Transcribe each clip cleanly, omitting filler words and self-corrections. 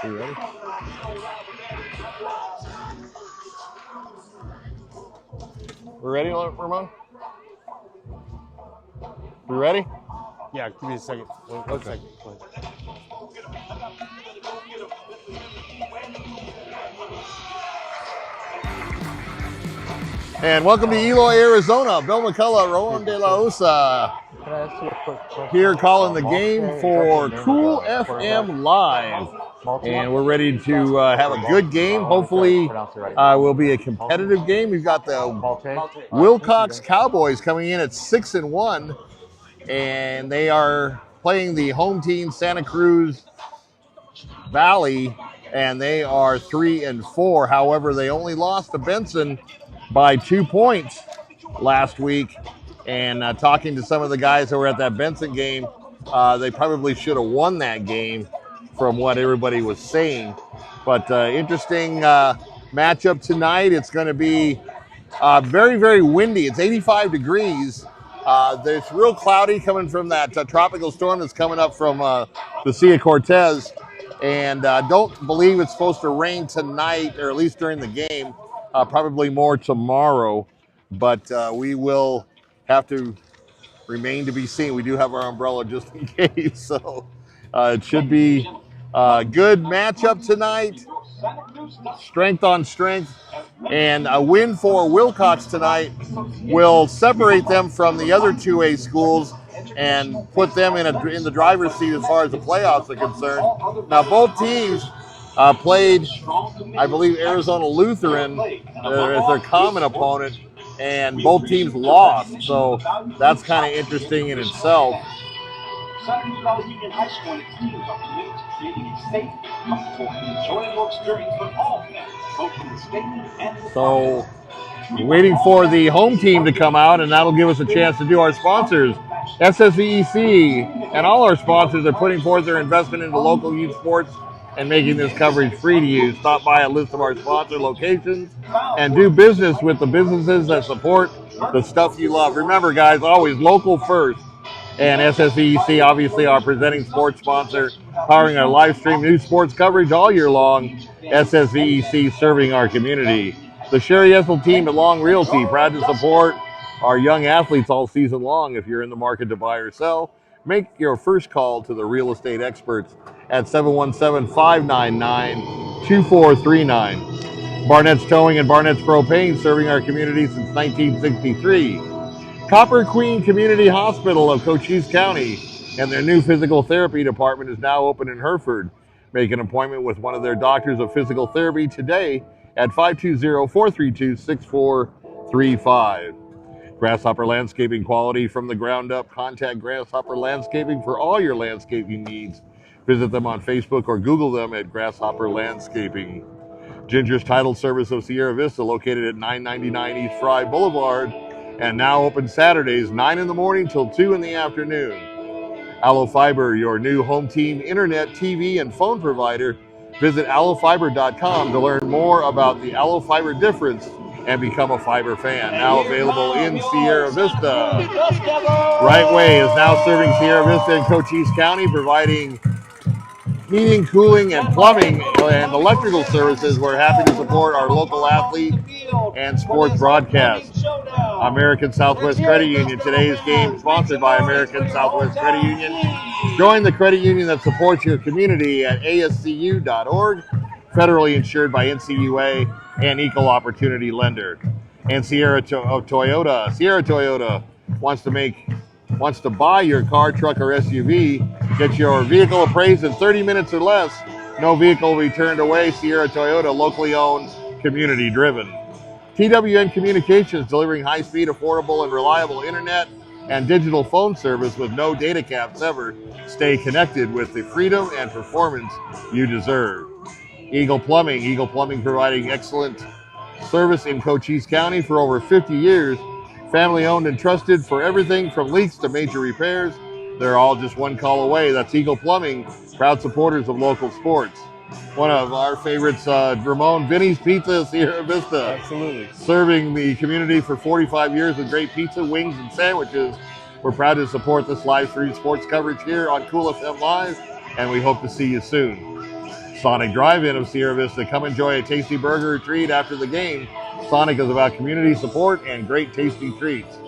You ready? We're ready, Ramon? We ready? Yeah, give me a second. One second. And welcome to Eloy, Arizona. Bill McCullough, Roland De La Osa. Can I ask you a quick question? Here calling the game for Cool FM Live. And we're ready to have a good game. Hopefully will be a competitive game. We've got the Willcox Cowboys coming in at 6-1. And they are playing the home team, Santa Cruz Valley. And they are 3-4. However, they only lost to Benson by 2 points last week. And talking to some of the guys who were at that Benson game, they probably should have won that game from what everybody was saying. But interesting matchup tonight. It's going to be very, very windy. It's 85 degrees. It's real cloudy coming from that tropical storm that's coming up from the Sea of Cortez. And don't believe it's supposed to rain tonight, or at least during the game. Probably more tomorrow. But we will have to remain to be seen. We do have our umbrella just in case. So it should be a good matchup tonight. Strength on strength. And a win for Willcox tonight will separate them from the other 2A schools and put them in the driver's seat as far as the playoffs are concerned. Now, both teams played, I believe, Arizona Lutheran as their common opponent, and both teams lost. So that's kind of interesting in itself. So waiting for the home team to come out, and that'll give us a chance to do our sponsors. SSVEC and all our sponsors are putting forth their investment into local youth sports and making this coverage free to use. Stop by a list of our sponsor locations and do business with the businesses that support the stuff you love. Remember, guys, always local first. And SSVEC, obviously, our presenting sports sponsor, powering our live stream news sports coverage all year long. SSVEC serving our community. The Sherry Ethel team at Long Realty, proud to support our young athletes all season long. If you're in the market to buy or sell, make your first call to the real estate experts at 717-599-2439. Barnett's Towing and Barnett's Propane, serving our community since 1963. Copper Queen Community Hospital of Cochise County and their new physical therapy department is now open in Hereford. Make an appointment with one of their doctors of physical therapy today at 520-432-6435. Grasshopper Landscaping, quality from the ground up. Contact Grasshopper Landscaping for all your landscaping needs. Visit them on Facebook or Google them at Grasshopper Landscaping. Ginger's Title Service of Sierra Vista, located at 999 East Fry Boulevard, and now open Saturdays, 9 in the morning till 2 in the afternoon. ALLO Fiber, your new home team internet, TV, and phone provider. Visit allofiber.com to learn more about the ALLO Fiber difference and become a fiber fan. Now available in Sierra Vista. Right Way is now serving Sierra Vista and Cochise County, providing heating, cooling, and plumbing and electrical services. We're happy to support our local athlete and sports broadcast. American Southwest Credit Union. Today's game sponsored by American Southwest Credit Union. Join the credit union that supports your community at ascu.org. Federally insured by NCUA and Equal Opportunity Lender. And Sierra Toyota. Sierra Toyota wants to buy your car, truck, or SUV. Get your vehicle appraised in 30 minutes or less. No vehicle will be turned away. Sierra Toyota, locally owned, community driven. TWN Communications, delivering high-speed, affordable, and reliable internet and digital phone service with no data caps ever. Stay connected with the freedom and performance you deserve. Eagle Plumbing providing excellent service in Cochise County for over 50 years. Family owned and trusted for everything from leaks to major repairs. They're all just one call away. That's Eagle Plumbing, proud supporters of local sports. one of our favorites, Ramon, Vinny's Pizza, Sierra Vista. Absolutely. Serving the community for 45 years with great pizza, wings, and sandwiches. We're proud to support this live stream sports coverage here on Cool FM Live, and we hope to see you soon. Sonic Drive-In of Sierra Vista. Come enjoy a tasty burger or treat after the game. Sonic is about community support and great tasty treats.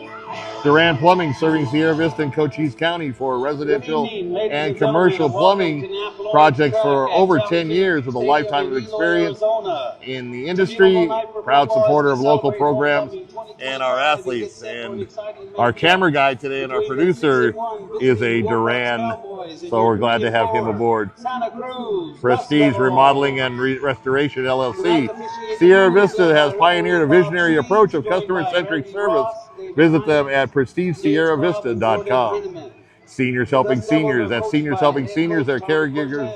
Duran Plumbing, serving Sierra Vista and Cochise County for residential and commercial plumbing projects for over 10 years with a lifetime of experience in the industry. Proud supporter of local programs and our athletes. And our camera guy today and our producer is a Duran, so we're glad to have him aboard. Prestige Remodeling and Restoration LLC. Sierra Vista has pioneered a visionary approach of customer-centric service. Visit them at prestigesierravista.com. Seniors Helping Seniors. At Seniors Helping Seniors, their caregivers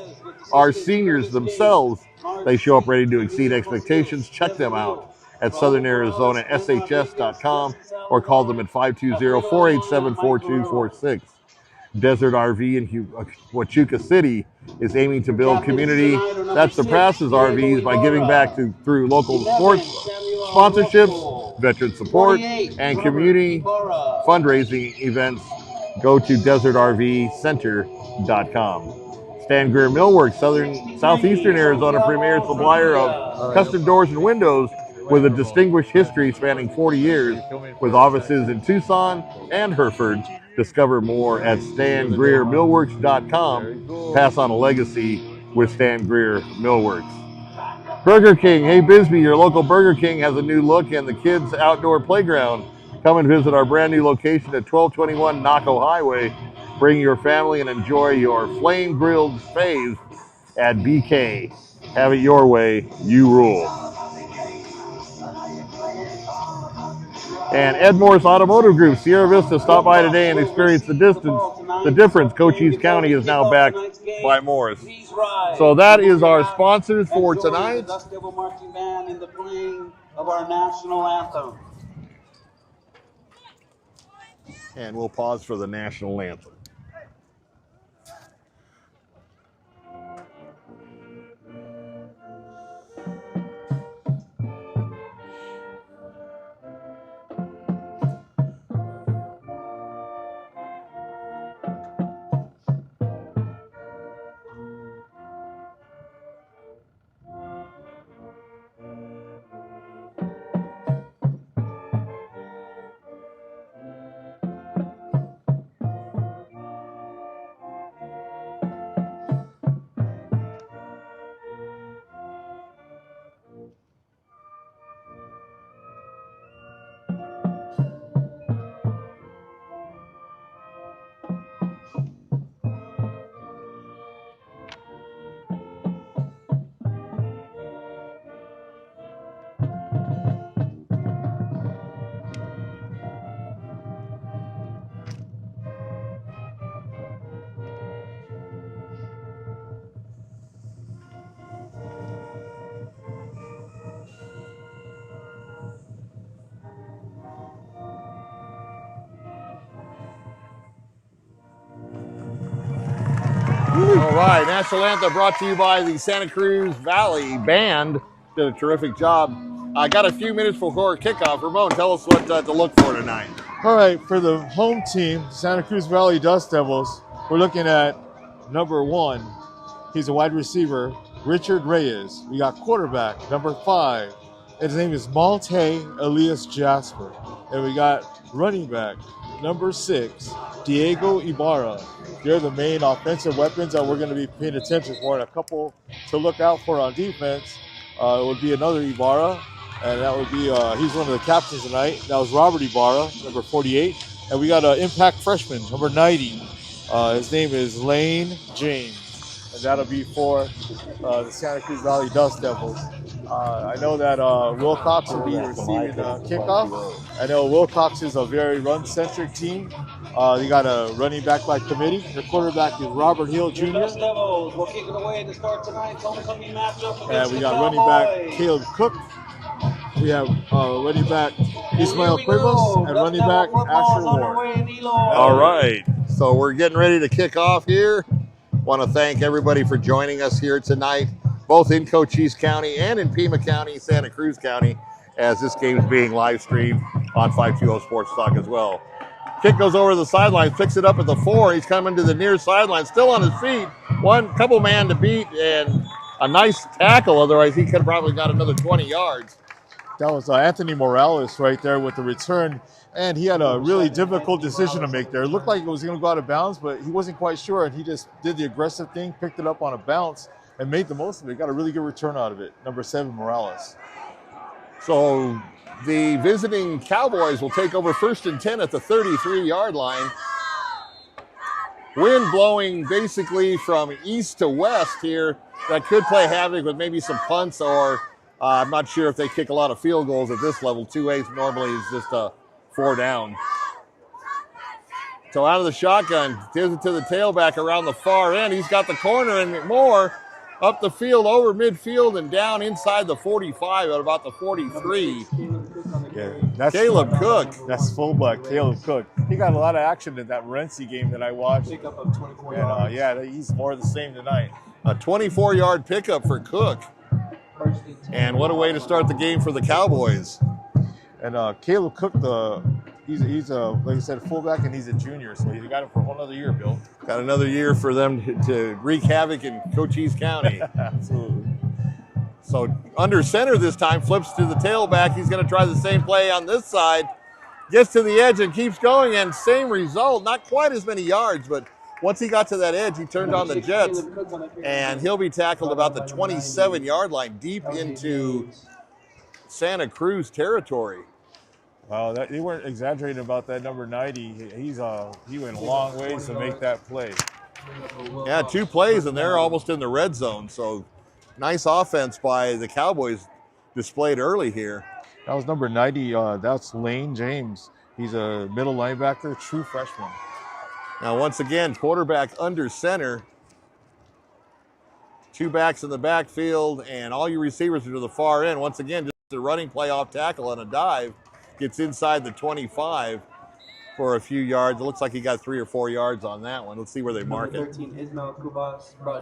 are seniors themselves. They show up ready to exceed expectations. Check them out at southernarizonaSHS.com or call them at 520-487-4246. Desert RV in Huachuca City is aiming to build community that surpasses RVs by giving back through local sports sponsorships, veteran support, and community fundraising events. Go to desertrvcenter.com. Stan Greer Millworks, Southeastern Arizona premier supplier of custom doors and windows with a distinguished history spanning 40 years with offices in Tucson and Hereford. Discover more at StanGreerMillworks.com. Pass on a legacy with Stan Greer Millworks. Burger King. Hey, Bisbee, your local Burger King has a new look and the kids' outdoor playground. Come and visit our brand new location at 1221 Naco Highway. Bring your family and enjoy your flame-grilled faves at BK. Have it your way. You rule. And Ed Morris Automotive Group, Sierra Vista, stop by today and experience the difference. Cochise County is now backed by Morris. So that is our sponsors for tonight. Dust Devil Marching Band in the playing of our national anthem. And we'll pause for the national anthem. All right, national anthem brought to you by the Santa Cruz Valley Band. Did a terrific job. I got a few minutes before kickoff. Ramon, tell us what to look for tonight. All right, for the home team, Santa Cruz Valley Dust Devils, we're looking at number 1. He's a wide receiver, Richard Reyes. We got quarterback, number 5. His name is Malte Elias Jasper. And we got running back, number 6, Diego Ibarra. They're the main offensive weapons that we're going to be paying attention for, and a couple to look out for on defense. It would be another Ibarra, and that would be, he's one of the captains tonight. That was Robert Ibarra, number 48. And we got an impact freshman, number 90. His name is Lane James, and that'll be for the Santa Cruz Valley Dust Devils. I know that Willcox will be receiving kickoff. I know Willcox is a very run-centric team. They got a running back by committee. The quarterback is Robert Hill Jr. Dust Devils will kick it away to start tonight's homecoming matchup. And we got running back Caleb Cook. We have running back Ismael Cuevas and running back Asher Ward. All right, so we're getting ready to kick off here. Want to thank everybody for joining us here tonight. both in Cochise County and in Pima County, Santa Cruz County, as this game is being live streamed on 520 Sports Talk as well. Kick goes over the sideline, picks it up at the 4. He's coming to the near sideline, still on his feet. One couple man to beat and a nice tackle. Otherwise, he could have probably got another 20 yards. That was Anthony Morales right there with the return, and he had a really difficult decision to make there. It looked like it was going to go out of bounds, but he wasn't quite sure, and he just did the aggressive thing, picked it up on a bounce, and made the most of it. Got a really good return out of it. Number 7, Morales. So the visiting Cowboys will take over 1st and 10 at the 33-yard line. Wind blowing basically from east to west here. That could play havoc with maybe some punts, or I'm not sure if they kick a lot of field goals at this level. 2-8 normally is just a 4 down. So out of the shotgun, gives it to the tailback around the far end. He's got the corner and more up the field, over midfield, and down inside the 45 at about the 43. Yeah, that's Caleb Cook. That's fullback Caleb Cook. He got a lot of action in that Renzi game that I watched. Pickup of 24 yards. And yeah, he's more of the same tonight. A 24-yard pickup for Cook. And what a way to start the game for the Cowboys. And Caleb Cook, he's a like I said, fullback, and he's a junior, so he got him for one other year, Bill. Got another year for them to wreak havoc in Cochise County. Absolutely. So under center this time, flips to the tailback. He's going to try the same play on this side. Gets to the edge and keeps going, and same result. Not quite as many yards, but once he got to that edge, he turned on the jets, and he'll be tackled about the 27-yard line, deep into Santa Cruz territory. Wow, they weren't exaggerating about that number 90. He went a long ways to make that play. Yeah, 2 plays, and they're almost in the red zone. So nice offense by the Cowboys displayed early here. That was number 90. That's Lane James. He's a middle linebacker, true freshman. Now, once again, quarterback under center. 2 backs in the backfield, and all your receivers are to the far end. Once again, just a running play off tackle and a dive. Gets inside the 25 for a few yards. It looks like he got 3 or 4 yards on that one. Let's see where they mark it.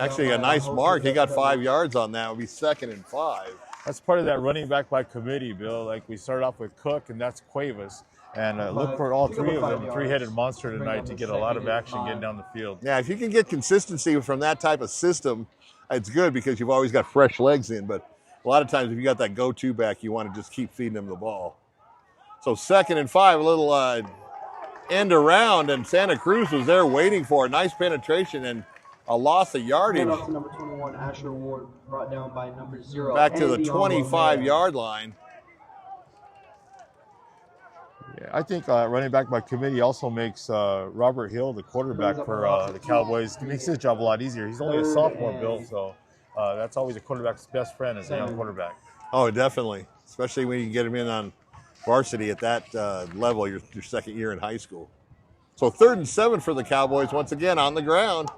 Actually, a nice mark. He got 5 yards on that. It would be 2nd and 5. That's part of that running back by committee, Bill. Like we started off with Cook, and that's Cuevas. And look for all 3 of them, 3-headed monster tonight, to get a lot of action getting down the field. Yeah, if you can get consistency from that type of system, it's good because you've always got fresh legs in. But a lot of times if you got that go-to back, you want to just keep feeding them the ball. So 2nd and 5, a little end around, and Santa Cruz was there waiting for a nice penetration and a loss of yardage. Up to number 21, Asher Ward, brought down by number 0. Back to the 25-yard line. Yeah, I think running back by committee also makes Robert Hill, the quarterback for the Cowboys, makes his job a lot easier. He's only a sophomore, Bill, so that's always a quarterback's best friend is a young quarterback. Oh, definitely, especially when you can get him in on varsity at that level, your 2nd year in high school. So 3rd and 7 for the Cowboys, once again on the ground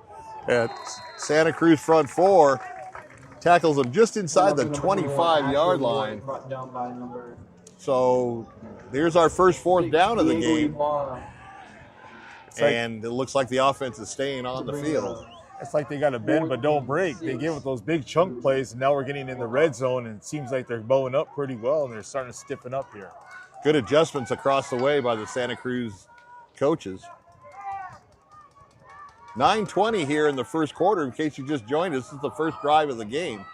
at Santa Cruz front 4. Tackles them just inside the 25-yard line. So here's our first 4th down of the game. And it looks like the offense is staying on the field. It's like they got to bend but don't break. They give it those big chunk plays, and now we're getting in the red zone, and it seems like they're bowing up pretty well, and they're starting to stiffen up here. Good adjustments across the way by the Santa Cruz coaches. 9:20 here in the first quarter. In case you just joined us, this is the first drive of the game.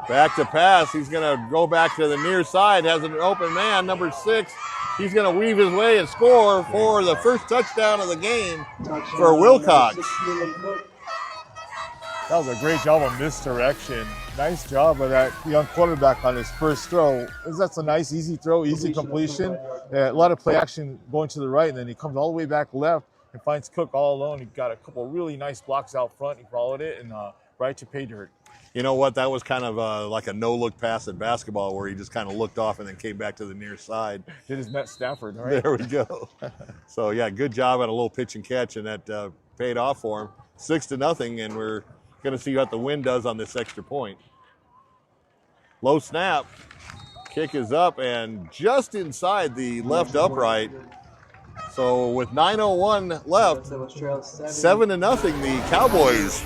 Back to pass. He's going to go back to the near side. Has an open man, number 6. He's going to weave his way and score for the first touchdown of the game for Willcox. That was a great job of misdirection. Nice job of that young quarterback on his first throw. That's a nice, easy throw, easy completion. A lot of play action going to the right, and then he comes all the way back left and finds Cook all alone. He got a couple really nice blocks out front. He followed it and right to pay dirt. You know what? That was kind of like a no-look pass in basketball where he just kind of looked off and then came back to the near side. Did his Matt Stafford, right? There we go. So, yeah, good job at a little pitch and catch, and that paid off for him. 6-0, and we're going to see what the wind does on this extra point. Low snap. Kick is up, and just inside the left upright. So with 9:01 left, 7-0, the Cowboys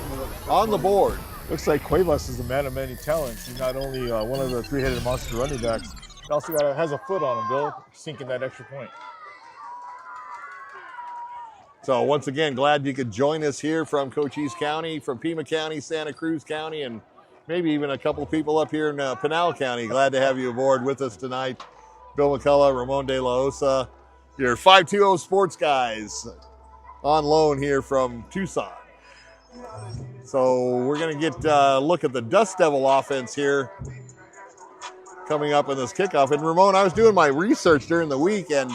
on the board. Looks like Cuevas is a man of many talents. He's not only one of the three-headed monster running backs, he also has a foot on him, Bill, sinking that extra point. So once again, glad you could join us here from Cochise County, from Pima County, Santa Cruz County, and maybe even a couple of people up here in Pinal County. Glad to have you aboard with us tonight. Bill McCullough, Ramon De La Osa, your 520 sports guys on loan here from Tucson. So we're going to get a look at the Dust Devil offense here coming up in this kickoff. And Ramon, I was doing my research during the week, and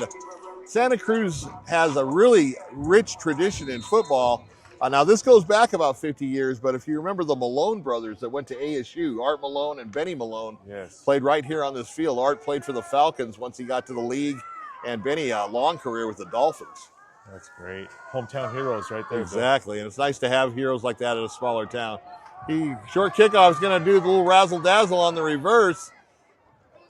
Santa Cruz has a really rich tradition in football. Now, this goes back about 50 years, but if you remember the Malone brothers that went to ASU, Art Malone and Benny Malone, yes, played right here on this field. Art played for the Falcons once he got to the league, and Benny, a long career with the Dolphins. That's great. Hometown heroes right there. Exactly, and it's nice to have heroes like that at a smaller town. Short kickoff is going to do the little razzle-dazzle on the reverse,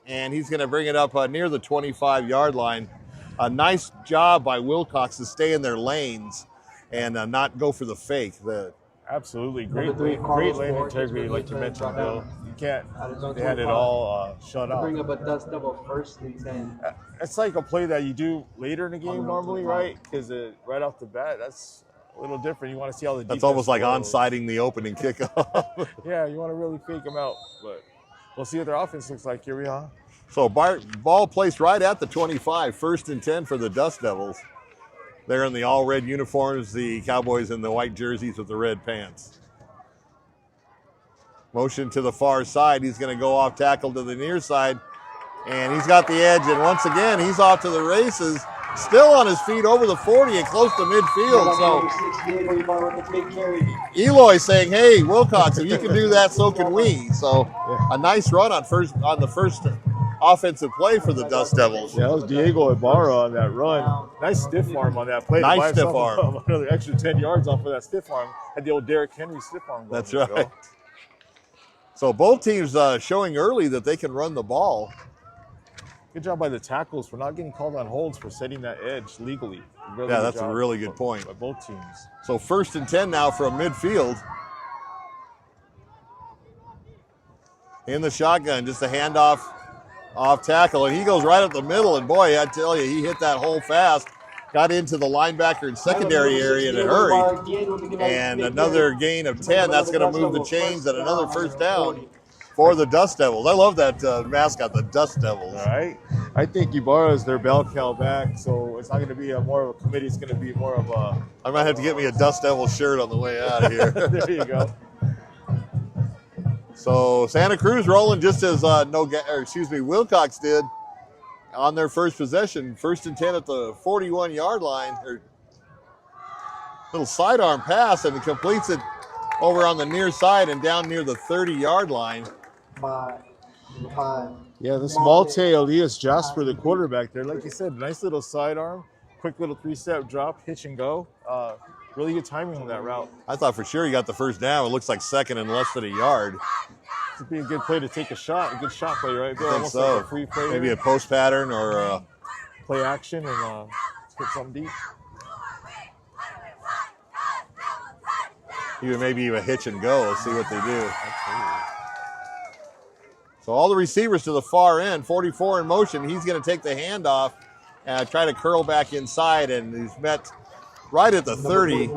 and he's going to bring it up near the 25-yard line. A nice job by Willcox to stay in their lanes and not go for the fake. Absolutely. Great lane integrity, like you mentioned, Bill. You can't, they had it all shut off. Bring up a Dust Devil 1st and 10. It's like a play that you do later in the game normally, right? Because right off the bat, that's a little different. You want to see how the defense That's almost like goes. onsiding the opening kickoff. Yeah, you want to really fake them out. But we'll see what their offense looks like. Here we are. So ball placed right at the 25, 1st and 10 for the Dust Devils. They're in the all-red uniforms, the Cowboys in the white jerseys with the red pants. Motion to the far side. He's going to go off tackle to the near side, and he's got the edge, and once again, he's off to the races, still on his feet over the 40 and close to midfield. So Eloy saying, hey, Willcox, if you can do that, so can we. So a nice run on the first offensive play for the Dust Devils. Yeah, that was Diego Ibarra on that run. Nice stiff arm on that play. Nice stiff arm. Another extra 10 yards off of that stiff arm. Had the old Derrick Henry stiff arm. That's right. So both teams showing early that they can run the ball. Good job by the tackles for not getting called on holds for setting that edge legally. Really yeah, that's a really good point. By both teams. So 1st and 10 now from midfield. In the shotgun, just a handoff off tackle, and he goes right up the middle, and boy, I tell you, he hit that hole fast, got into the linebacker and secondary area in a hurry, and another gain of 10. That's going to move the chains and another 1st down for the Dust Devils. I love that mascot, the Dust Devils. All right. I think Ibarra is their bell cow back, so it's not going to be more of a committee. It's going to be more of a... I might have to get me a Dust Devil shirt on the way out of here. There you go. So Santa Cruz rolling just as Willcox did on their first possession. 1st and 10 at the 41-yard line. Little sidearm pass, and he completes it over on the near side and down near the 30-yard line. Yeah, the small tail Elias Jasper, the quarterback there. Like you said, nice little sidearm, quick little 3-step drop, hitch and go. Really good timing on that route. I thought for sure he got the 1st down. It looks like 2nd and less than a yard. It'd be a good play to take a shot, a good shot play, right? I think so. Like a free play. Maybe a post pattern or play action and hit something deep. Even maybe a hitch and go. Let's see what they do. Absolutely. So all the receivers to the far end, 44 in motion. He's going to take the handoff and try to curl back inside, and he's met right at the 30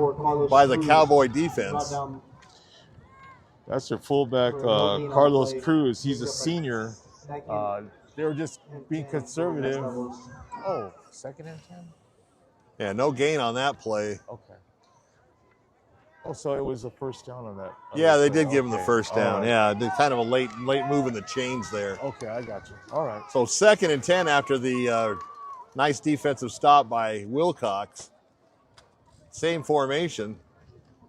by the Cowboy defense. That's their fullback, Carlos Cruz. He's a senior. They were just being conservative. Oh, 2nd and 10? Yeah, no gain on that play. Okay. Oh, so it was a 1st down on that. Yeah, they did give him the 1st down. Right. Yeah, kind of a late move in the chains there. Okay, I got you. All right. So 2nd and 10 after the nice defensive stop by Willcox. Same formation.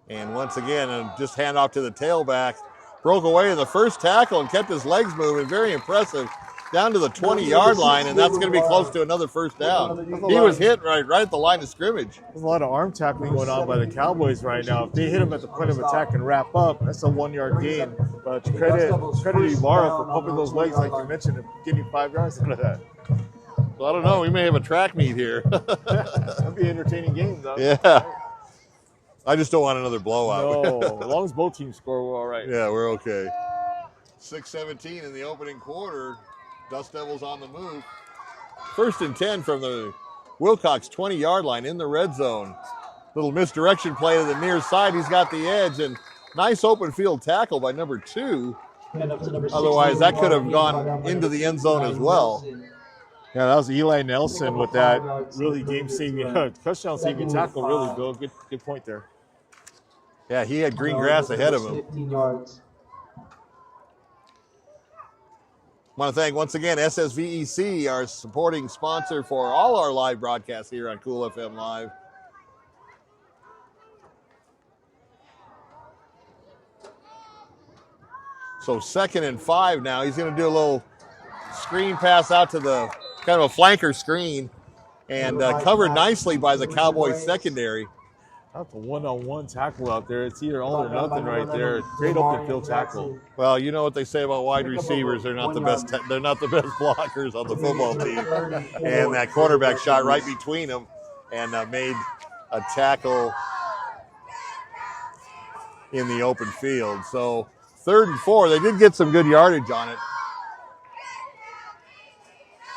And once again, just hand off to the tailback. Broke away in the first tackle and kept his legs moving. Very impressive. Down to the 20-yard line, and that's going to be close to another 1st down. He was hit right at the line of scrimmage. There's a lot of arm tackling going on by the Cowboys right now. If they hit him at the point of attack and wrap up, that's a 1-yard gain. But credit Ibarra for pumping those legs like you mentioned and getting 5 yards out of that. So I don't know. We may have a track meet here. That'd be an entertaining game, though. Yeah. I just don't want another blowout. No, as long as both teams score, we're all right. Yeah, we're okay. 6:17 in the opening quarter. Dust Devils on the move. 1st and 10 from the Willcox 20-yard line in the red zone. Little misdirection play to the near side. He's got the edge, and nice open field tackle by number 2. Otherwise, that could have gone into the end zone as well. Yeah, that was Eli Nelson with that really game-saving, touchdown-saving tackle. Really, Bill. Good point there. Yeah, he had green grass ahead of him. 15 yards. I want to thank once again SSVEC, our supporting sponsor for all our live broadcasts here on Cool FM Live. So 2nd and 5 now. He's going to do a little screen pass out to the kind of a flanker screen, and covered nicely by the Cowboys secondary. That's a one-on-one tackle out there. It's either all or nothing right there. Great open field tackle. Well, you know what they say about wide receivers. They're not the best. They're not the best blockers on the football team. And that quarterback shot right between them and made a tackle in the open field. So 3rd and 4. They did get some good yardage on it.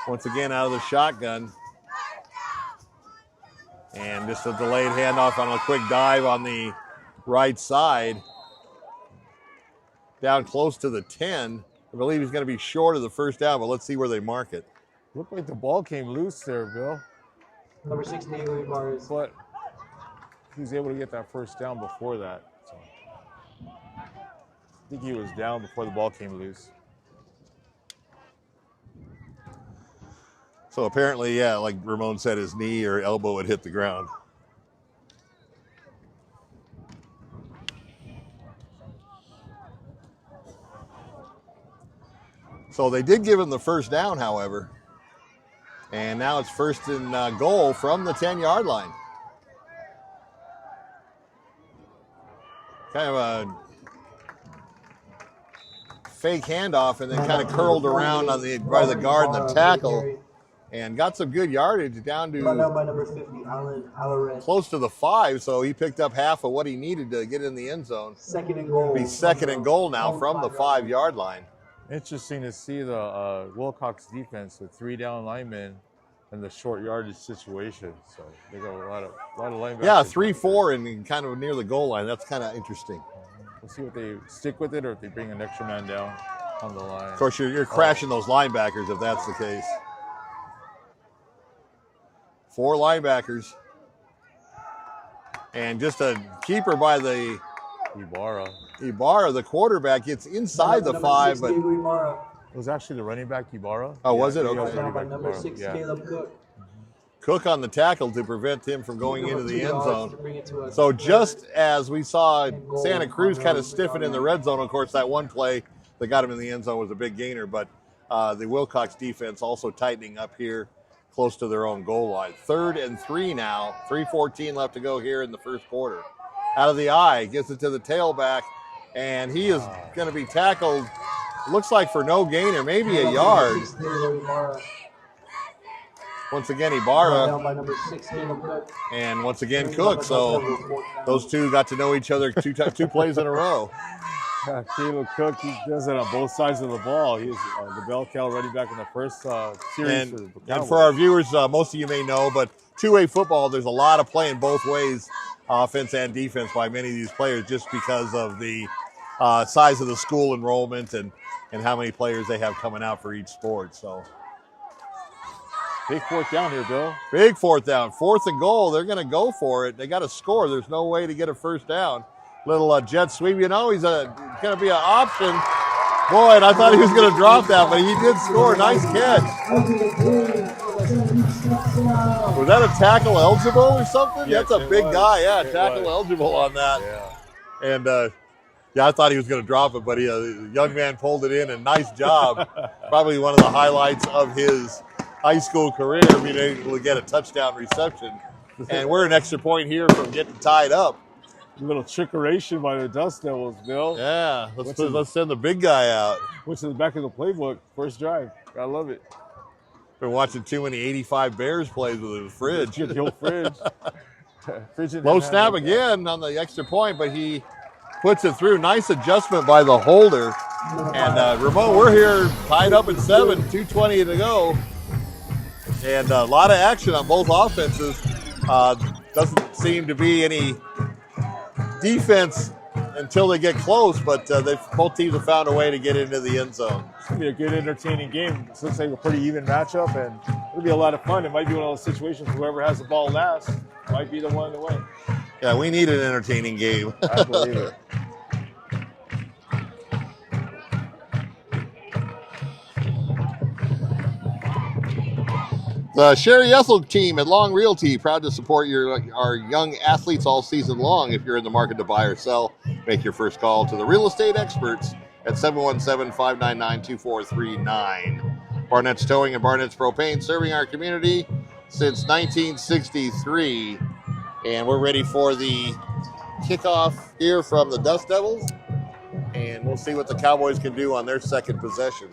Once again, out of the shotgun. And just a delayed handoff on a quick dive on the right side. Down close to the 10. I believe he's going to be short of the first down, but let's see where they mark it. Looked like the ball came loose there, Bill. Number 16, bars. But he was able to get that first down before that. So I think he was down before the ball came loose. So apparently, yeah, like Ramon said, his knee or elbow had hit the ground. So they did give him the first down, however. And now it's 1st and goal from the 10-yard line. Kind of a fake handoff and then kind of curled around on the by the guard and the tackle. And got some good yardage down to number 50, close to the 5, so he picked up half of what he needed to get in the end zone. 2nd and goal. Be 2nd and goal now from the 5-yard line. Interesting to see the Willcox defense with 3 down linemen in the short yardage situation. So they got a lot of linebackers. Yeah, 3-4 and kind of near the goal line. That's kind of interesting. We'll see what they stick with it or if they bring an extra man down on the line. Of course, you're crashing those linebackers if that's the case. 4 linebackers. And just a keeper by the Ibarra, the quarterback, gets inside the 5, but it was actually the running back, Ibarra. Oh, was it? Yeah, Okay. Number 6, Caleb Cook. Cook on the tackle to prevent him from going into the end zone. So just as we saw Santa Cruz kind of stiffen in the red zone, of course, that one play that got him in the end zone was a big gainer, but the Willcox defense also tightening up here close to their own goal line. 3rd and 3 now, 3:14 left to go here in the first quarter. Out of the eye, gets it to the tailback, and he is going to be tackled, looks like for no gainer, maybe a yard. Once again, Ibarra, and once again, Cook. So those two got to know each other two plays in a row. Caleb Cook, he does it on both sides of the ball. He's the bell cow running back in the first series. And for our viewers, most of you may know, but two-way football, there's a lot of playing both ways, offense and defense, by many of these players just because of the size of the school enrollment and how many players they have coming out for each sport. So big 4th down here, Bill. Big 4th down. 4th and goal. They're going to go for it. They got to score. There's no way to get a first down. Little jet sweep. You know, he's going to be an option. Boy, and I thought he was going to drop that, but he did score. Nice catch. Was that a tackle eligible or something? Yes, that's a big guy. Yeah, It tackle was. eligible on that. Yeah. And, yeah, I thought he was going to drop it, but the young man pulled it in, and nice job. Probably one of the highlights of his high school career, being able to get a touchdown reception. And we're an extra point here from getting tied up. A little trickeration by the Dust Devils, Bill. Yeah, let's send the big guy out. Which is the back of the playbook, first drive. I love it. Been watching too many 85 Bears plays with his fridge. The old fridge. Low snap again on the extra point, but he puts it through. Nice adjustment by the holder. And Ramon, we're here tied up at 7, 2:20 to go. And a lot of action on both offenses. Doesn't seem to be any defense until they get close, but both teams have found a way to get into the end zone. It's going to be a good, entertaining game. It looks like a pretty even matchup, and it'll be a lot of fun. It might be one of those situations whoever has the ball last might be the one to win. Yeah, we need an entertaining game. I believe it. The Sherry ETHELL team at Long Realty, proud to support our young athletes all season long. If you're in the market to buy or sell, make your first call to the real estate experts at 717-599-2439. Barnett's Towing and Barnett's Propane, serving our community since 1963. And we're ready for the kickoff here from the Dust Devils. And we'll see what the Cowboys can do on their second possession.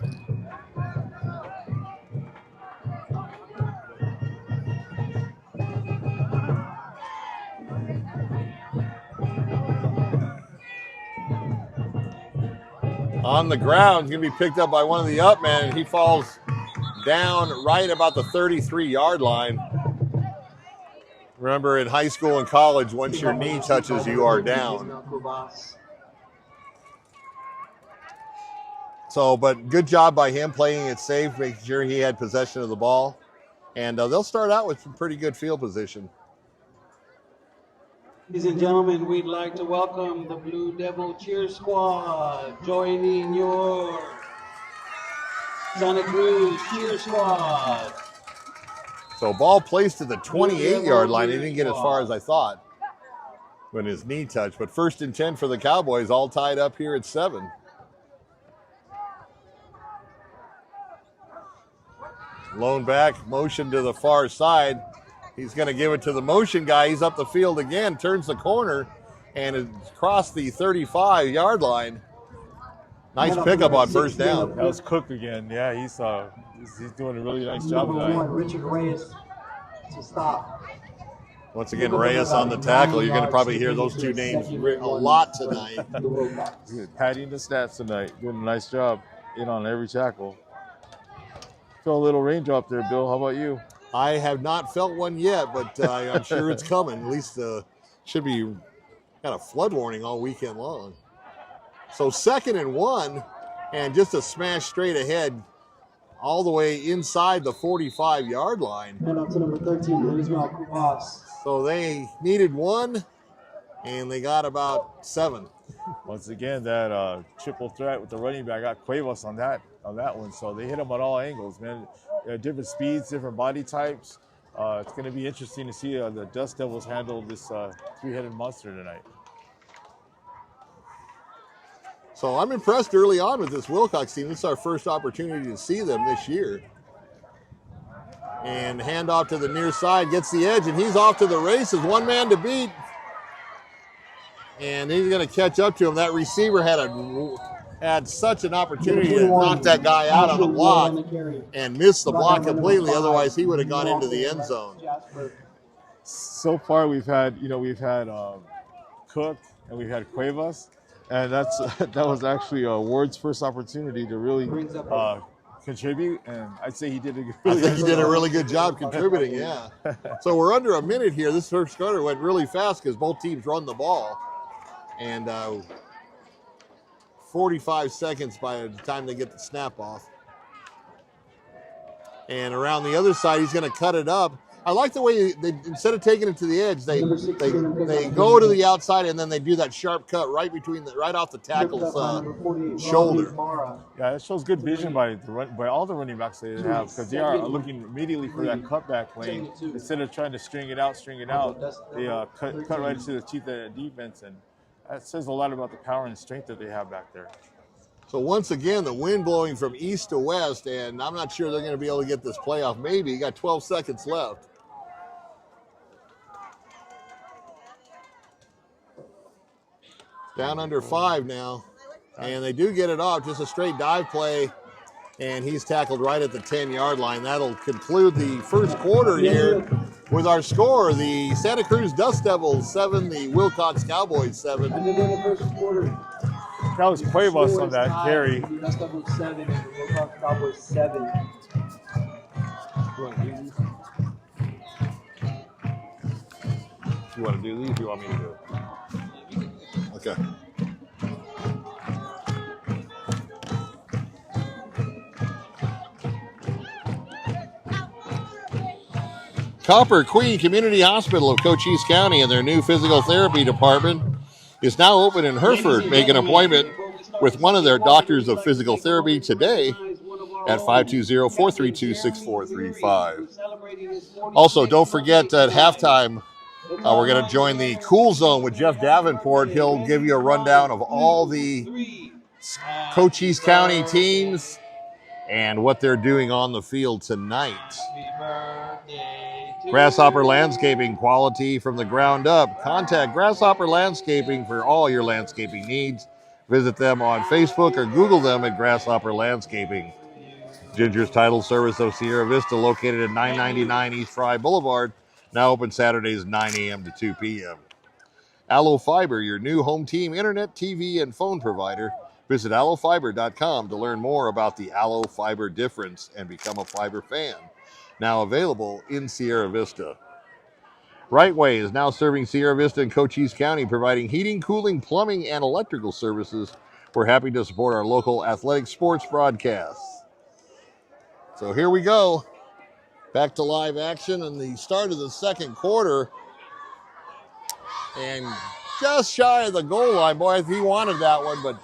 On the ground, he's going to be picked up by one of the up men, and he falls down right about the 33-yard line. Remember, in high school and college, once your knee touches, you are down. So, but good job by him playing it safe, making sure he had possession of the ball. And they'll start out with some pretty good field position. Ladies and gentlemen, we'd like to welcome the Blue Devil Cheer Squad joining your Santa Cruz Cheer Squad. So ball placed to the 28-yard line. He didn't get as far as I thought when his knee touched. But 1st and 10 for the Cowboys, all tied up here at 7. Lone back, motion to the far side. He's going to give it to the motion guy. He's up the field again, turns the corner, and has crossed the 35-yard line. Nice pickup on first down. That was Cook again. Yeah, he's doing a really nice job tonight. Richard Reyes to stop. Once again, Reyes on the tackle. You're going to probably hear those two names a lot tonight. Padding the stats tonight, doing a nice job in on every tackle. Feel a little raindrop there, Bill. How about you? I have not felt one yet, but I'm sure it's coming. At least should be kind of flood warning all weekend long. So 2nd and 1, and just a smash straight ahead all the way inside the 45-yard line. And up to number 13, So they needed 1, and they got about 7. Once again, that triple threat with the running back got Cuevas on that one. So they hit him at all angles, man. Different speeds, different body types. It's going to be interesting to see the Dust Devils handle this three-headed monster tonight. So I'm impressed early on with this Willcox team. This is our first opportunity to see them this year. And handoff to the near side, gets the edge, and he's off to the races. One man to beat. And he's going to catch up to him. That receiver had such an opportunity to knock that guy out on the block and missed the block completely. Otherwise, he would have gone into the end zone. So far, we've had Cook and we've had Cuevas, and that was actually Ward's first opportunity to really contribute. And I'd say he did a really good job contributing. Yeah. So we're under a minute here. This first quarter went really fast because both teams run the ball, and 45 seconds by the time they get the snap off. And around the other side, he's going to cut it up. I like the way they instead of taking it to the edge, they go to the outside and then they do that sharp cut right off the tackle's shoulder. Yeah, it shows good vision by all the running backs they have, because they are looking immediately for that cutback lane instead of trying to string it out. They cut right into the teeth of the defense, and that says a lot about the power and strength that they have back there. So once again, the wind blowing from east to west, and I'm not sure they're going to be able to get this playoff. Maybe. You got 12 seconds left. Down under 5 now, and they do get it off. Just a straight dive play And he's tackled right at the 10-yard line. That'll conclude the first quarter here with our score. The Santa Cruz Dust Devils 7, the Willcox Cowboys 7. And then in the first quarter, That was Cuevas on that carry. Dust Devils 7 and the Willcox Cowboys 7. You want to do these? Or you want me to do it? Okay. Copper Queen Community Hospital of Cochise County and their new physical therapy department is now open in Hereford. Make an appointment with one of their doctors of physical therapy today at 520-432-6435. Also, don't forget at halftime, we're going to join the Cool Zone with Jeff Davenport. He'll give you a rundown of all the Cochise County teams and what they're doing on the field tonight. Grasshopper Landscaping, quality from the ground up. Contact Grasshopper Landscaping for all your landscaping needs. Visit them on Facebook or Google them at Grasshopper Landscaping. Ginger's Title Service of Sierra Vista, located at 999 East Fry Boulevard, now open Saturdays 9 a.m. to 2 p.m. ALLO Fiber, your new home team internet, TV, and phone provider. Visit allofiber.com to learn more about the ALLO Fiber difference and become a fiber fan. Now available in Sierra Vista. Right Way is now serving Sierra Vista and Cochise County, providing heating, cooling, plumbing, and electrical services. We're happy to support our local athletic sports broadcasts. So here we go. Back to live action and the start of the second quarter. And just shy of the goal line. Boy, he wanted that one, but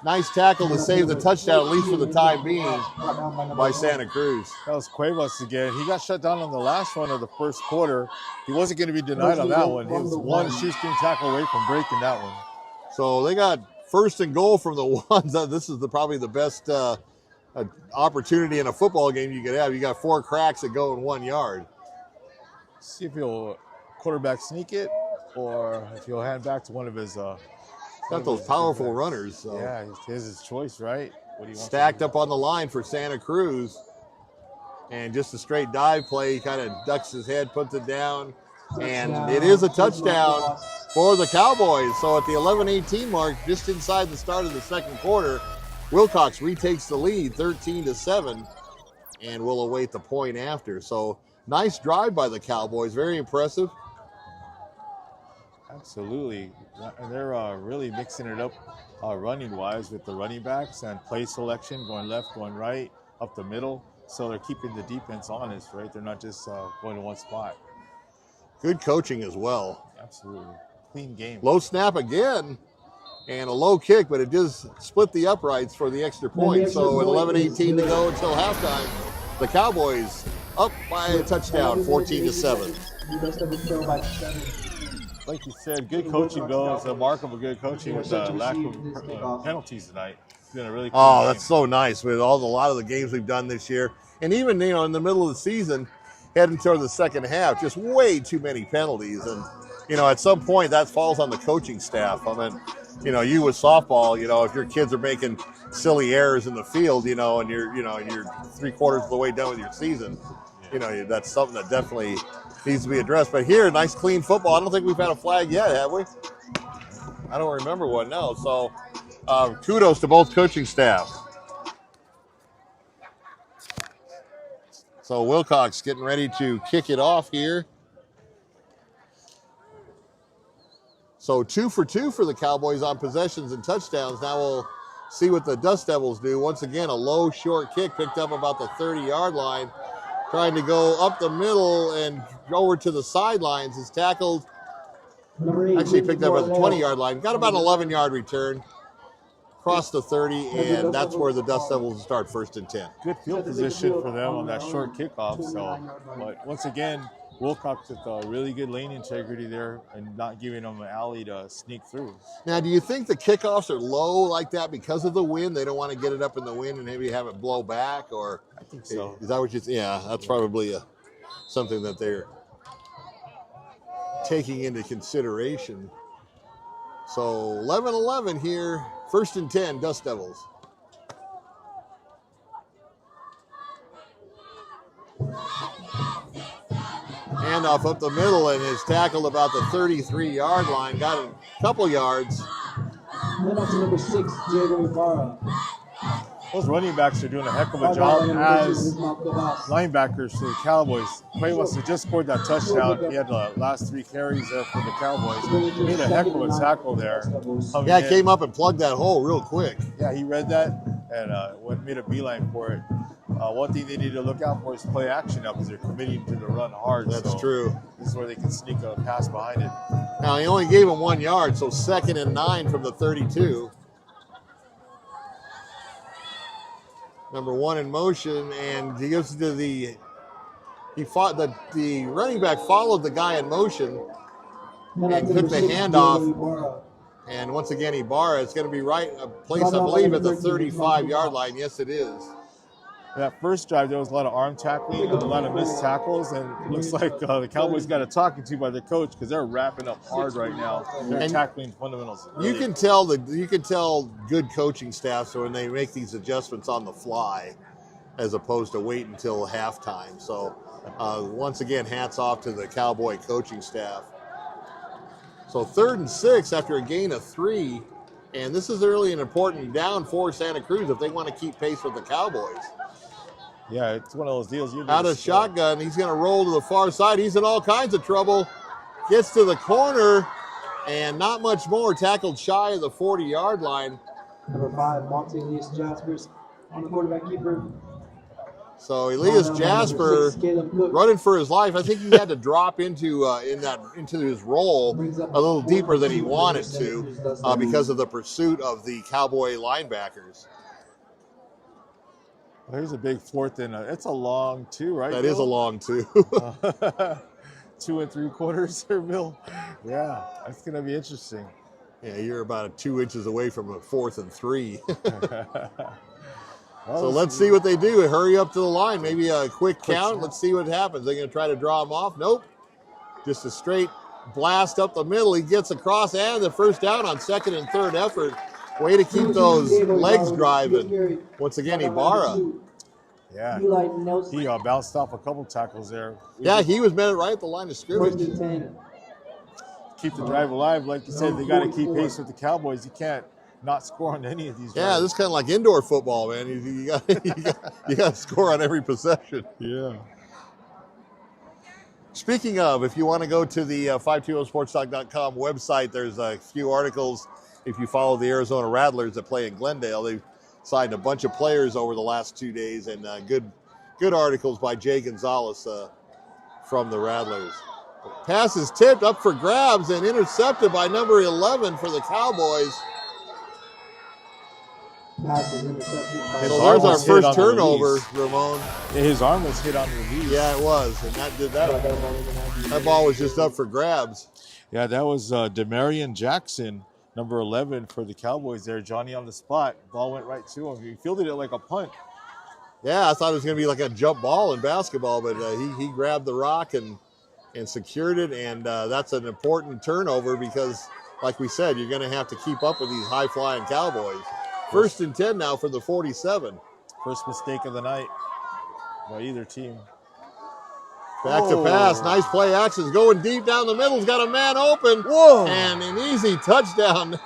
nice tackle to save the touchdown, at least for the time being, by Santa Cruz. That was Cuevas again. He got shut down on the last one of the first quarter. He wasn't going to be denied on that one. He was one shoestring tackle away from breaking that one. So they got first and goal from the ones. This is probably the best opportunity in a football game you could have. You got 4 cracks that go in 1 yard. See if he'll quarterback sneak it or if he'll hand back to one of his got those powerful runners. So. Yeah, here's his choice, right? What do you want stacked up on the line for Santa Cruz. And just a straight dive play. He kind of ducks his head, puts it down. And it is a touchdown for the Cowboys. So at the 11-18 mark, just inside the start of the second quarter, Willcox retakes the lead 13-7. And we'll await the point after. So nice drive by the Cowboys. Very impressive. Absolutely. And they're really mixing it up running-wise with the running backs and play selection, going left, going right, up the middle. So they're keeping the defense honest, right? They're not just going to one spot. Good coaching as well. Absolutely. Clean game. Low snap again and a low kick, but it does split the uprights for the extra point. So at 11-18 to go until halftime, the Cowboys up by a touchdown, 14-7. Like you said, good coaching, Bill. It's a mark of a good coaching with the lack of penalties tonight. It's been a really cool game. That's so nice with a lot of the games we've done this year. And even, in the middle of the season, heading toward the second half, just way too many penalties. And, at some point that falls on the coaching staff. I mean, you with softball, if your kids are making silly errors in the field, and you're 3/4 of the way done with your season, that's something that definitely needs to be addressed. But here, nice clean football. I don't think we've had a flag yet, have we? I don't remember one, no. So kudos to both coaching staff. So Willcox getting ready to kick it off here. So 2 for 2 for the Cowboys on possessions and touchdowns. Now we'll see what the Dust Devils do. Once again, a low, short kick picked up about the 30-yard line. Trying to go up the middle and over to the sidelines. Is tackled. Actually picked up at the 20-yard line. Got about an 11-yard return. Crossed the 30, and that's where the Dust Devils start 1st and 10. Good field position for them on that short kickoff. So, but once again, Willcox with really good lane integrity there and not giving them an alley to sneak through. Now, do you think the kickoffs are low like that because of the wind? They don't want to get it up in the wind and maybe have it blow back? Or I think so. Is that what you think? Yeah, that's probably something that they're taking into consideration. So 11-11 here, 1st and 10, Dust Devils. handoff up the middle and is tackled about the 33-yard line. Got a couple yards. Then that's number 6, Diego Ibarra. Those running backs are doing a heck of a job as linebackers for the Cowboys. Cuevas had just scored that touchdown. He had the last 3 carries there for the Cowboys. He made a heck of a tackle there. Yeah, he came up and plugged that hole real quick. Yeah, he read that and made a beeline for it. One thing they need to look out for is play action now because they're committing to the run hard. That's true. This is where they can sneak a pass behind it. Now, he only gave him 1 yard, so 2nd and 9 from the 32. Number 1 in motion, and he goes to the running back followed the guy in motion and took the handoff. And once again, Ibarra, it's going to be right a place, I believe, at the 35-yard line. Yes, it is. That first drive, there was a lot of arm tackling and a lot of missed tackles, and it looks like the Cowboys got a talking to by their coach because they're wrapping up hard right now. They're tackling fundamentals. You can tell good coaching staffs when they make these adjustments on the fly, as opposed to wait until halftime. So once again, hats off to the Cowboy coaching staff. So 3rd and 6 after a gain of 3, and this is really an important down for Santa Cruz if they want to keep pace with the Cowboys. Yeah, it's one of those deals. Out of shotgun, he's going to roll to the far side. He's in all kinds of trouble. Gets to the corner, and not much more. Tackled shy of the 40-yard line. Number 5, Monte Elias Jaspers on the quarterback keeper. So Elias Jasper running for his life. I think he had to drop into his role a little deeper than he wanted to because of the pursuit of the Cowboy linebackers. Well, here's a big 4th and it's a long 2, right? That Bill? is a long 2. 2 3/4 there, Bill. Yeah, that's going to be interesting. Yeah, you're about 2 inches away from a 4th and 3. Well, so let's see what they do. Hurry up to the line. Maybe a quick count. Let's see what happens. They're going to try to draw him off. Nope. Just a straight blast up the middle. He gets across and the first down on 2nd and 3rd effort. Way to keep those legs driving. Once again, Ibarra. Yeah, he bounced off a couple tackles there. Yeah, he was met right at the line of scrimmage. Keep the drive alive. Like you said, they got to keep pace with the Cowboys. You can't not score on any of these drives. Yeah, this is kind of like indoor football, man. You got to score on every possession. Yeah. Speaking of, if you want to go to the 520sportstalk.com website, there's a few articles. If you follow the Arizona Rattlers that play in Glendale, they've signed a bunch of players over the last 2 days, and good articles by Jay Gonzalez from the Rattlers. Pass is tipped up for grabs and intercepted by number 11 for the Cowboys. Pass is intercepted by So there's our first turnover, Ramon. Yeah, his arm was hit on the release. Yeah, it was, and that ball was just up for grabs. Yeah, that was Demarion Jackson, number 11 for the Cowboys there. Johnny on the spot. Ball went right to him. He fielded it like a punt. Yeah, I thought it was going to be like a jump ball in basketball, but he grabbed the rock and secured it, and that's an important turnover because, like we said, you're going to have to keep up with these high-flying Cowboys. 1st and 10 now for the 47. First mistake of the night by either team. Back to pass. Nice play action. Going deep down the middle. He's got a man open. Whoa. And an easy touchdown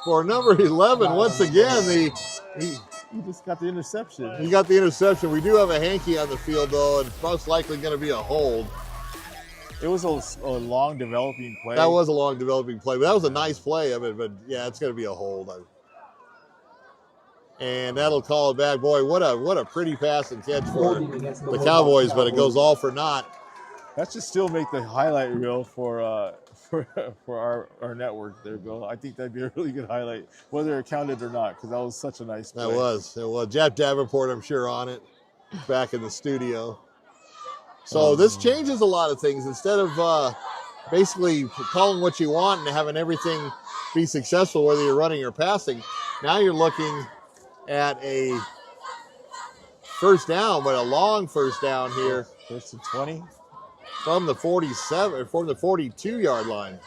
for number 11. Once again, He just got the interception. he got the interception. We do have a hanky on the field, though, and it's most likely going to be a hold. It was a long developing play. That was a long developing play, but that was a nice play of it. But, yeah, it's going to be a hold. And that'll call it back. Boy, what a pretty pass and catch for the Cowboys, but it goes all for naught. That should still make the highlight reel for our network there, Bill. I think that'd be a really good highlight, whether it counted or not, because that was such a nice play. It was. Jeff Davenport, I'm sure, on it, back in the studio. So this changes a lot of things. Instead of basically calling what you want and having everything be successful, whether you're running or passing, now you're looking at a first down, but a long first down here. 1st and 20. From the 47, from the 42-yard line.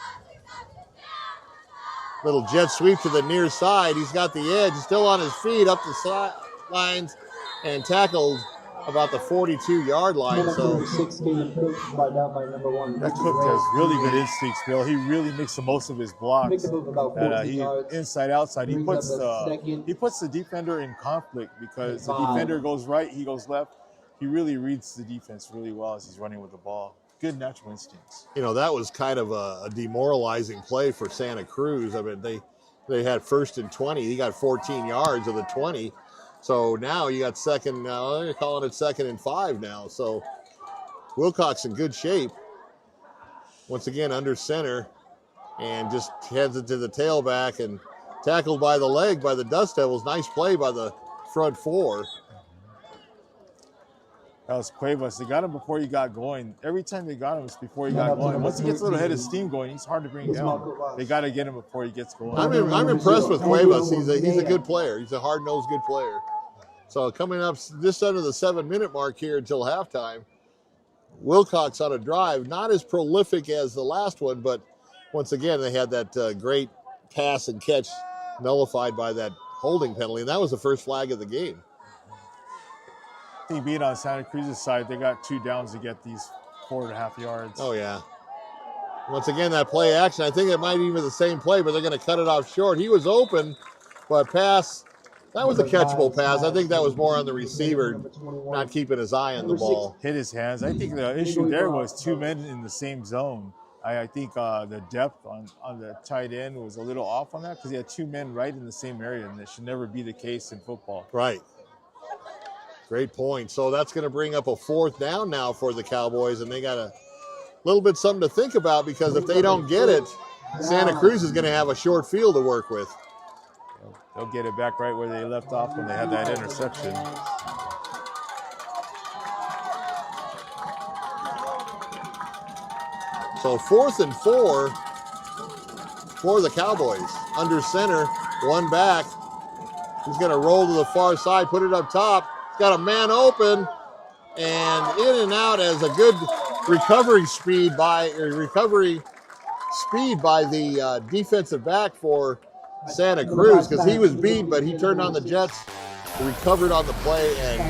Little jet sweep to the near side. He's got the edge, still on his feet, up the sidelines, and tackled about the 42-yard line. So 6 came picked by number 1. That Cook has really good instincts, Bill. He really makes the most of his blocks. And he inside outside. He puts the defender in conflict because the defender goes right, he goes left. He really reads the defense really well as he's running with the ball. Good natural instincts. You know, that was kind of a demoralizing play for Santa Cruz. I mean, they had 1st and 20. He got 14 yards of the 20. So now you got second. They're calling it 2nd and 5 now. So Willcox in good shape. Once again, under center, and just heads it to the tailback and tackled by the leg by the Dust Devils. Nice play by the front 4. That was Cuevas. They got him before he got going. Every time they got him, it's before he got going. Once he gets a little head of steam going, he's hard to bring down. They got to get him before he gets going. I'm impressed with Cuevas. He's a good player. He's a hard-nosed good player. So coming up just under the 7-minute mark here until halftime, Willcox on a drive, not as prolific as the last one, but once again, they had that great pass and catch nullified by that holding penalty, and that was the first flag of the game. I think being on Santa Cruz's side, they got 2 downs to get these 4.5 yards. Oh, yeah. Once again, that play action, I think it might even be the same play, but they're going to cut it off short. He was open, but pass, that was a catchable pass. I think that was more on the receiver, not keeping his eye on the ball. Hit his hands. I think the issue there was 2 men in the same zone. I think the depth on the tight end was a little off on that because he had 2 men right in the same area, and that should never be the case in football. Right. Great point. So that's going to bring up a 4th down now for the Cowboys, and they got a little bit something to think about because if they don't get it, Santa Cruz is going to have a short field to work with. They'll get it back right where they left off when they had that interception. So 4th and 4 for the Cowboys. Under center, 1 back. He's going to roll to the far side, put it up top. Got a man open, and in and out as a good recovery speed by the defensive back for Santa Cruz because he was beat, but he turned on the Jets, recovered on the play, and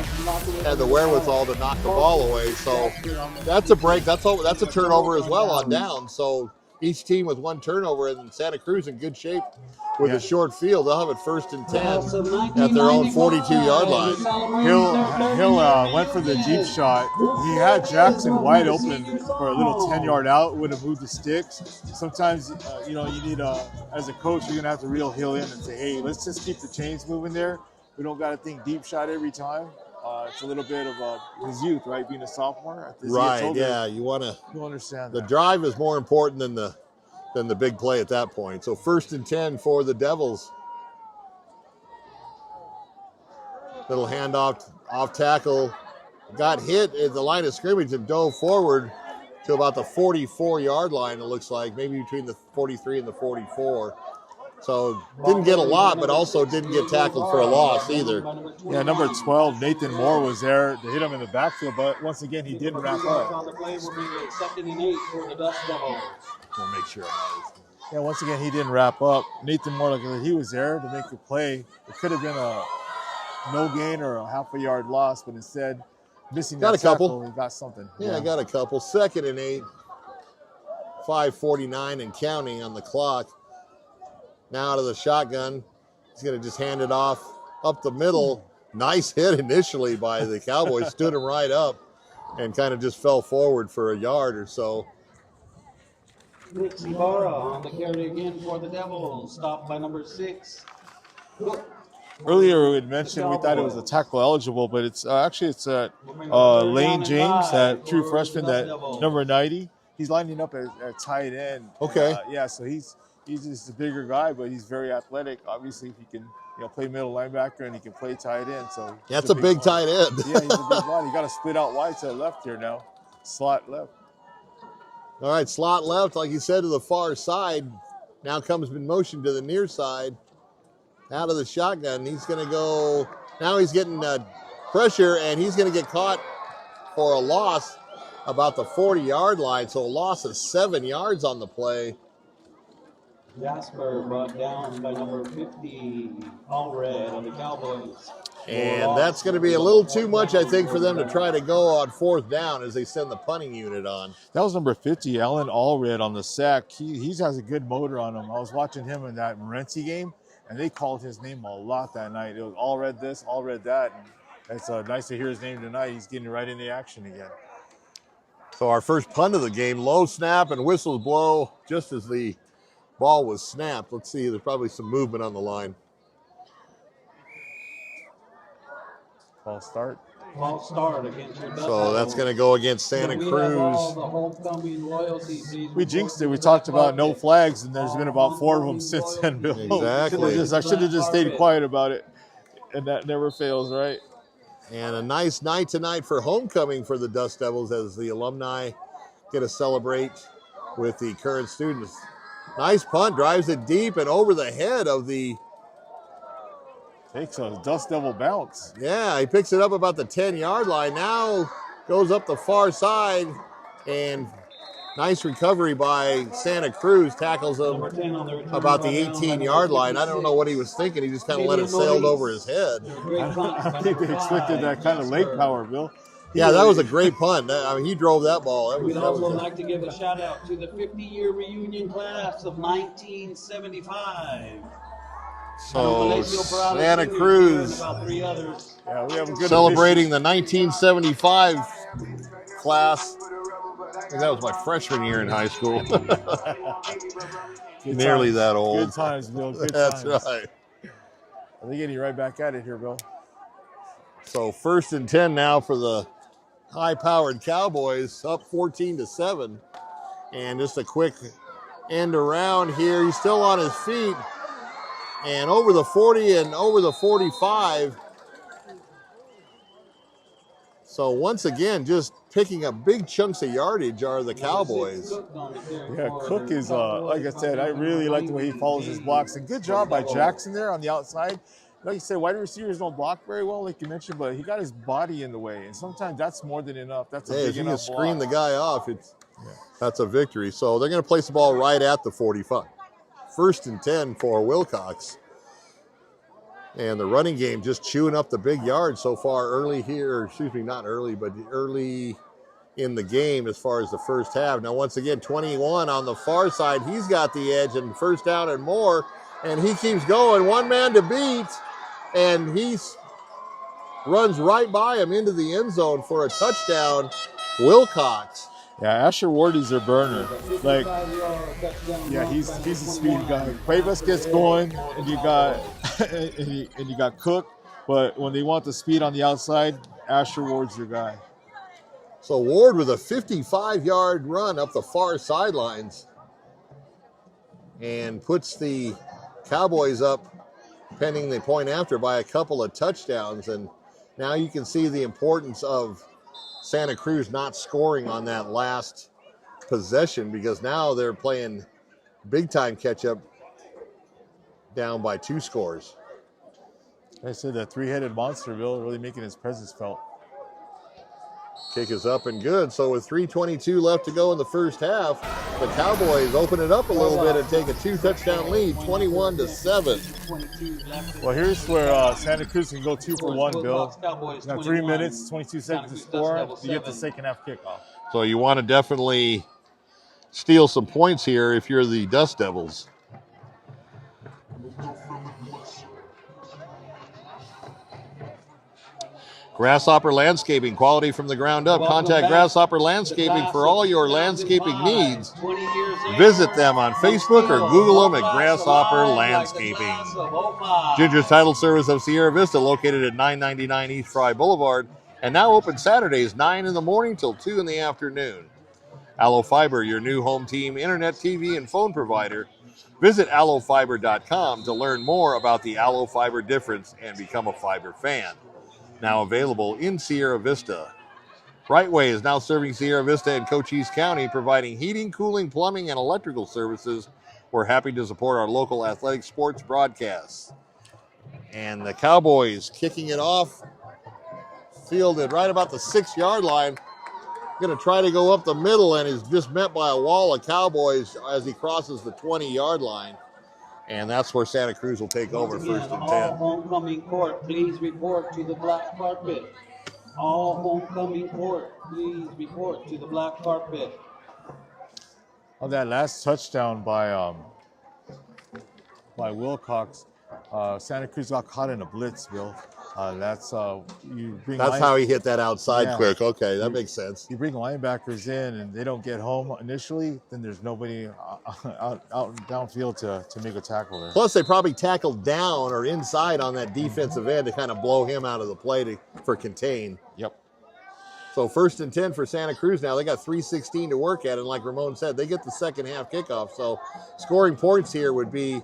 had the wherewithal to knock the ball away. So that's a break. That's a turnover as well on down. So each team with 1 turnover, and Santa Cruz in good shape with a short field. They'll have it 1st and 10 at their own 42-yard line. Hill went for the deep shot. He had Jackson wide open for a little 10-yard out. Would have moved the sticks. Sometimes, you need as a coach, you're gonna have to reel Hill in and say, hey, let's just keep the chains moving there. We don't got to think deep shot every time. It's a little bit of his youth, right? Being a sophomore. Right. Yeah. You understand the drive is more important than the big play at that point. So 1st and 10 for the Devils. Little handoff, off tackle. Got hit at the line of scrimmage and dove forward to about the 44-yard line, it looks like. Maybe between the 43 and the 44. So didn't get a lot, but also didn't get tackled for a loss either. Yeah, number 12, Nathan Moore was there to hit him in the backfield, but once again, he didn't wrap up. On the play will be 2nd and 8 for the Dust Devils. We'll make sure. Yeah, once again, he didn't wrap up. Nathan Moore, he was there to make the play. It could have been a no gain or a half a yard loss, but instead, missing got that a couple. Tackle, he got something. Yeah, I got a couple. 2nd and 8, 5:49 and counting on the clock. Now out of the shotgun, he's going to just hand it off up the middle. Nice hit initially by the Cowboys, stood him right up and kind of just fell forward for a yard or so. Nick Ibarra on the carry again for the Devils, stopped by number 6. Earlier we had mentioned we thought it was a tackle eligible, but it's actually Lane James, that true freshman, that number 90. He's lining up at tight end. Okay. So he's just a bigger guy, but he's very athletic. Obviously, if he can play middle linebacker and he can play tight end. So that's a big tight end. Yeah, he's a big body. You got to split out wide to the left here now. Slot left. All right, slot left, like you said, to the far side. Now comes in motion to the near side. Out of the shotgun. He's going to go. Now he's getting pressure, and he's going to get caught for a loss about the 40-yard line. So a loss of 7 yards on the play. Jasper brought down by number 50, Allred on the Cowboys. And that's going to be a little too much, I think, for them to try to go on 4th down as they send the punting unit on. That was number 50, Alan Allred on the sack. He has a good motor on him. I was watching him in that Morenci game, and they called his name a lot that night. It was Allred this, Allred that. And it's nice to hear his name tonight. He's getting right in the action again. So our first punt of the game, low snap and whistles blow just as the ball was snapped. Let's see, there's probably some movement on the line. False start. False start against your So that's going to go against Santa Cruz. We jinxed it. We talked about no flags, and there's been about 4 of them since then, Bill. Exactly. I should have just stayed quiet about it, and that never fails, right? And a nice night tonight for homecoming for the Dust Devils as the alumni get to celebrate with the current students. Nice punt, drives it deep and over the head of the... Takes a Dust Devil bounce. Yeah, he picks it up about the 10-yard line. Now goes up the far side, and nice recovery by Santa Cruz. Tackles him about the 18-yard line. I don't know what he was thinking. He just kind of let it sail over his head. I think they expected that kind of leg power, Bill. Yeah, that was a great punt. I mean, he drove that ball. We'd also like to give a shout out to the 50-year reunion class of 1975. So Santa Cruz we have a good celebrating the 1975 class. I think that was my freshman year in high school. Nearly that old. Good times, Bill. Good That's times. right. They're getting right back at it here, Bill. So 1st and 10 now for the high-powered Cowboys, up 14-7. And just a quick end around here. He's still on his feet. And over the 40 and over the 45. So once again, just picking up big chunks of yardage are the Cowboys. Yeah, Cook is, like I said, I really like the way he follows his blocks. And good job by Jackson there on the outside. Like you said, wide receivers don't block very well, like you mentioned, but he got his body in the way. And sometimes that's more than enough. That's a big enough block. If you can screen the guy off, that's a victory. So they're going to place the ball right at the 45. 1st and 10 for Willcox. And the running game just chewing up the big yards so far early here. Excuse me, not early, but early in the game as far as the first half. Now, once again, 21 on the far side. He's got the edge and 1st down and more. And he keeps going. One man to beat. And he runs right by him into the end zone for a touchdown. Willcox. Yeah, Asher Wardy's their burner. Like, yeah, he's a speed guy. Cuevas gets going, and you got and you got Cook, but when they want the speed on the outside, Asher Ward's your guy. So Ward with a 55-yard run up the far sidelines and puts the Cowboys up, pending the point after, by a couple of touchdowns. And now you can see the importance of Santa Cruz not scoring on that last possession, because now they're playing big-time catch-up down by 2 scores. I said that 3-headed monster, Bill, really making his presence felt. Kick is up and good. So with 3:22 left to go in the first half, the Cowboys open it up a little bit and take a 2-touchdown lead, 21-7. Well, here's where Santa Cruz can go 2 for 1, Bill. Now 3 minutes, 22 seconds to score. You get the second half kickoff. So you want to definitely steal some points here if you're the Dust Devils. Grasshopper Landscaping, quality from the ground up. Contact Grasshopper Landscaping for all your landscaping needs. Visit them on Facebook or Google them at Grasshopper Landscaping. Ginger's Title Service of Sierra Vista, located at 999 East Fry Boulevard, and now open Saturdays 9 in the morning till 2 in the afternoon. ALLO Fiber, your new home team internet, TV, and phone provider. Visit allofiber.com to learn more about the ALLO Fiber difference and become a fiber fan. Now available in Sierra Vista. Brightway is now serving Sierra Vista and Cochise County, providing heating, cooling, plumbing, and electrical services. We're happy to support our local athletic sports broadcasts. And the Cowboys kicking it off, fielded right about the 6-yard line. Going to try to go up the middle and is just met by a wall of Cowboys as he crosses the 20-yard line. And that's where Santa Cruz will take over Once again, first and all 10. homecoming court, please report to the black carpet. All homecoming court, please report to the black carpet. On that last touchdown by Willcox, Santa Cruz got caught in a blitz, Bill. That's you bring. That's how he hit that outside quick. Okay, that makes sense. You bring linebackers in and they don't get home initially, then there's nobody out downfield to make a tackle there. Plus, they probably tackled down or inside on that defensive end to kind of blow him out of the play for contain. Yep. So first and 10 for Santa Cruz now. They got 3:16 to work at, and like Ramon said, they get the second half kickoff. So scoring points here would be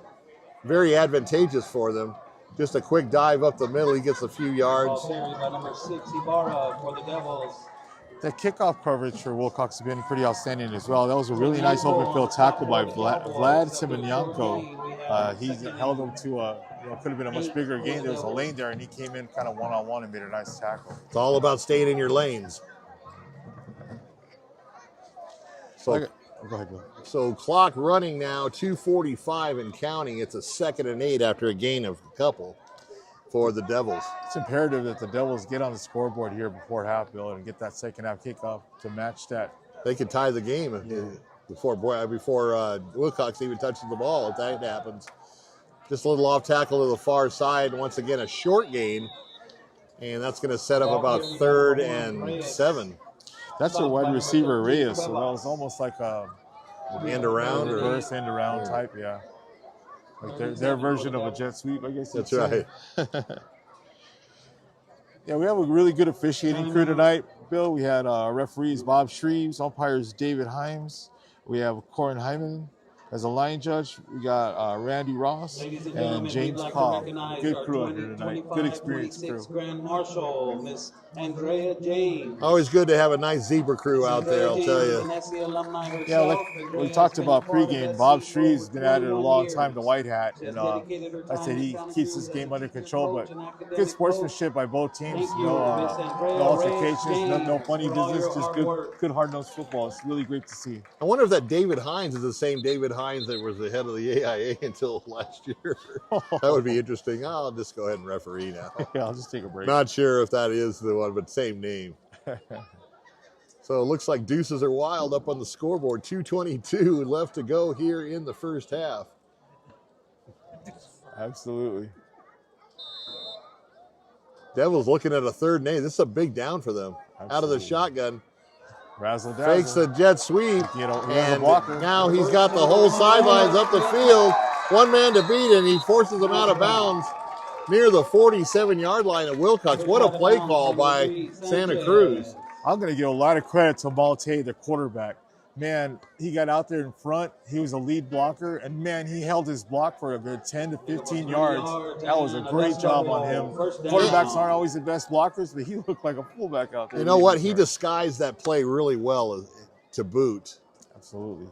very advantageous for them. Just a quick dive up the middle. He gets a few yards. Ball carried by number 6, Ibarra for the Devils. The kickoff coverage for Willcox has been pretty outstanding as well. That was a really nice open field tackle by Vlad Simonyanko. He held him to could have been a much bigger gain. There was a lane there, and he came in kind of one-on-one and made a nice tackle. It's all about staying in your lanes. So, go ahead, Bill. So clock running now, 2:45 and counting. It's a 2nd and 8 after a gain of a couple for the Devils. It's imperative that the Devils get on the scoreboard here before half, Bill, and get that second half kickoff to match that. They could tie the game before Willcox even touches the ball if that happens. Just a little off tackle to the far side. Once again, a short gain, and that's going to set up about 3rd and 7. That's a wide receiver, Reyes, so that was almost like a end around, or reverse end around type, yeah. Like their version of a jet sweep, I guess. That's right. Yeah, we have a really good officiating crew tonight, Bill. We had referees Bob Shreves, umpires David Himes. We have Corin Hyman as a line judge. We got Randy Ross and James Cobb. Good crew out here tonight. Good experience crew. Grand Marshal, Miss Andrea James. Always good to have a nice zebra crew out there, I'll tell you. Yeah, like we talked about pregame, Bob Shreves has been at it a long time, the White Hat. And I said he keeps this game under control, but good sportsmanship by both teams. No altercations, no funny business, just good hard-nosed football. It's really great to see. I wonder if that David Hines is the same David Hines that was the head of the AIA until last year. That would be interesting. I'll just go ahead and referee now. Yeah, I'll just take a break. Not sure if that is the one, but same name. So it looks like deuces are wild up on the scoreboard. 2:22 left to go here in the first half. Absolutely. Devils looking at a 3rd and 8. This is a big down for them. Absolutely. Out of the shotgun. Razzle dazzle. Fakes the jet sweep. And now he's got the whole sidelines up the field. One man to beat, and he forces them out of bounds near the 47-yard line of Willcox. What a play call by Santa Cruz. I'm going to give a lot of credit to Malte, the quarterback. Man, he got out there in front. He was a lead blocker, and man, he held his block for a good 10 to 15 yards. That was a great job on him. Quarterbacks aren't always the best blockers, but he looked like a fullback out there. You know what? He disguised that play really well to boot. Absolutely.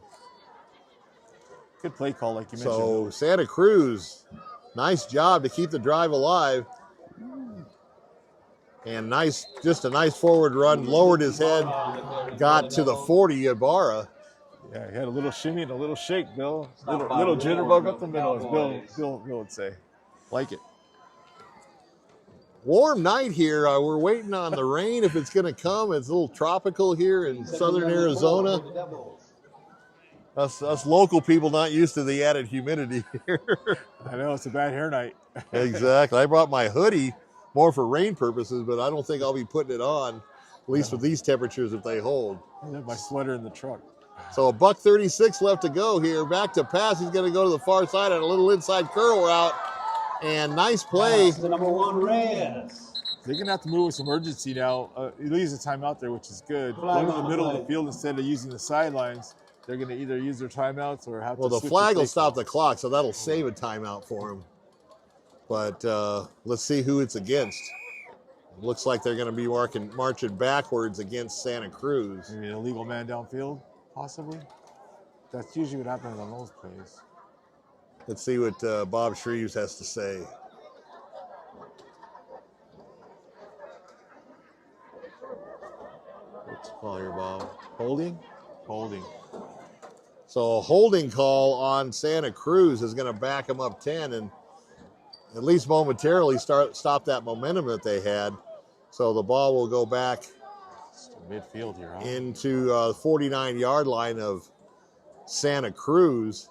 Good play call, like you mentioned. So Santa Cruz, nice job to keep the drive alive. And just a nice forward run, lowered his head, got to the 40, Ibarra. Yeah, he had a little shimmy and a little shake, Bill. Little jitterbug up the middle, as Bill would say. Like it. Warm night here. We're waiting on the rain if it's going to come. It's a little tropical here in southern Arizona. Us local people not used to the added humidity here. I know, it's a bad hair night. Exactly. I brought my hoodie more for rain purposes, but I don't think I'll be putting it on, at least with these temperatures if they hold. I have my sweater in the truck. So $1:36 left to go here. Back to pass. He's going to go to the far side on a little inside curl route. And nice play. The number 1 Reyes. They're going to have to move with some urgency now. He leaves the timeout there, which is good. Going to the middle of the field instead of using the sidelines. They're going to either use their timeouts or have to the flag will stop the clock, so that'll save a timeout for him. But let's see who it's against. Looks like they're going to be marching backwards against Santa Cruz. Maybe an illegal man downfield, possibly. That's usually what happens on those plays. Let's see what Bob Shreves has to say. What's the call here, Bob? Holding? Holding. So a holding call on Santa Cruz is going to back them up 10 and at least momentarily stop that momentum that they had. So the ball will go back midfield here, huh? into the 49-yard line of Santa Cruz,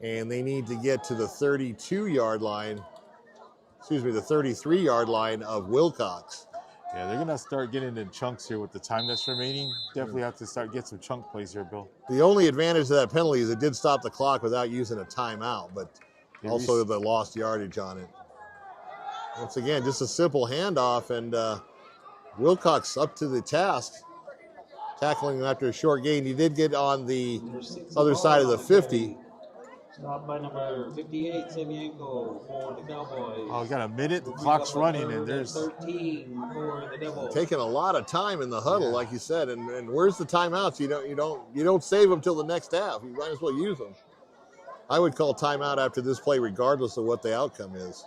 and they need to get to the 32-yard line, excuse me, the 33-yard line of Willcox. Yeah, they're going to start getting in chunks here with the time that's remaining. Definitely have to start get some chunk plays here, Bill. The only advantage of that penalty is it did stop the clock without using a timeout, but also the lost yardage on it. Once again, just a simple handoff, and Willcox up to the task, tackling him after a short gain. He did get on the other side of the 50. Stopped by number 58, Semienko for the Cowboys. Oh, we got a minute. The clock's running, and there's 13 for the Devils. Taking a lot of time in the huddle, like you said, and where's the timeouts? You don't save them till the next half. You might as well use them. I would call timeout after this play, regardless of what the outcome is.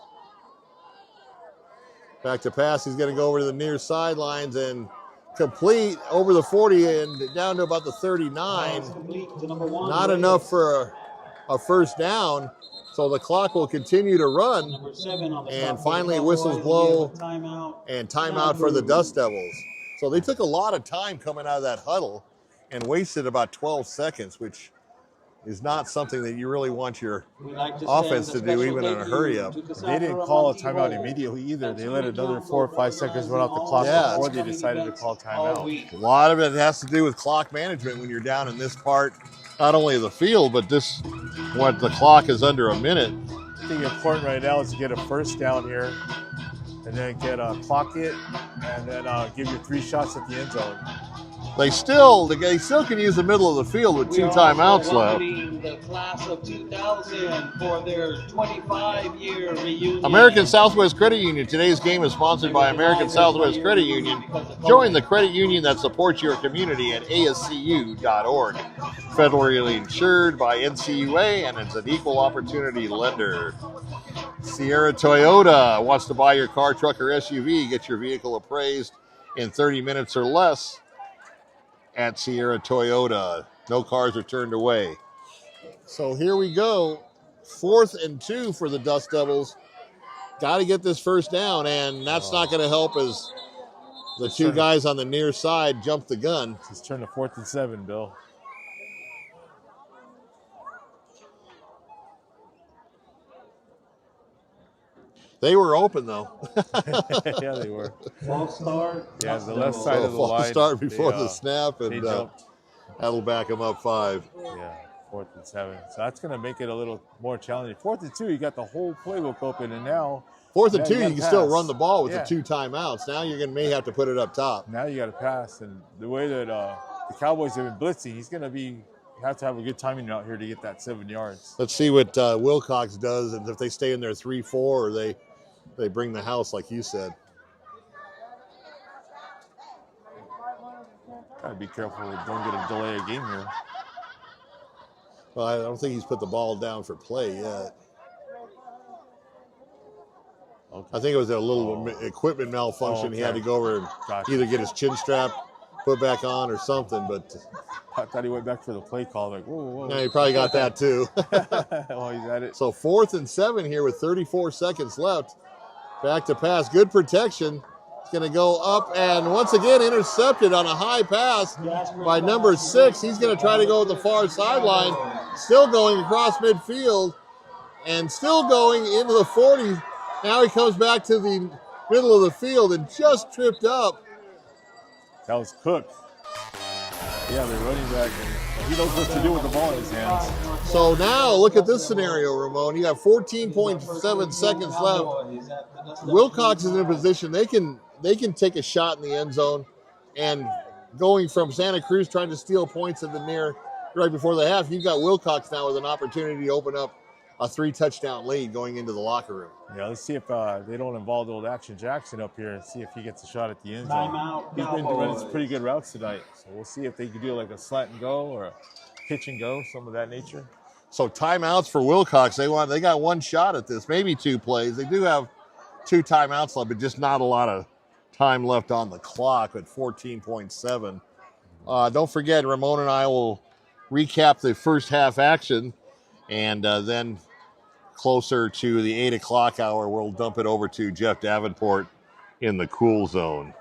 Back to pass. He's going to go over to the near sidelines and complete over the 40 and down to about the 39. Not enough for a first down, so the clock will continue to run. And finally, whistles blow and timeout for the Dust Devils. So they took a lot of time coming out of that huddle and wasted about 12 seconds, which is not something that you really want your offense to do, even in a hurry up. They didn't call a timeout immediately either. They let another 4 or 5 seconds run off the clock before they decided to call timeout. A lot of it has to do with clock management when you're down in this part, not only of the field, but this, what the clock is under a minute. I think important right now is to get a first down here and then get a clock it and then give you 3 shots at the end zone. They still can use the middle of the field with 2 timeouts left. The class of 2000 for their 25-year reunion. American Southwest Credit Union. Today's game is sponsored by American Southwest Credit Union. Join the credit union that supports your community at ascu.org. Federally insured by NCUA and is an equal opportunity lender. Sierra Toyota wants to buy your car, truck, or SUV. Get your vehicle appraised in 30 minutes or less at Sierra Toyota. No cars are turned away. So here we go. 4th and 2 for the Dust Devils. Got to get this first down, and that's not going to help as the 2 guys on the near side jump the gun. Just turn to 4th and 7, Bill. They were open, though. Yeah, they were. False start. Yeah, the left side of the line. False start before the snap, and that'll back them up 5. Yeah, 4th and 7. So that's going to make it a little more challenging. 4th and 2, you got the whole playbook open, and now 4th and 2, you can still run the ball with the 2 timeouts. Now you're may have to put it up top. Now you got to pass, and the way that the Cowboys have been blitzing, he's going to be. You have to have a good timing out here to get that 7 yards. Let's see what Willcox does, and if they stay in there 3-4, or they bring the house, like you said. Gotta be careful. Don't get a delay of game here. Well, I don't think he's put the ball down for play yet. Okay. I think it was a little equipment malfunction. He had to go over and either get his chin strap put back on or something. But I thought he went back for the play call. Like, whoa. No, he probably got that too. Oh, he's at it. So 4th and 7 here with 34 seconds left. Back to pass. Good protection. It's going to go up and once again intercepted on a high pass by number 6. He's going to try to go with the far sideline. Still going across midfield and still going into the 40. Now he comes back to the middle of the field and just tripped up. That was Cook. Yeah, they're running back, and he knows what to do with the ball in his hands. So now look at this scenario, Ramon. You have 14.7 seconds left. Willcox is in a position they can take a shot in the end zone, and going from Santa Cruz trying to steal points at the near right before the half, you've got Willcox now with an opportunity to open up a 3-touchdown lead going into the locker room. Yeah, let's see if they don't involve old Action Jackson up here and see if he gets a shot at the end zone. He's been running some pretty good routes tonight, so we'll see if they can do like a slant and go or a pitch and go, some of that nature. So timeouts for Willcox. They got 1 shot at this, maybe 2 plays. They do have 2 timeouts left, but just not a lot of time left on the clock at 14.7. Don't forget, Ramon and I will recap the first half action, and then closer to the 8 o'clock hour, we'll dump it over to Jeff Davenport in the cool zone.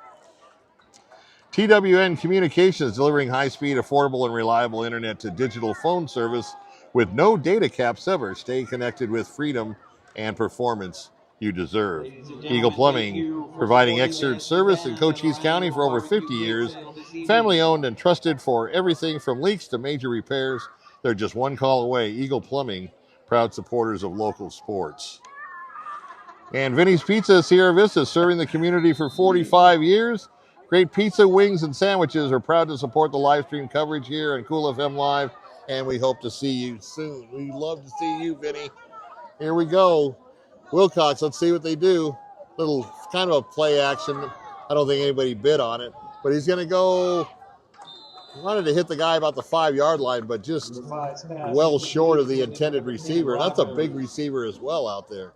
TWN Communications, delivering high-speed, affordable, and reliable internet to digital phone service with no data caps ever. Stay connected with freedom and performance you deserve. Eagle Plumbing, providing expert service in Cochise County for over 50 years. Family-owned and trusted for everything from leaks to major repairs. They're just one call away. Eagle Plumbing, proud supporters of local sports. And Vinny's Pizza, Sierra Vista, serving the community for 45 years. Great pizza, wings, and sandwiches. We're proud to support the live stream coverage here on Cool FM Live, and we hope to see you soon. We love to see you, Vinny. Here we go. Willcox, let's see what they do. Little kind of a play action. I don't think anybody bid on it, but he's going to go. Wanted to hit the guy about the 5-yard line, but just well short of the intended receiver. That's a big receiver as well out there.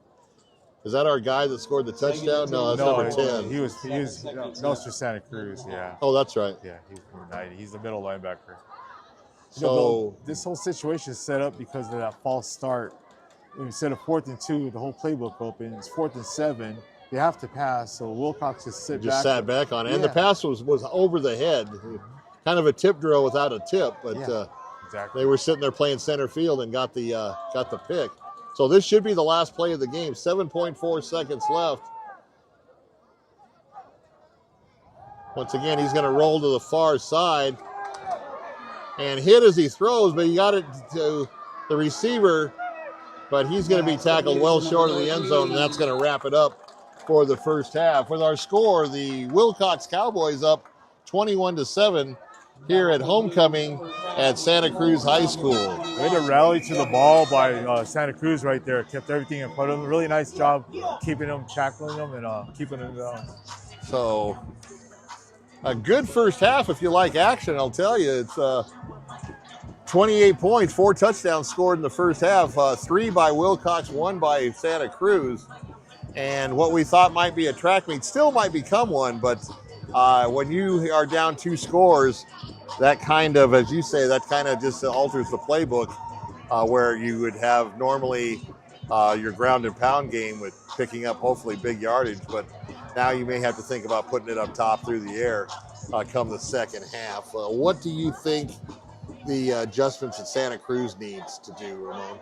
Is that our guy that scored the touchdown? No, that's number 10. He was no, it's for Santa Cruz, yeah. Oh, that's right. Yeah, he's number 90. He's the middle linebacker. So this whole situation is set up because of that false start. Instead of 4th and 2, the whole playbook opens. 4th and 7, they have to pass. So Willcox just sat back on it. And the pass was over the head. Kind of a tip drill without a tip, but exactly. They were sitting there playing center field and got the pick. So this should be the last play of the game. 7.4 seconds left. Once again, he's going to roll to the far side and hit as he throws, but he got it to the receiver, but he's going to be tackled well short of the end zone, and that's going to wrap it up for the first half. With our score, the Willcox Cowboys up 21-7 here at homecoming at Santa Cruz High School. Way to rally to the ball by Santa Cruz right there. Kept everything in front of them. Really nice job keeping them, tackling them, and keeping them down. So a good first half if you like action, I'll tell you. It's 28 points, 4 touchdowns scored in the first half, 3 by Willcox, 1 by Santa Cruz. And what we thought might be a track meet still might become one, but when you are down 2 scores, that kind of, as you say, that kind of just alters the playbook where you would have normally your ground and pound game with picking up hopefully big yardage, but now you may have to think about putting it up top through the air come the second half. What do you think the adjustments that Santa Cruz needs to do, Ramon?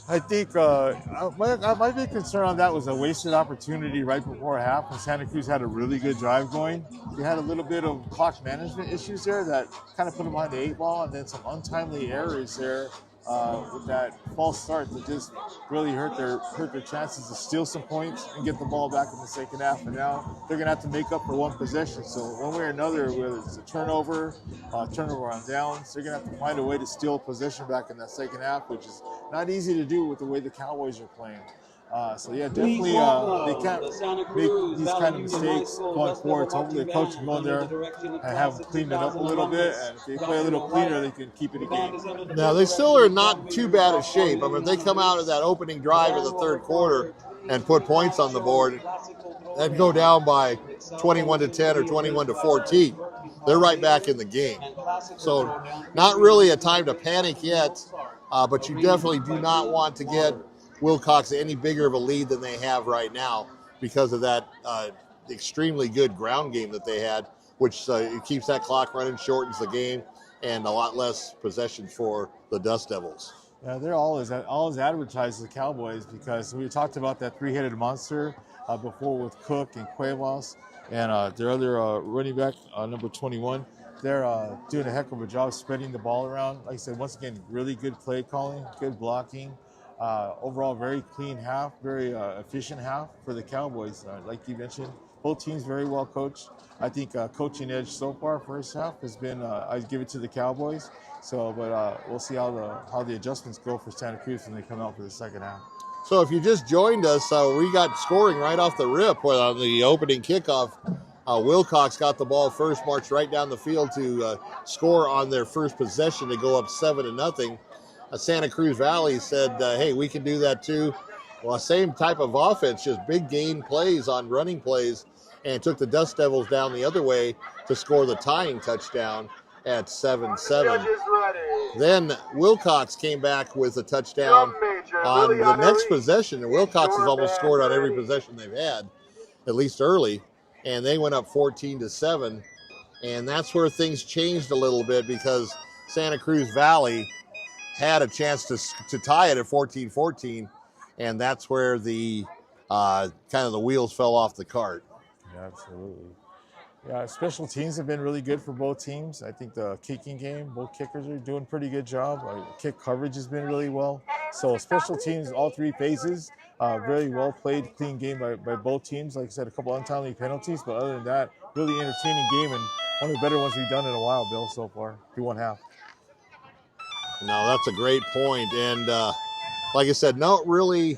I think my big concern on that was a wasted opportunity right before half when Santa Cruz had a really good drive going. They had a little bit of clock management issues there that kind of put them behind the 8 ball, and then some untimely errors there with that false start that just really hurt their chances to steal some points and get the ball back in the second half. And now they're going to have to make up for 1 possession. So one way or another, whether it's a turnover on downs, they're going to have to find a way to steal possession back in that second half, which is not easy to do with the way the Cowboys are playing. So yeah, definitely they can't make these kind of mistakes going forward. So hopefully the coach can go in there and have them clean it up a little bit, and if they play a little cleaner, they can keep it a game. Now they still are not too bad of shape. I mean, if they come out of that opening drive in the third quarter and put points on the board and go down by 21-10 or 21-14, they're right back in the game. So not really a time to panic yet, but you definitely do not want to get Willcox any bigger of a lead than they have right now because of that extremely good ground game that they had, which it keeps that clock running, shortens the game, and a lot less possessions for the Dust Devils. Yeah, they're always advertised as the Cowboys because we talked about that 3-headed monster before with Cook and Cuevas and their other running back, number 21. They're doing a heck of a job spreading the ball around. Like I said, once again, really good play calling, good blocking. Overall, very clean half, very efficient half for the Cowboys. Like you mentioned, both teams very well coached. I think coaching edge so far first half has been, I'd give it to the Cowboys. So, but we'll see how the adjustments go for Santa Cruz when they come out for the second half. So if you just joined us, we got scoring right off the rip on the opening kickoff. Willcox got the ball first, marched right down the field to score on their first possession to go up 7-0. Santa Cruz Valley said, hey, we can do that too. Well, same type of offense, just big gain plays on running plays, and took the Dust Devils down the other way to score the tying touchdown at 7-7. Then Willcox came back with a touchdown on the next possession, and Willcox has almost scored on every possession they've had, at least early, and they went up 14-7. And that's where things changed a little bit because Santa Cruz Valley had a chance to tie it at 14-14, and that's where the kind of the wheels fell off the cart. Yeah, absolutely. Yeah, special teams have been really good for both teams. I think the kicking game, both kickers are doing a pretty good job. Kick coverage has been really well. So special teams, all three phases, very well played, clean game by both teams. Like I said, a couple untimely penalties, but other than that, really entertaining game and one of the better ones we've done in a while, Bill, so far, through one half. No, that's a great point. And like I said, not really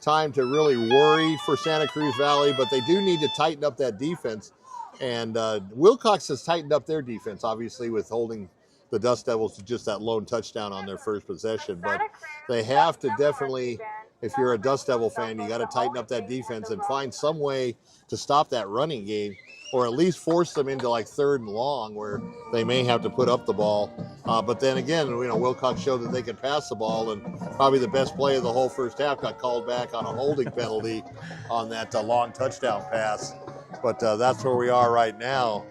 time to really worry for Santa Cruz Valley, but they do need to tighten up that defense. And Willcox has tightened up their defense, obviously, with holding the Dust Devils to just that lone touchdown on their first possession. But they have to definitely, if you're a Dust Devil fan, you got to tighten up that defense and find some way to stop that running game, or at least force them into like 3rd and long where they may have to put up the ball. But then again, Willcox showed that they could pass the ball, and probably the best play of the whole first half got called back on a holding penalty on that long touchdown pass. But that's where we are right now.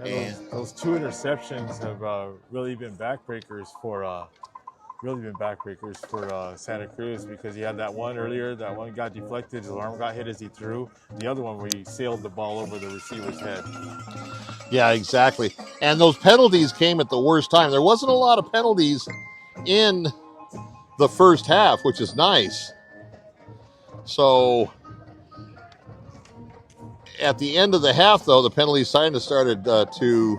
Yeah, and those 2 interceptions have really been backbreakers for Santa Cruz, because he had that one earlier, that one got deflected, his arm got hit as he threw. The other one where he sailed the ball over the receiver's head. Yeah, exactly. And those penalties came at the worst time. There wasn't a lot of penalties in the first half, which is nice. So at the end of the half, though, the penalties started to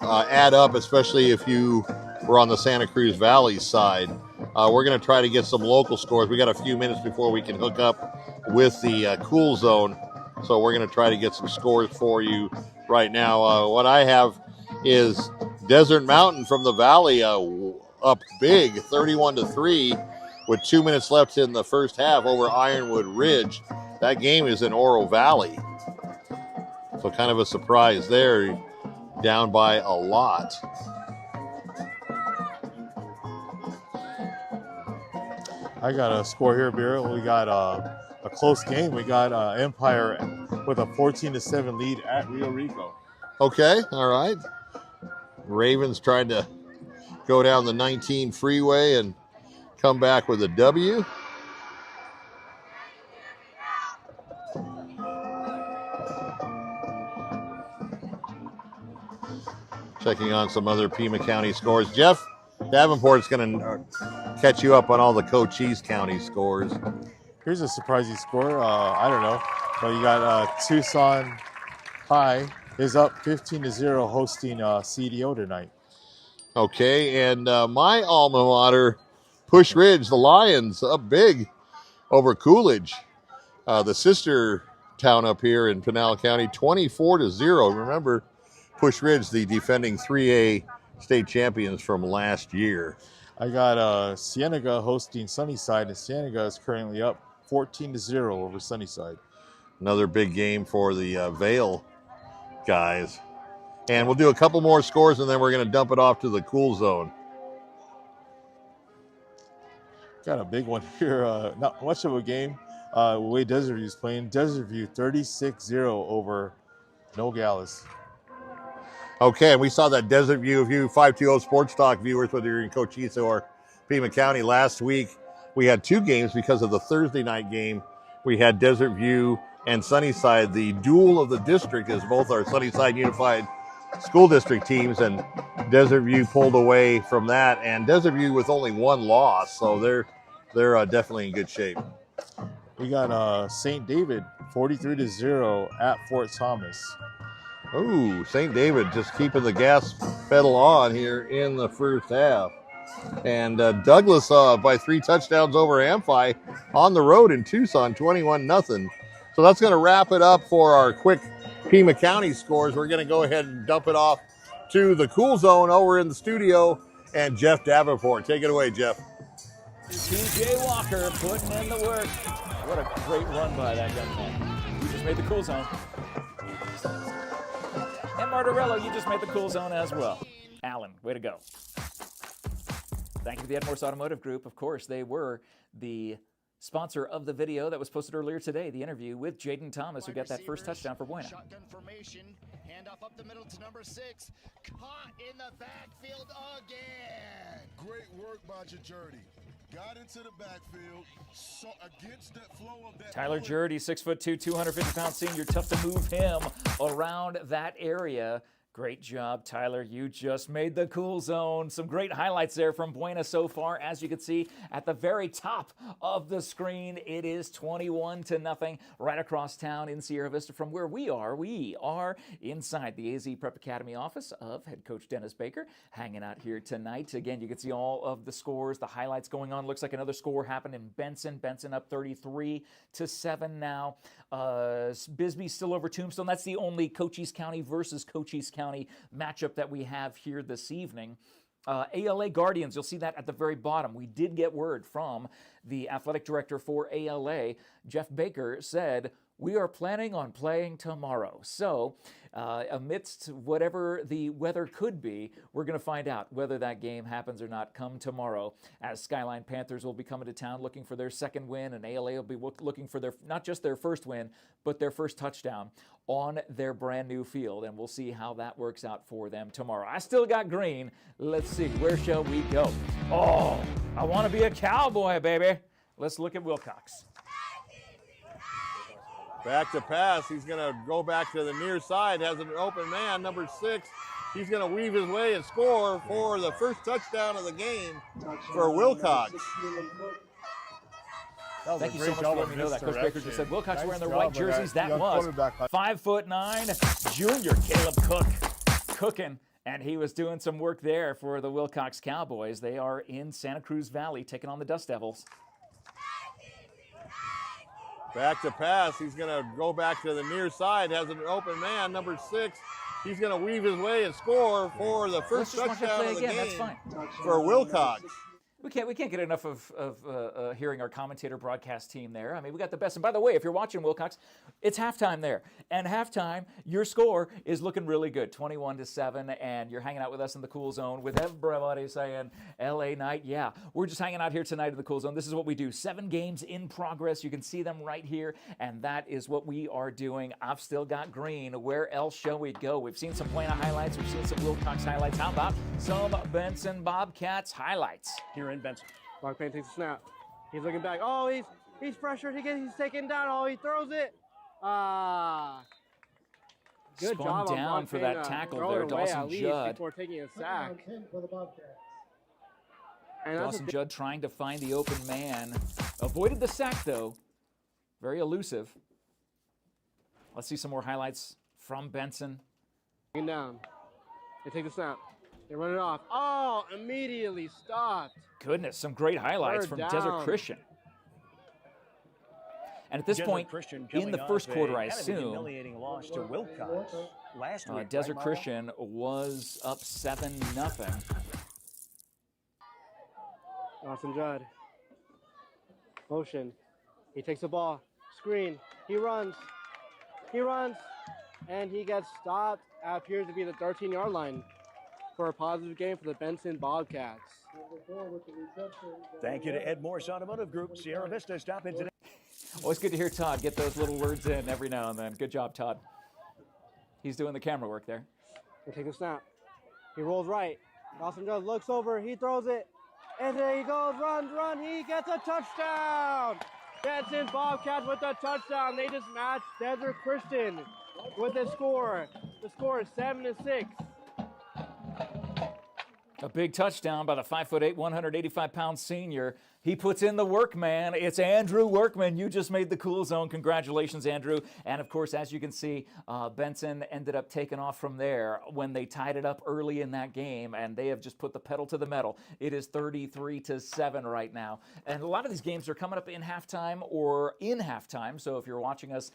add up, especially if you were on the Santa Cruz Valley side. We're going to try to get some local scores. We got a few minutes before we can hook up with the Cool Zone, so we're going to try to get some scores for you right now. What I have is Desert Mountain from the Valley up big, 31-3, with 2 minutes left in the first half over Ironwood Ridge. That game is in Oro Valley, so kind of a surprise there, down by a lot. I got a score here, Beer. We got a close game. We got Empire with a 14-7 lead at Rio Rico. Okay, all right. Ravens trying to go down the 19 freeway and come back with a W. Checking on some other Pima County scores. Jeff Davenport's going to catch you up on all the Cochise County scores. Here's a surprising score. I don't know, but you got Tucson High is up 15-0 hosting CDO tonight. Okay, and my alma mater, Push Ridge, the Lions, up big over Coolidge, the sister town up here in Pinal County, 24-0. Remember, Push Ridge, the defending 3A state champions from last year. I got Cienega hosting Sunnyside, and Cienega is currently up 14-0 over Sunnyside. Another big game for the Vale guys. And we'll do a couple more scores, and then we're going to dump it off to the Cool Zone. Got a big one here. Not much of a game. The way Desert View is playing. Desert View 36-0 over Nogales. Okay, and we saw that Desert View, if you 520 Sports Talk viewers, whether you're in Cochise or Pima County, last week we had 2 games because of the Thursday night game. We had Desert View and Sunnyside, the duel of the district, as both are Sunnyside Unified School District teams, and Desert View pulled away from that, and Desert View with only 1 loss, so they're definitely in good shape. We got St. David 43-0 at Fort Thomas. Oh, St. David just keeping the gas pedal on here in the first half. And Douglas by 3 touchdowns over Amphi on the road in Tucson, 21-0. So that's going to wrap it up for our quick Pima County scores. We're going to go ahead and dump it off to the Cool Zone over in the studio, and Jeff Davenport. Take it away, Jeff. TJ Walker putting in the work. What a great run by that young man. He just made the Cool Zone. And Martorello, you just made the Cool Zone as well. Alan, way to go. Thank you to the Edmorse Automotive Group. Of course, they were the sponsor of the video that was posted earlier today, the interview with Jaden Thomas, who got that first touchdown for Buena. Shotgun formation, handoff up the middle to number 6. Caught in the backfield again. Great work by Jurdy. Got into the backfield, so against that flow of that. Tyler Jurdy, 6'2", 250-pound senior. Tough to move him around that area. Great job, Tyler. You just made the cool zone. Some great highlights there from Buena so far. As you can see at the very top of the screen, it is 21-0 right across town in Sierra Vista from where we are. We are inside the AZ Prep Academy office of head coach Dennis Baker, hanging out here tonight. Again, you can see all of the scores, the highlights going on. Looks like another score happened in Benson. Benson up 33-7 now. Bisbee still over Tombstone. That's the only Cochise County versus Cochise County matchup that we have here this evening. ALA Guardians, you'll see that at the very bottom. We did get word from the athletic director for ALA, Jeff Baker, said, we are planning on playing tomorrow. So, amidst whatever the weather could be, we're going to find out whether that game happens or not come tomorrow, as Skyline Panthers will be coming to town looking for their second win, and ALA will be looking for their not just their first win, but their first touchdown on their brand new field, and we'll see how that works out for them tomorrow. I still got green. Let's see, where shall we go? Oh, I want to be a cowboy, baby. Let's look at Willcox. Back to pass. He's going to go back to the near side. Has an open man, number 6. He's going to weave his way and score for the first touchdown of the game for Willcox. Thank you so much for letting me know that. Coach Baker just said Willcox wearing their white jerseys. That was 5'9" junior Caleb Cook cooking. And he was doing some work there for the Willcox Cowboys. They are in Santa Cruz Valley taking on the Dust Devils. Back to pass. He's going to go back to the near side. Has an open man, number 6. He's going to weave his way and score for the first touchdown of the game for Willcox. We can't get enough of hearing our commentator broadcast team there. I mean, we got the best. And by the way, if you're watching Willcox, it's halftime there. And halftime, your score is looking really good, 21-7. And you're hanging out with us in the cool zone with everybody saying, LA night. Yeah, we're just hanging out here tonight in the cool zone. This is what we do. 7 games in progress. You can see them right here. And that is what we are doing. I've still got green. Where else shall we go? We've seen some Buena highlights. We've seen some Willcox highlights. How about some Benson Bobcats highlights? Here in Benson. PROPANE takes a snap. He's looking back. Oh, he's pressured. He's taken down. Oh, he throws it. Good Spun job down on for that tackle there. Dawson Judd. Before taking a sack. And Dawson Judd trying to find the open man. Avoided the sack, though. Very elusive. Let's see some more highlights from Benson. Down. They take the snap. They run it off. Oh, immediately stopped. Goodness, some great highlights from Desert Christian. And at this point, in the first quarter, I assume, humiliating loss to Willcox last week. Desert Christian was up 7-0. Dawson Judd. Motion. He takes the ball. Screen. He runs. And he gets stopped at appears to be the 13-yard line for a positive game for the Benson Bobcats. Thank you to Edmorse Automotive Group. Sierra Vista stopping today. Always good to hear Todd get those little words in every now and then. Good job, Todd. He's doing the camera work there. He takes a snap. He rolls right. Dawson Judd looks over. He throws it. And there he goes. Run. He gets a touchdown. Benson Bobcats with a touchdown. They just matched Desert Christian with the score. The score is 7-6. A big touchdown by the 5'8", 185-pound senior. He puts in the work, man. It's Andrew Workman. You just made the cool zone. Congratulations, Andrew. And, of course, as you can see, Benson ended up taking off from there when they tied it up early in that game, and they have just put the pedal to the metal. It is 33-7 right now. And a lot of these games are coming up in halftime or in halftime. So if you're watching us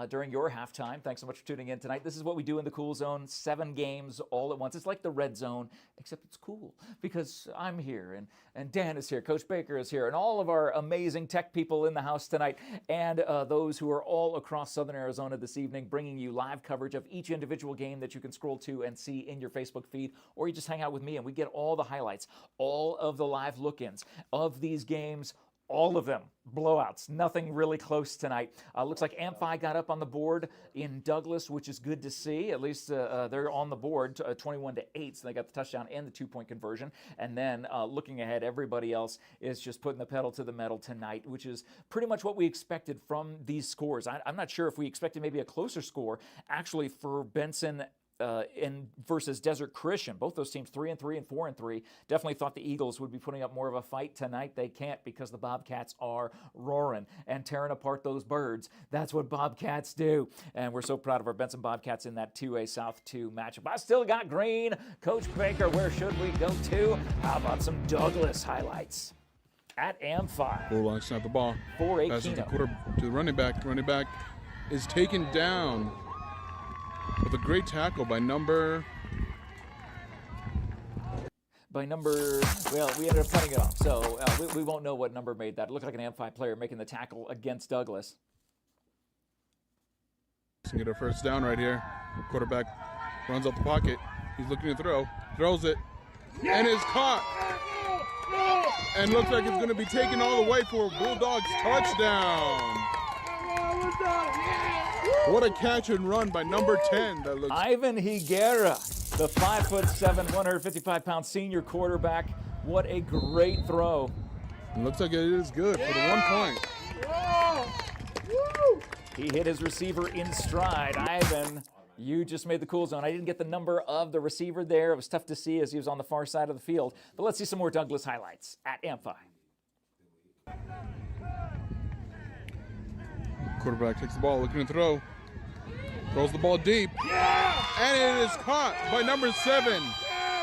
during your halftime, thanks so much for tuning in tonight. This is what we do in the cool zone, 7 games all at once. It's like the red zone, except it's cool because I'm here and Dan is here. Coach Baker is here. here, and all of our amazing tech people in the house tonight, and those who are all across Southern Arizona this evening, bringing you live coverage of each individual game that you can scroll to and see in your Facebook feed, or you just hang out with me and we get all the highlights, all of the live look-ins of these games. All of them blowouts, nothing really close tonight. Looks like Amphi got up on the board in Douglas, which is good to see. At least they're on the board, 21-8, so they got the touchdown and the 2-point conversion. And then looking ahead, everybody else is just putting the pedal to the metal tonight, which is pretty much what we expected from these scores. I'm not sure if we expected maybe a closer score, actually, for Benson versus Desert Christian. Both those teams 3-3 and 4-3. Definitely thought the Eagles would be putting up more of a fight tonight. They can't, because the Bobcats are roaring and tearing apart those birds. That's what Bobcats do. And we're so proud of our Benson Bobcats in that 2A South 2 matchup. I still got green. Coach Baker, where should we go to? How about some Douglas highlights? At Amphi. Bulldogs snap the ball. For Passes to the running back. Running back is taken down with a great tackle by number. Well, we ended up cutting it off, so we won't know what number made that. It looked like an Amphi player making the tackle against Douglas. Get a first down right here. Quarterback runs out the pocket. He's looking to throw. Throws it. And is caught. And looks like it's going to be taken all the way for a Bulldogs touchdown. What a catch and run by number 10. That looks. Ivan Higuera, the 5'7", 155-pound senior quarterback. What a great throw. It looks like it is good for the 1 point. He hit his receiver in stride. Ivan, you just made the cool zone. I didn't get the number of the receiver there. It was tough to see as he was on the far side of the field. But let's see some more Douglas highlights at Amphi. Quarterback takes the ball, looking to throw. Throws the ball deep. And it is caught by number 7.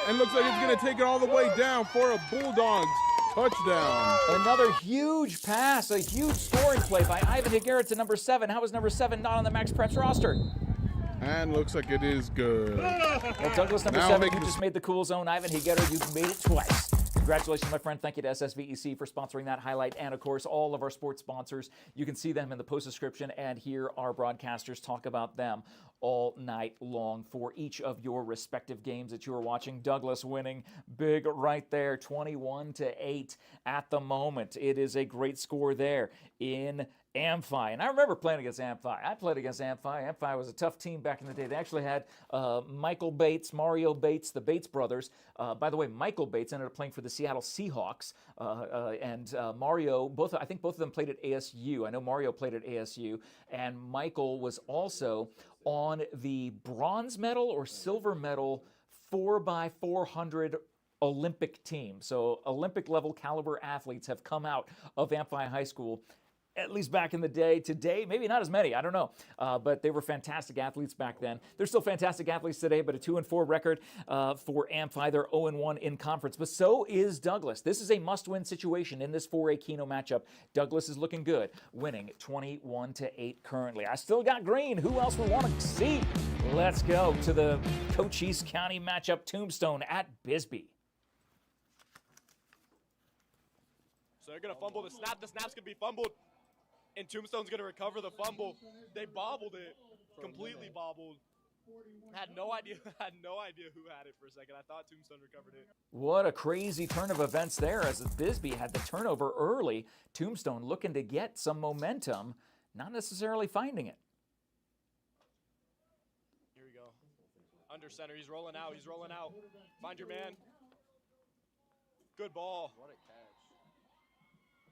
And looks like it's going to take it all the way down for a Bulldogs touchdown. Another huge pass, a huge scoring play by Ivan Higuera to number 7. How is number 7 not on the Max Preps roster? And looks like it is good. Well, Douglas, number 7, you just made the cool zone. Ivan Higuera, you've made it twice. Congratulations, my friend. Thank you to SSVEC for sponsoring that highlight, and of course, all of our sports sponsors. You can see them in the post description and hear our broadcasters talk about them all night long for each of your respective games that you are watching. Douglas winning big right there, 21-8 at the moment. It is a great score there in Amphi. And I remember playing against Amphi. I played against Amphi. Amphi was a tough team back in the day. They actually had Michael Bates, Mario Bates, the Bates brothers. By the way, Michael Bates ended up playing for the Seattle Seahawks. And Mario, I think both of them played at ASU. I know Mario played at ASU. And Michael was also on the bronze medal or silver medal 4x400 Olympic team. So Olympic level caliber athletes have come out of Amphi High School, at least back in the day. Today, maybe not as many, I don't know. But they were fantastic athletes back then. They're still fantastic athletes today, but a 2-4 record for Amphi. They're 0-1 in conference, but so is Douglas. This is a must-win situation in this 4A Keno matchup. Douglas is looking good, winning 21-8 currently. I still got green. Who else we want to see? Let's go to the Cochise County matchup, Tombstone at Bisbee. So they're going to fumble the snap. The snap's going to be fumbled. And Tombstone's going to recover the fumble. They bobbled it, completely bobbled. Had no idea who had it for a second. I thought Tombstone recovered it. What a crazy turn of events there as Bisbee had the turnover early. Tombstone looking to get some momentum, not necessarily finding it. Here we go. Under center. He's rolling out. He's rolling out. Find your man. Good ball. What a catch.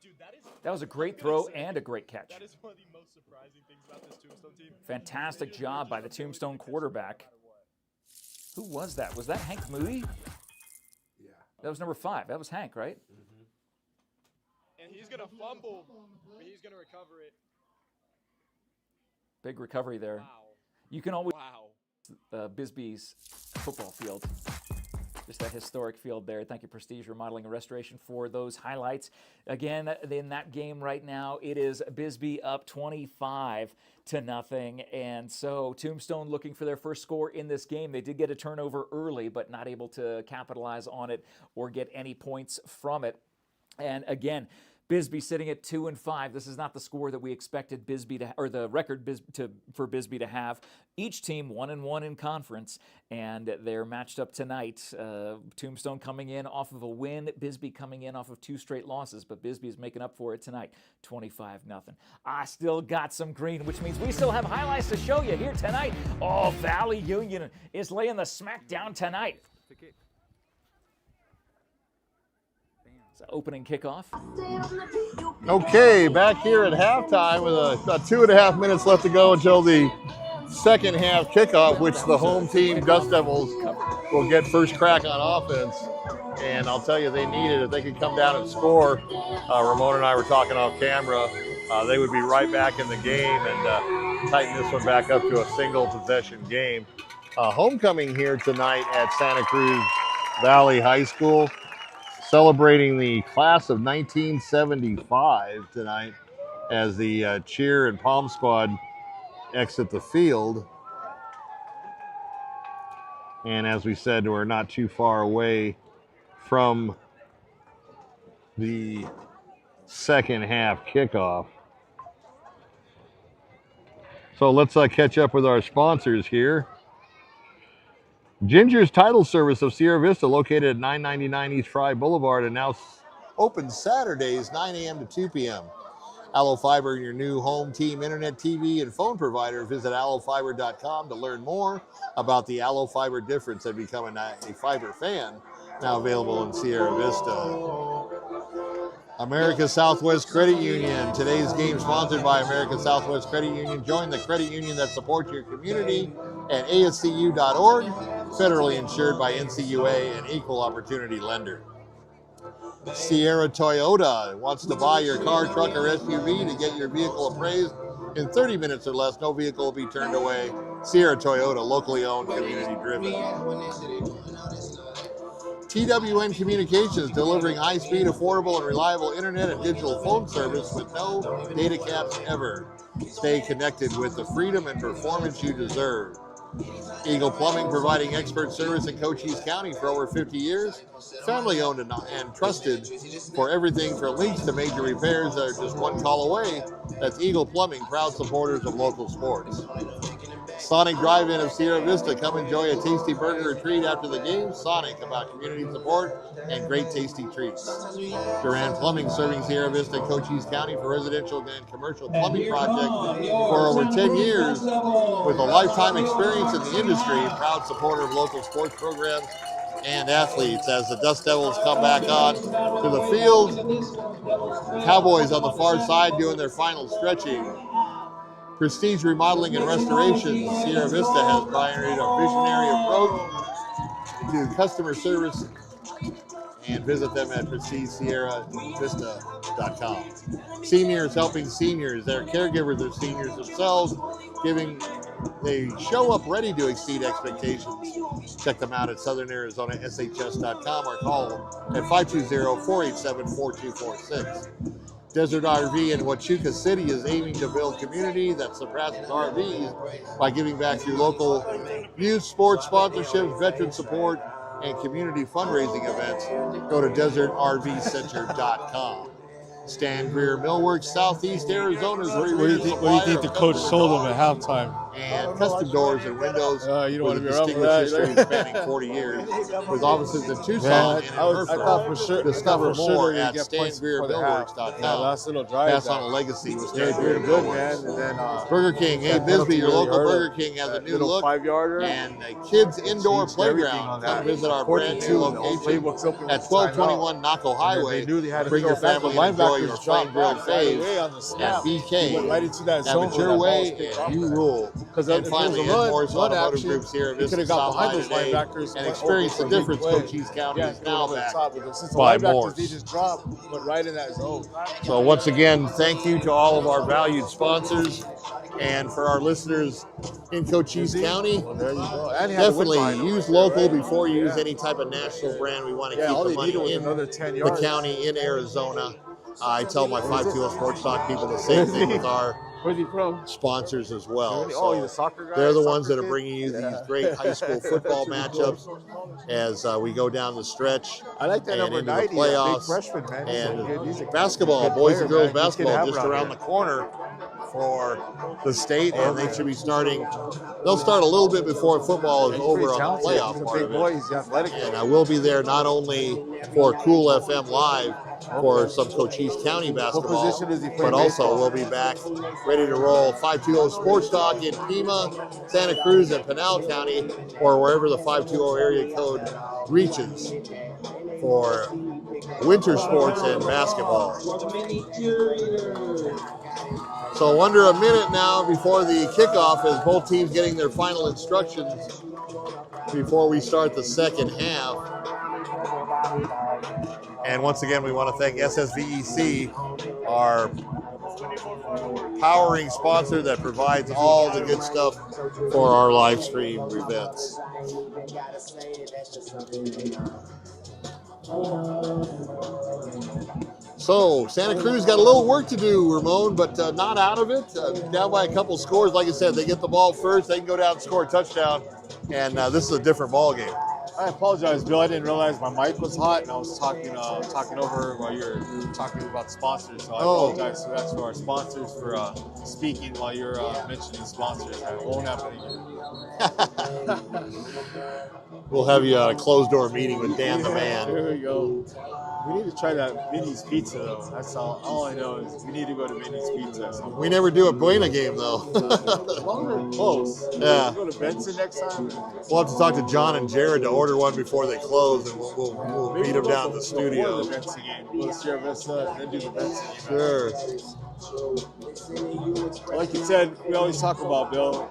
Dude, that was a great throw and a great catch. That is one of the most surprising things about this Tombstone team. Fantastic job by the Tombstone quarterback. Who was that? Was that Hank Moody? Yeah. That was number 5. That was Hank, right? Mm-hmm. And he's going to fumble, but he's going to recover it. Big recovery there. Wow. You can always Bisbee's football field. Just that historic field there. Thank you, Prestige Remodeling and Restoration, for those highlights. Again, in that game right now, it is Bisbee up 25-0. And so Tombstone looking for their first score in this game. They did get a turnover early, but not able to capitalize on it or get any points from it. And again, Bisbee sitting at 2-5. This is not the score that we expected Bisbee to, or the record for Bisbee to have. Each team 1-1 in conference, and they're matched up tonight. Tombstone coming in off of a win, Bisbee coming in off of 2 straight losses, but Bisbee is making up for it tonight, 25-0. I still got some green, which means we still have highlights to show you here tonight. Oh, Valley Union is laying the smack down tonight. Opening kickoff. Okay, back here at halftime with about 2.5 minutes left to go until the second half kickoff, which the home team Dust Devils will get first crack on offense. And I'll tell you, they need it. If they could come down and score, Ramon and I were talking off camera, they would be right back in the game and tighten this one back up to a single possession game. Homecoming here tonight at Santa Cruz Valley High School, celebrating the class of 1975 tonight as the cheer and pom squad exit the field. And as we said, we're not too far away from the second half kickoff. So let's catch up with our sponsors here. Ginger's Title Service of Sierra Vista, located at 999 East Fry Boulevard, and now open Saturdays, 9 a.m. to 2 p.m. ALLO Fiber, your new home team internet, TV, and phone provider. Visit allofiber.com to learn more about the ALLO Fiber difference and become a fiber fan. Now available in Sierra Vista. America Southwest Credit Union. Today's game sponsored by America Southwest Credit Union. Join the credit union that supports your community at ascu.org. Federally insured by NCUA, and equal opportunity lender. Sierra Toyota wants to buy your car, truck, or SUV to get your vehicle appraised in 30 minutes or less. No vehicle will be turned away. Sierra Toyota, locally owned, community driven. TWN Communications, delivering high-speed, affordable, and reliable internet and digital phone service with no data caps ever. Stay connected with the freedom and performance you deserve. Eagle Plumbing, providing expert service in Cochise County for over 50 years. Family owned and trusted for everything from leaks to major repairs that are just one call away. That's Eagle Plumbing, proud supporters of local sports. Sonic Drive-In of Sierra Vista. Come enjoy a tasty burger or treat after the game. Sonic, about community support and great tasty treats. Duran Plumbing, serving Sierra Vista and Cochise County for residential and commercial plumbing projects for over 10 years. With a lifetime experience in the industry, proud supporter of local sports programs and athletes. As the Dust Devils come back on to the field, Cowboys on the far side doing their final stretching. Prestige Remodeling and Restoration. Sierra Vista has pioneered a visionary approach to customer service, and visit them at prestigesierravista.com. Seniors helping seniors. They're caregivers of seniors themselves, they show up ready to exceed expectations. Check them out at southernarizonaSHS.com or call them at 520-487-4246. Desert RV in Huachuca City is aiming to build community that surpasses RVs by giving back through local youth sports sponsorships, veteran support, and community fundraising events. Go to desertrvcenter.com. Stan Greer Millworks, Southeast Arizona's What do you think the coach told them at halftime? And custom doors and windows you don't want to be around distinguished that. history spanning 40 years, with offices in Tucson and in Hereford. I thought for sure. Discover more they'd at get points before the half. StanGreerMillworks.com. Yeah, last little drive. Pass on a legacy with Stan They're Greer good, Millworks. man. And then Burger King. Hey, Bisbee, your local Burger King has a new little look 5-yarder and a kids indoor playground. Come visit our brand new location at 1221 Naco Highway. Bring your family and enjoy your flame grilled faves at BK. Right into that zone. Have it your way and you rule. And finally, Ed Morris Automotive Group, Sierra Vista, stop by today and experience the difference Cochise County is now back by Morris. They just drop, but right in that zone. So once again, thank you to all of our valued sponsors, and for our listeners in Cochise County, There you go. And he had a definitely win by use local before you use any type of national brand. We want to keep the money in another 10 the yards. county, in Arizona. I tell my 520 Sports Talk people the same thing with Where's he from? sponsors as well. Oh, he's a soccer guy? They're the ones Soccer that are kid? bringing you Yeah. these great high school football matchups as we go down the stretch. I like that and number into 90, the playoffs. big freshman, man. He's a Basketball, good boys player, and girls man. Good kid to basketball, have just around around here. the corner for the state, and they should be starting. They'll start a little bit before football is over on the playoff He's a part big of boy. it. He's athletic. And I will be there not only for Cool FM Live for some Cochise County basketball, position does he play but also baseball? we'll be back ready to roll 520 Sports Talk in Pima, Santa Cruz, and Pinal County, or wherever the 520 area code reaches for winter sports and basketball. So under a minute now before the kickoff, as both teams getting their final instructions before we start the second half. And once again, we want to thank SSVEC, our powering sponsor that provides all the good stuff for our live stream events. So Santa Cruz got a little work to do, Ramon, but not out of it. Down by a couple scores. Like I said, they get the ball first, they can go down and score a touchdown, and this is a different ball game. I apologize, Bill. I didn't realize my mic was hot, and I was talking over while you were talking about sponsors. So I apologize for that to our sponsors for speaking while you're mentioning sponsors. That won't happen again. We'll have you at a closed-door meeting with Dan the Man. There we go. We need to try that Vinny's Pizza, though. That's all I know is we need to go to Vinny's Pizza. We never do a Buena game, though. Longer close. Yeah. We'll go to Benson next time. We'll have to talk to John and Jared to order one before they close, and we'll meet them down at the studio. The Benson game. We'll go to Sierra Vista and then do the Benson game. Sure. Like you said, we always talk about, Bill,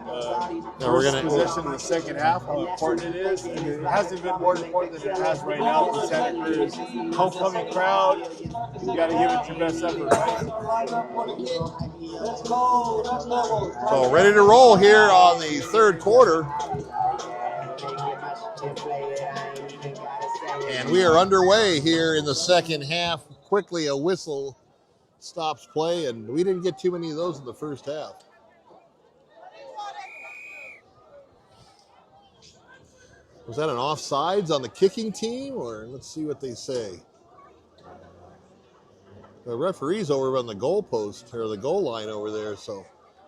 first possession in the second half, how important it is. And it hasn't been more important than it has right now for Santa Cruz. Homecoming crowd, you got to give it your best effort, right? So ready to roll here on the third quarter. And we are underway here in the second half. Quickly, a whistle stops play, and we didn't get too many of those in the first half. Was that an offsides on the kicking team, or let's see what they say. The referee's over on the goal post, or the goal line over there, so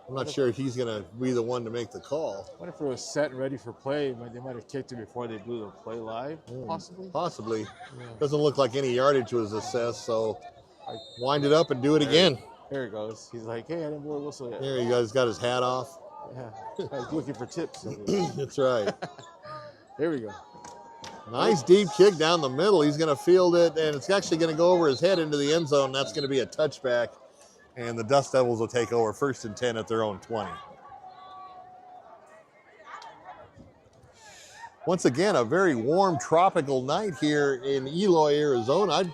I'm not sure if he's going to be the one to make the call. What if it was set and ready for play? They might have kicked it before they blew the play live, possibly? Possibly. Yeah. Doesn't look like any yardage was assessed, so wind it up and do it again. There he goes. He's like, hey, I didn't blow a whistle yet. There he goes, got his hat off. Yeah, I was looking for tips. That's right. There we go. Nice deep kick down the middle. He's going to field it, and it's actually going to go over his head into the end zone. That's going to be a touchback, and the Dust Devils will take over 1st and 10 at their own 20. Once again, a very warm tropical night here in Eloy, Arizona.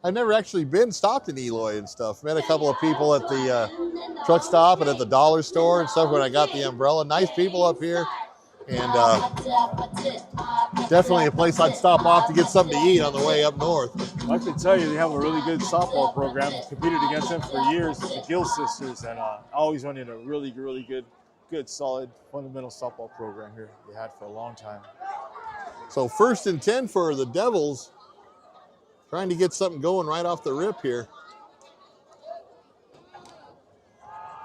I've never actually been stopped in Eloy and stuff. Met a couple of people at the truck stop and at the dollar store and stuff when I got the umbrella. Nice people up here. And definitely a place I'd stop off to get something to eat on the way up north. I can tell you they have a really good softball program. I've competed against them for years, the Gill sisters, and always running a really, really good, solid, fundamental softball program here they had for a long time. So 1st and 10 for the Devils. Trying to get something going right off the rip here.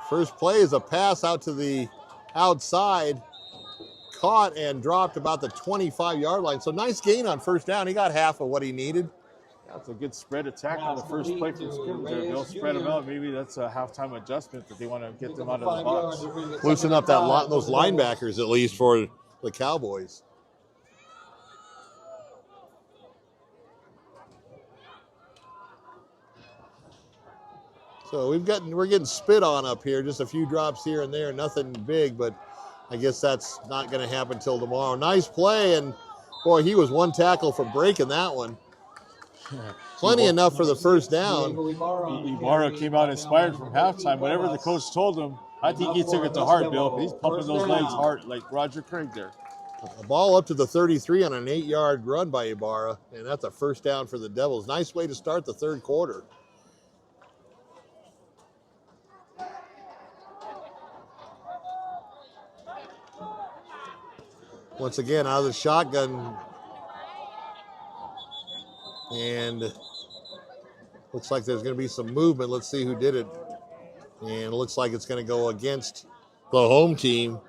First play is a pass out to the outside. Caught and dropped about the 25-yard line. So nice gain on 1st down. He got half of what he needed. That's a good spread attack on the first play from scrimmage there. They'll spread them out. Maybe that's a halftime adjustment that they want to get them out of the box. Loosen up those linebackers at least for the Cowboys. So we're getting spit on up here. Just a few drops here and there. Nothing big, but I guess that's not going to happen till tomorrow. Nice play, and boy, he was one tackle from breaking that one. Plenty enough for the 1st down. Ibarra came out inspired from halftime. Whatever the coach told him, I think he took it to heart, Bill. He's pumping those legs hard like Roger Craig there. A ball up to the 33 on an 8-yard run by Ibarra, and that's a 1st down for the Devils. Nice way to start the third quarter. Once again, out of the shotgun. And looks like there's going to be some movement. Let's see who did it. And it looks like it's going to go against the home team,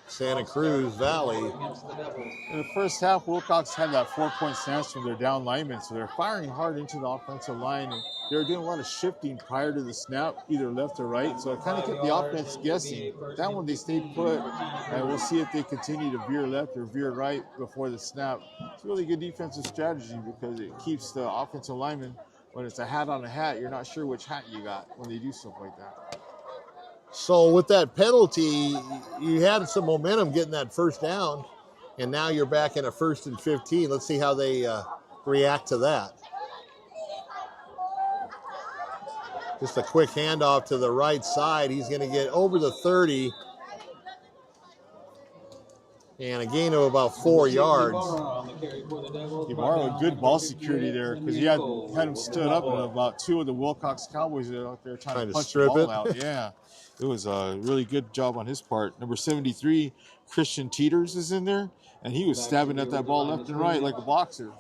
Santa Cruz Valley. In the first half, Willcox had that 4-point stance from their down linemen, so they're firing hard into the offensive line. And they were doing a lot of shifting prior to the snap, either left or right, so it kind of kept the offense guessing. That one, they stayed put, and we'll see if they continue to veer left or veer right before the snap. It's a really good defensive strategy because it keeps the offensive lineman, when it's a hat on a hat, you're not sure which hat you got when they do stuff like that. So with that penalty, you had some momentum getting that first down, and now you're back in a 1st and 15. Let's see how they react to that. Just a quick handoff to the right side. He's going to get over the 30. And a gain of about 4 yards. Ibarra with good ball security there because he had him stood up, and about 2 of the Willcox Cowboys that are out there trying to punch the ball out. Yeah, it was a really good job on his part. Number 73, Christian Teeters is in there, and he was stabbing at that ball left and right like a boxer.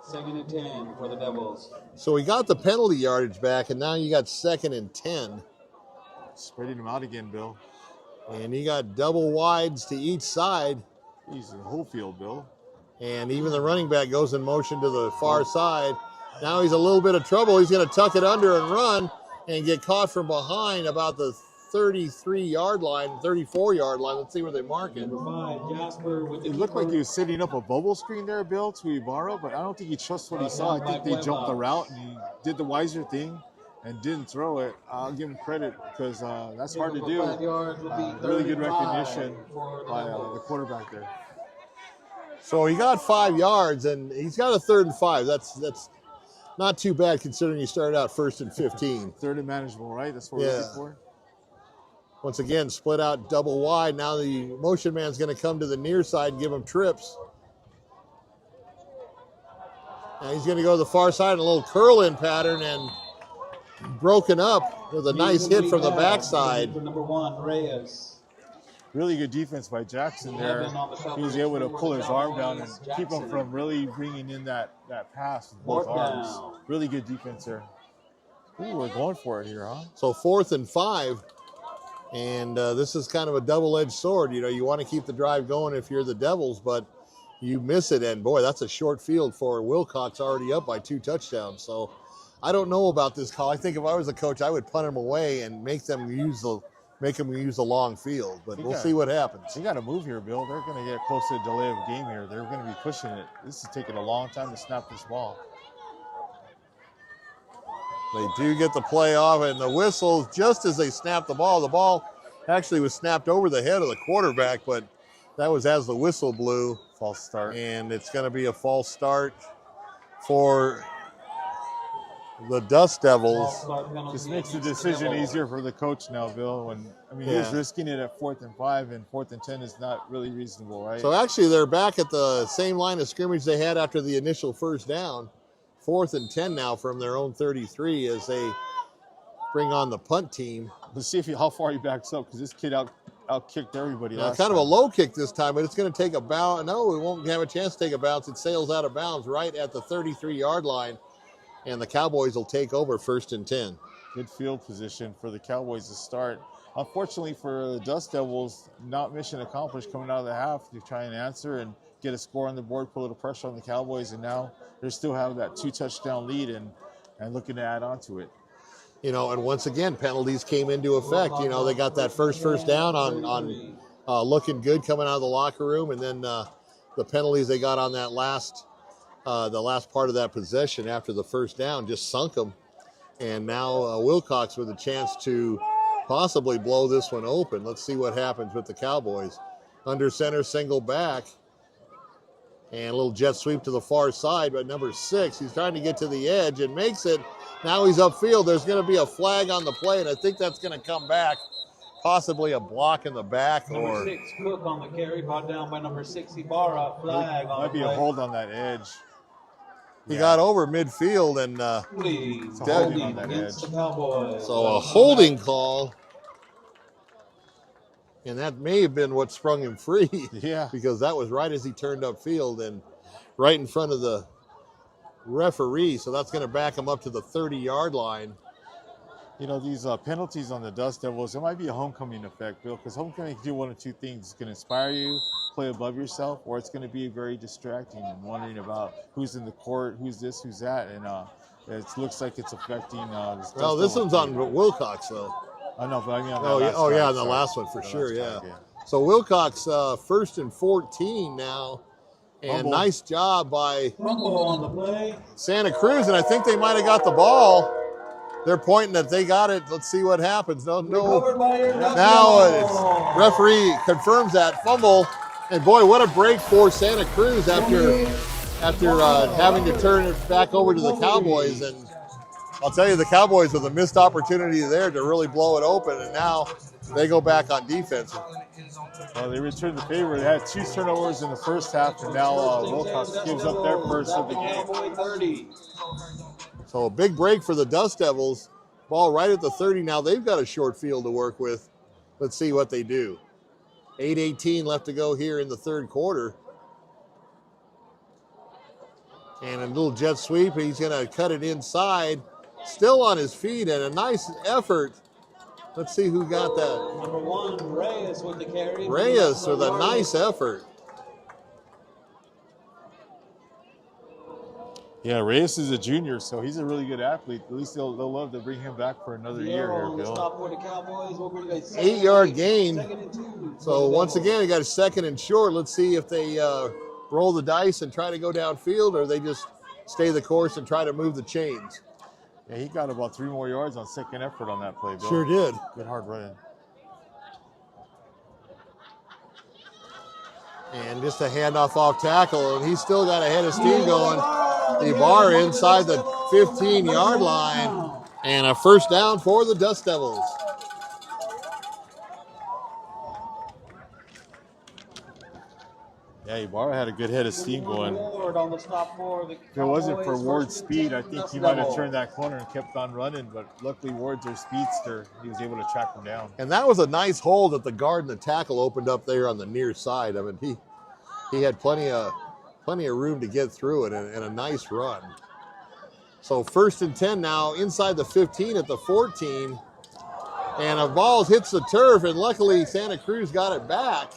2nd and 10 for the Devils. So he got the penalty yardage back, and now you got 2nd and 10. Spreading him out again, Bill. And he got double wides to each side. He's in the whole field, Bill. And even the running back goes in motion to the far side. Now he's a little bit of trouble. He's going to tuck it under and run and get caught from behind about the 33-yard line, 34-yard line. Let's see where they mark it. It looked like he was setting up a bubble screen there, Bill, to Ibarra, but I don't think he trusts what he saw. I think they jumped the route, and he did the wiser thing and didn't throw it. I'll give him credit because that's hard to do. Really good recognition by the quarterback there. So he got 5 yards, and he's got a 3rd and 5. That's not too bad considering you started out 1st and 15. 3rd and manageable, right? That's what we're looking for. Once again, split out double wide. Now the motion man's going to come to the near side and give him trips. Now he's going to go to the far side in a little curl-in pattern and broken up with a nice hit from the backside. Number 1, Reyes. Really good defense by Jackson there. He was able to pull his arm down and keep him from really bringing in that pass with both arms. Really good defense there. Ooh, we're going for it here, huh? So 4th and 5. And this is kind of a double-edged sword. You know, you want to keep the drive going if you're the Devils, but you miss it. And, boy, that's a short field for Willcox, already up by 2 touchdowns. So I don't know about this call. I think if I was a coach, I would punt him away and make them use the long field. But we'll see what happens. You got to move here, Bill. They're going to get close to a delay of game here. They're going to be pushing it. This is taking a long time to snap this ball. They do get the play off, and the whistle, just as they snap the ball actually was snapped over the head of the quarterback, but that was as the whistle blew. False start. And it's going to be a false start for the Dust Devils. This makes the decision easier for the coach now, Bill. He was risking it at 4th and 5, and 4th and 10 is not really reasonable, right? So actually they're back at the same line of scrimmage they had after the initial first down. 4th and 10 now from their own 33 as they bring on the punt team. Let's see how far he backs up, because this kid out-kicked everybody last kind time. of a low kick this time, but it's going to take a bounce. No, it won't have a chance to take a bounce. It sails out of bounds right at the 33-yard line, and the Cowboys will take over 1st and 10. Good field position for the Cowboys to start. Unfortunately for the Dust Devils, not mission accomplished coming out of the half to try and answer and get a score on the board, put a little pressure on the Cowboys, and now they still have that 2-touchdown lead and looking to add on to it. You know, and once again, penalties came into effect. You know, they got that first down on looking good coming out of the locker room, and then the penalties they got on that the last part of that possession after the first down just sunk them. And now Willcox with a chance to possibly blow this one open. Let's see what happens with the Cowboys. Under center, single back. And a little jet sweep to the far side, but number 6, he's trying to get to the edge and makes it. Now he's upfield. There's going to be a flag on the play, and I think that's going to come back. Possibly a block in the back. Number 6, Cook on the carry, brought down by number 6, Ibarra. Flag on might be a hold on that edge. He got over midfield and holding on that edge. So a holding call. And that may have been what sprung him free. Yeah. Because that was right as he turned upfield and right in front of the referee. So that's going to back him up to the 30-yard line. You know, these penalties on the Dust Devils, it might be a homecoming effect, Bill, because homecoming can do one of two things. It's going to inspire you, play above yourself, or it's going to be very distracting and wondering about who's in the court, who's this, who's that, and it looks like it's affecting this. Well, this one's on Willcox, though. I know, but I mean on that yeah, last drive, on the last one for sure, drive, yeah. So Willcox 1st and 14 now, and Fumble. nice job by Fumble on the play. Santa Cruz, and I think they might have got the ball. They're pointing that they got it. Let's see what happens. No. Recovered by your Now referee confirms that fumble, and boy, what a break for Santa Cruz after having to turn it back over to the Cowboys. And I'll tell you, the Cowboys with a missed opportunity there to really blow it open, and now they go back on defense. Well, they returned the favor. They had 2 turnovers in the first half, and now Willcox gives up their first of the game. So a big break for the Dust Devils. Ball right at the 30 now. They've got a short field to work with. Let's see what they do. 8:18 left to go here in the third quarter. And a little jet sweep. He's going to cut it inside. Still on his feet, and a nice effort. Let's see who got that. Number 1, Reyes with the carry. Reyes with a nice effort. Yeah, Reyes is a junior, so he's a really good athlete. At least they'll love to bring him back for another year here, Bill. 8-yard gain. So once again, they got a 2nd and short. Let's see if they roll the dice and try to go downfield, or they just stay the course and try to move the chains. Yeah, he got about 3 more yards on 2nd effort on that play, Bill. Sure did. Good hard run. And just a handoff off tackle, and he's still got a head of steam going. Ibarra inside the 15-yard line, and a first down for the Dust Devils. Yeah, Ibarra had a good head of steam going. If it wasn't for Ward's speed, I think he might have turned that corner and kept on running, but luckily Ward's their speedster. He was able to track him down. And that was a nice hole that the guard and the tackle opened up there on the near side. I mean, he had plenty of room to get through it, and a nice run. So 1st and 10 now, inside the 15 at the 14, and a ball hits the turf, and luckily Santa Cruz got it back.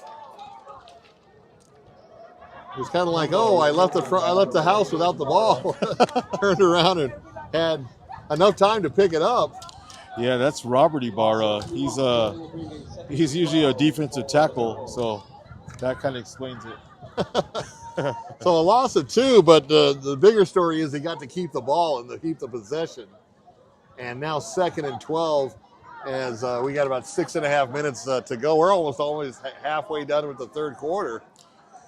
It was kind of like, oh, I left the house without the ball. Turned around and had enough time to pick it up. Yeah, that's Robert Ibarra. He's usually a defensive tackle, so that kind of explains it. So a loss of 2, but the bigger story is they got to keep the ball and to keep the possession. And now 2nd and 12 as we got about 6.5 minutes to go. We're almost halfway done with the third quarter.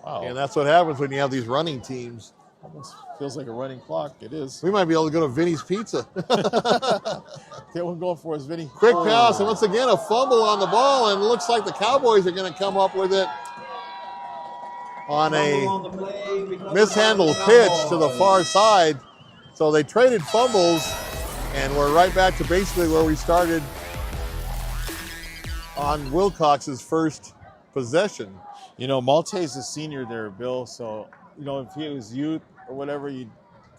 Wow. And that's what happens when you have these running teams. Almost feels like a running clock. It is. We might be able to go to Vinny's Pizza. Get one going for us, Vinny. Quick pass, and once again a fumble on the ball, and it looks like the Cowboys are going to come up with it on a mishandled pitch to the far side. So they traded fumbles, and we're right back to basically where we started on Willcox's first possession. You know, Malte's a senior there, Bill, so, you know, if he was youth or whatever, you'd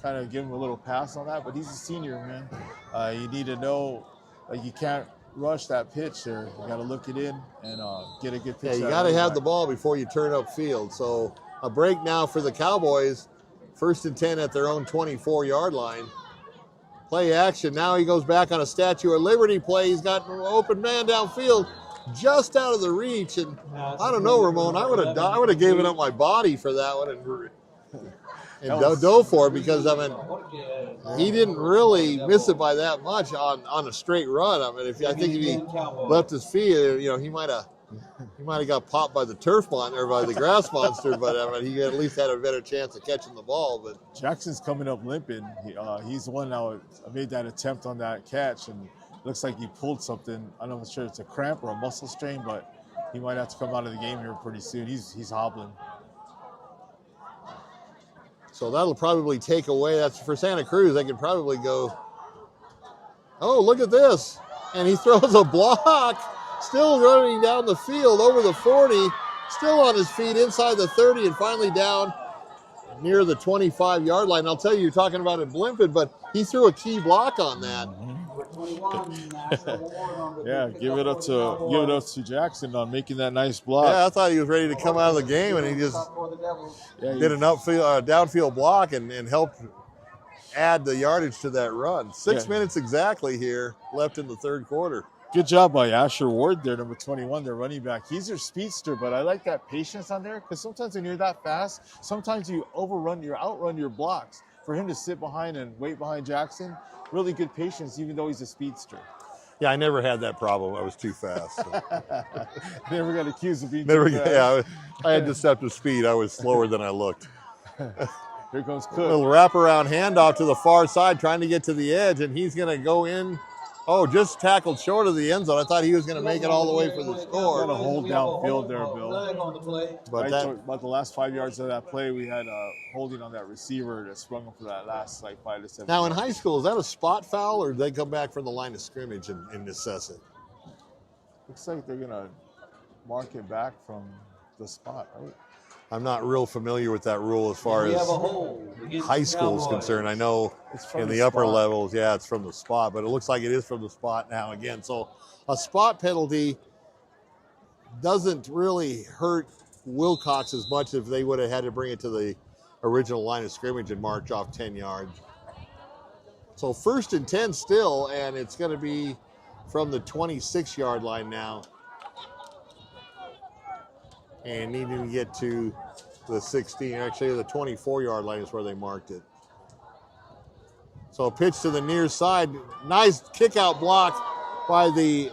kind of give him a little pass on that, but he's a senior, man. You need to know you can't rush that pitch there. You got to look it in and get a good pitch. Yeah, you got to have the ball before you turn upfield. So a break now for the Cowboys. 1st and 10 at their own 24-yard line. Play action. Now he goes back on a Statue of Liberty play. He's got an open man downfield, just out of the reach. And I don't know, Ramon. I would have given up my body for that one and dove for it, because I mean he didn't really miss it by that much on a straight run. I mean, I think if he left his feet, you know, he might have got popped by the turf monster or by the grass monster, but I mean he at least had a better chance of catching the ball. But Jackson's coming up limping. He's the one that made that attempt on that catch, and looks like he pulled something. I'm not sure it's a cramp or a muscle strain, but he might have to come out of the game here pretty soon. He's hobbling. So that'll probably take away. That's for Santa Cruz. They could probably go. Oh, look at this! And he throws a block. still running down the field over the 40, still on his feet inside the 30, and finally down near the 25-yard line. I'll tell you, you're talking about it Blvd, but he threw a key block on that. Yeah, give it up to Jackson on making that nice block. Yeah, I thought he was ready to come out of the game, and he just did an downfield block and helped add the yardage to that run. 6 minutes exactly here left in the third quarter. Good job by Asher Ward there, number 21, their running back. He's their speedster, but I like that patience on there because sometimes when you're that fast, sometimes you outrun your blocks. For him to sit behind and wait behind Jackson, really good patience, even though he's a speedster. Yeah, I never had that problem. I was too fast. So. Never got accused of being too fast. Yeah, I had deceptive speed. I was slower than I looked. Here comes Cook. A little wraparound handoff to the far side, trying to get to the edge, and he's going to go in. Oh, just tackled short of the end zone. I thought he was going to make it all the way for the score. Got a hold downfield there, Bill. But about the last 5 yards of that play, we had holding on that receiver that sprung him for that last 5 to 7. Now in high school, is that a spot foul, or do they come back from the line of scrimmage and assess it? Looks like they're going to mark it back from the spot, right? I'm not real familiar with that rule as far as high school is concerned. I know in the upper levels, it's from the spot, but it looks like it is from the spot now again. So a spot penalty doesn't really hurt Willcox as much if they would have had to bring it to the original line of scrimmage and march off 10 yards. So 1st and 10 still, and it's going to be from the 26-yard line now. And needing to get to the 16, actually the 24-yard line is where they marked it. So a pitch to the near side. Nice kick-out block by the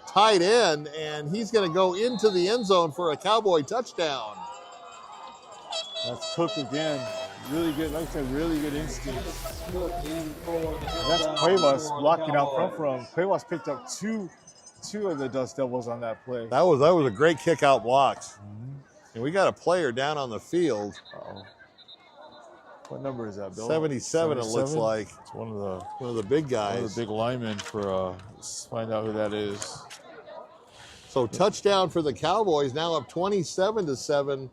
tight end, and he's going to go into the end zone for a Cowboy touchdown. That's Cook again. Really good, like I said, really good instinct. That's Cuevas blocking out front for him. Cuevas picked up two of the Dust Devils on that play. That was a great kick-out block. And we got a player down on the field. What number is that, Bill? 77, it looks like. It's one of the big guys. One of the big linemen for, let's find out who that is. So touchdown for the Cowboys, now up 27-7,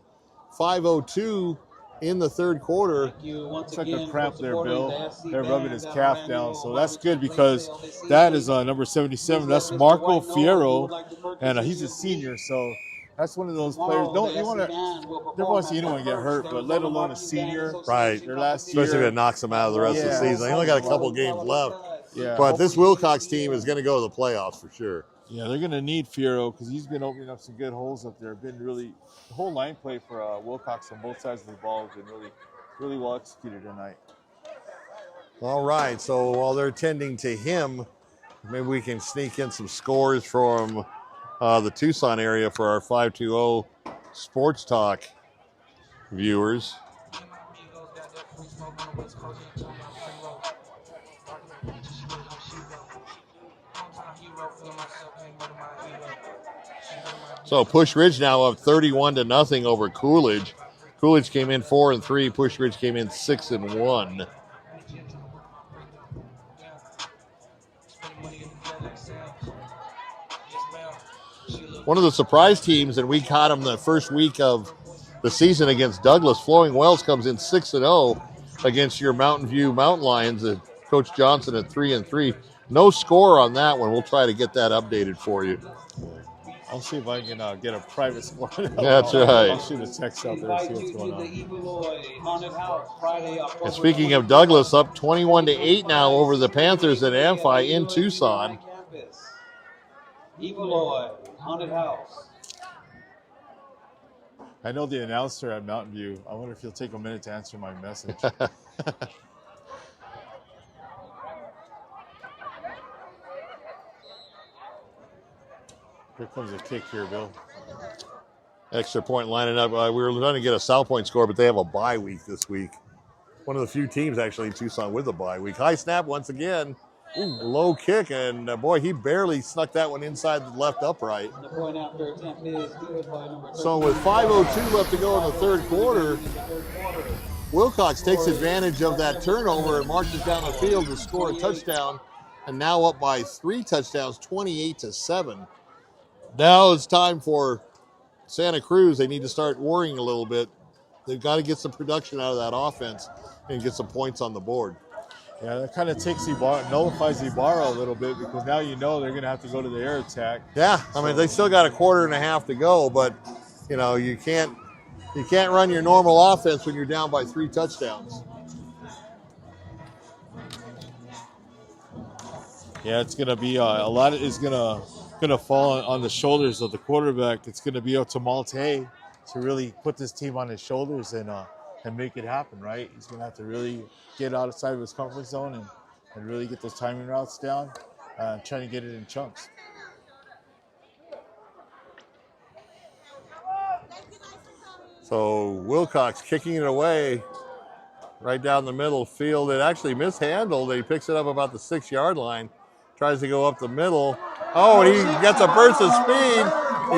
5:02 in the third quarter. It's like a cramp there, Bill. They're rubbing his calf down, so that's good because that is number 77. That's Marco Fierro, and he's a senior, so that's one of those players. Never want to see anyone get hurt, but let alone a senior. Right. Their last year. Especially if it knocks them out of the rest of the season. They only got a couple games left. Yeah. But this Willcox team is going to go to the playoffs for sure. Yeah, they're going to need Fierro because he's been opening up some good holes up there. The whole line play for Willcox on both sides of the ball has been really well executed tonight. All right, so while they're tending to him, maybe we can sneak in some scores from the Tucson area for our 520 Sports Talk viewers. So Push Ridge now up 31-0 over Coolidge. Coolidge came in 4-3. Push Ridge came in 6-1. One of the surprise teams, and we caught them the first week of the season against Douglas. Flowing Wells comes in 6-0 against your Mountain View Mountain Lions. Coach Johnson at 3-3. No score on that one. We'll try to get that updated for you. I'll see if I can get a private score. That's right. I'll shoot a text out there and see what's going on. And speaking of Douglas, up 21-8 now over the Panthers at Amphi in Tucson. Evilloy, Haunted House. I know the announcer at Mountain View. I wonder if he'll take a minute to answer my message. Here comes a kick here, Bill. Extra point lining up. We were trying to get a South Point score, but they have a bye week this week. One of the few teams actually in Tucson with a bye week. High snap once again. Low kick, and boy, he barely snuck that one inside the left upright. The point after attempt is good by number 13. So with 5:02 left to go in the third quarter, Willcox takes advantage of that turnover and marches down the field to score a touchdown, and now up by 3 touchdowns, 28-7. Now it's time for Santa Cruz. They need to start worrying a little bit. They've got to get some production out of that offense and get some points on the board. Yeah, that kind of takes nullifies Ibarra a little bit, because now you know they're going to have to go to the air attack. Yeah, I mean, they still got a quarter and a half to go, but you know, you can't run your normal offense when you're down by 3 touchdowns. Yeah, it's going to be a lot is going to fall on the shoulders of the quarterback. It's going to be up to Malte to really put this team on his shoulders and make it happen, right? He's going to have to really get outside of his comfort zone and really get those timing routes down, trying to get it in chunks. So Willcox kicking it away right down the middle field. It actually mishandled. He picks it up about the 6-yard line, tries to go up the middle. Oh, and he gets a burst of speed.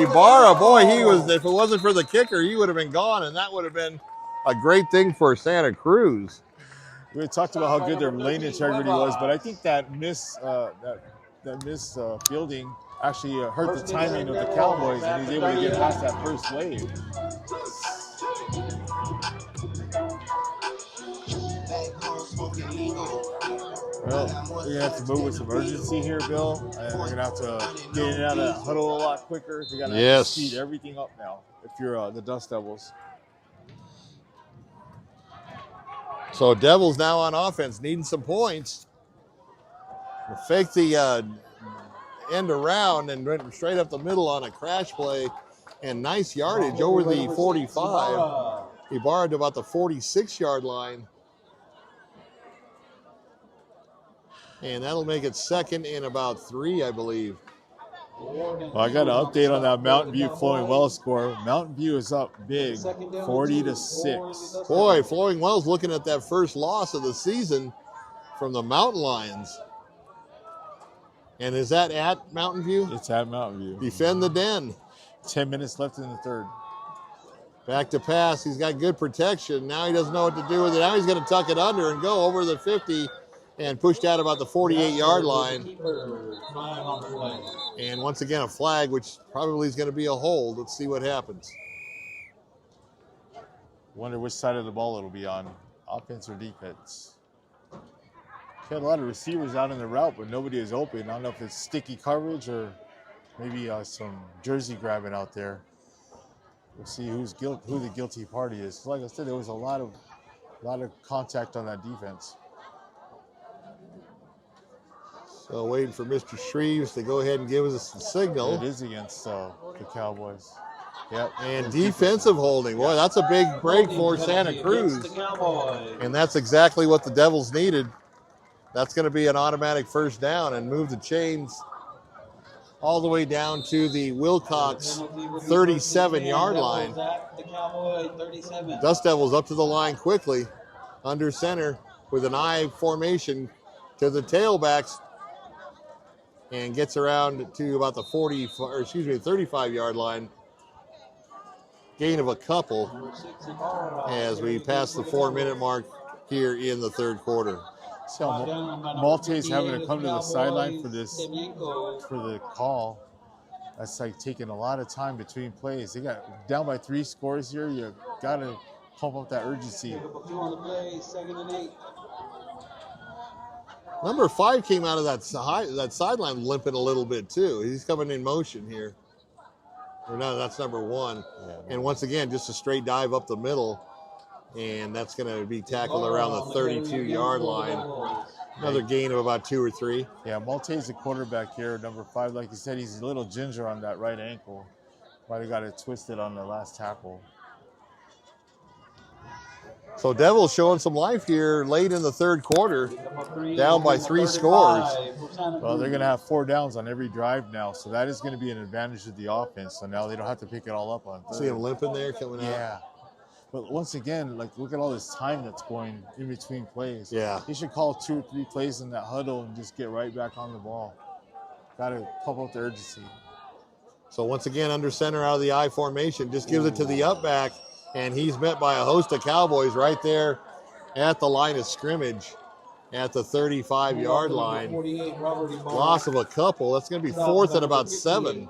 Ibarra, boy, if it wasn't for the kicker, he would have been gone, and that would have been a great thing for Santa Cruz. We talked about how good their lane integrity was, but I think that fielding actually hurt the timing of the Cowboys, and he's able to get past that first wave. Well, we're going to have to move with some urgency here, Bill. And we're going to have to get in and out of that huddle a lot quicker. We've got to speed everything up now if you're the Dust Devils. So Devils now on offense, needing some points. Fake the end around and went straight up the middle on a crash play. And nice yardage over the 45. Ibarra to about the 46-yard line. And that'll make it second and about 3, I believe. Well, I got an update on that Mountain View Flowing Wells score. Mountain View is up big, 40-6. Boy, Flowing Wells looking at that first loss of the season from the Mountain Lions. And is that at Mountain View? It's at Mountain View. Defend the den. 10 minutes left in the third. Back to pass. He's got good protection. Now he doesn't know what to do with it. Now he's going to tuck it under and go over the 50 and pushed out about the 48-yard line. And once again, a flag, which probably is going to be a hold. Let's see what happens. Wonder which side of the ball it'll be on, offense or defense. Had a lot of receivers out in the route, but nobody is open. I don't know if it's sticky coverage or maybe some jersey grabbing out there. We'll see who the guilty party is. Like I said, there was a lot of contact on that defense. So waiting for Mr. Shreves to go ahead and give us the signal. It is against the Cowboys. Yep. And defensive holding. Boy, that's a big break for Santa Cruz. And that's exactly what the Devils needed. That's going to be an automatic first down and move the chains all the way down to the Willcox 37-yard line. Dust Devils up to the line quickly, under center with an I formation to the tailbacks, and gets around to about the 35-yard line. Gain of a couple as we pass the 4-minute mark here in the third quarter. So Malte's having to come to the sideline for the call. That's like taking a lot of time between plays. They got down by 3 scores here. You got to pump up that urgency. Number 5 came out of that sideline limping a little bit too. He's coming in motion here. Or no, that's number 1. Yeah, and once again, just a straight dive up the middle. And that's going to be tackled around the 32-yard line. Another gain of about 2 or 3. Yeah, Malte's the quarterback here, number 5. Like you said, he's a little ginger on that right ankle. Might have got it twisted on the last tackle. So Devils showing some life here late in the third quarter, down by 3 scores. Well, they're going to have 4 downs on every drive now, so that is going to be an advantage to the offense. So now they don't have to pick it all up on third. See him limping there coming out? Yeah. But once again, like, look at all this time that's going in between plays. Yeah. He should call 2 or 3 plays in that huddle and just get right back on the ball. Got to pump up the urgency. So once again, under center out of the I formation, just gives it to the up back, and he's met by a host of Cowboys right there at the line of scrimmage. at the 35-yard line. 48, Robert Ibarra. Loss of a couple. That's going to be fourth and about 7.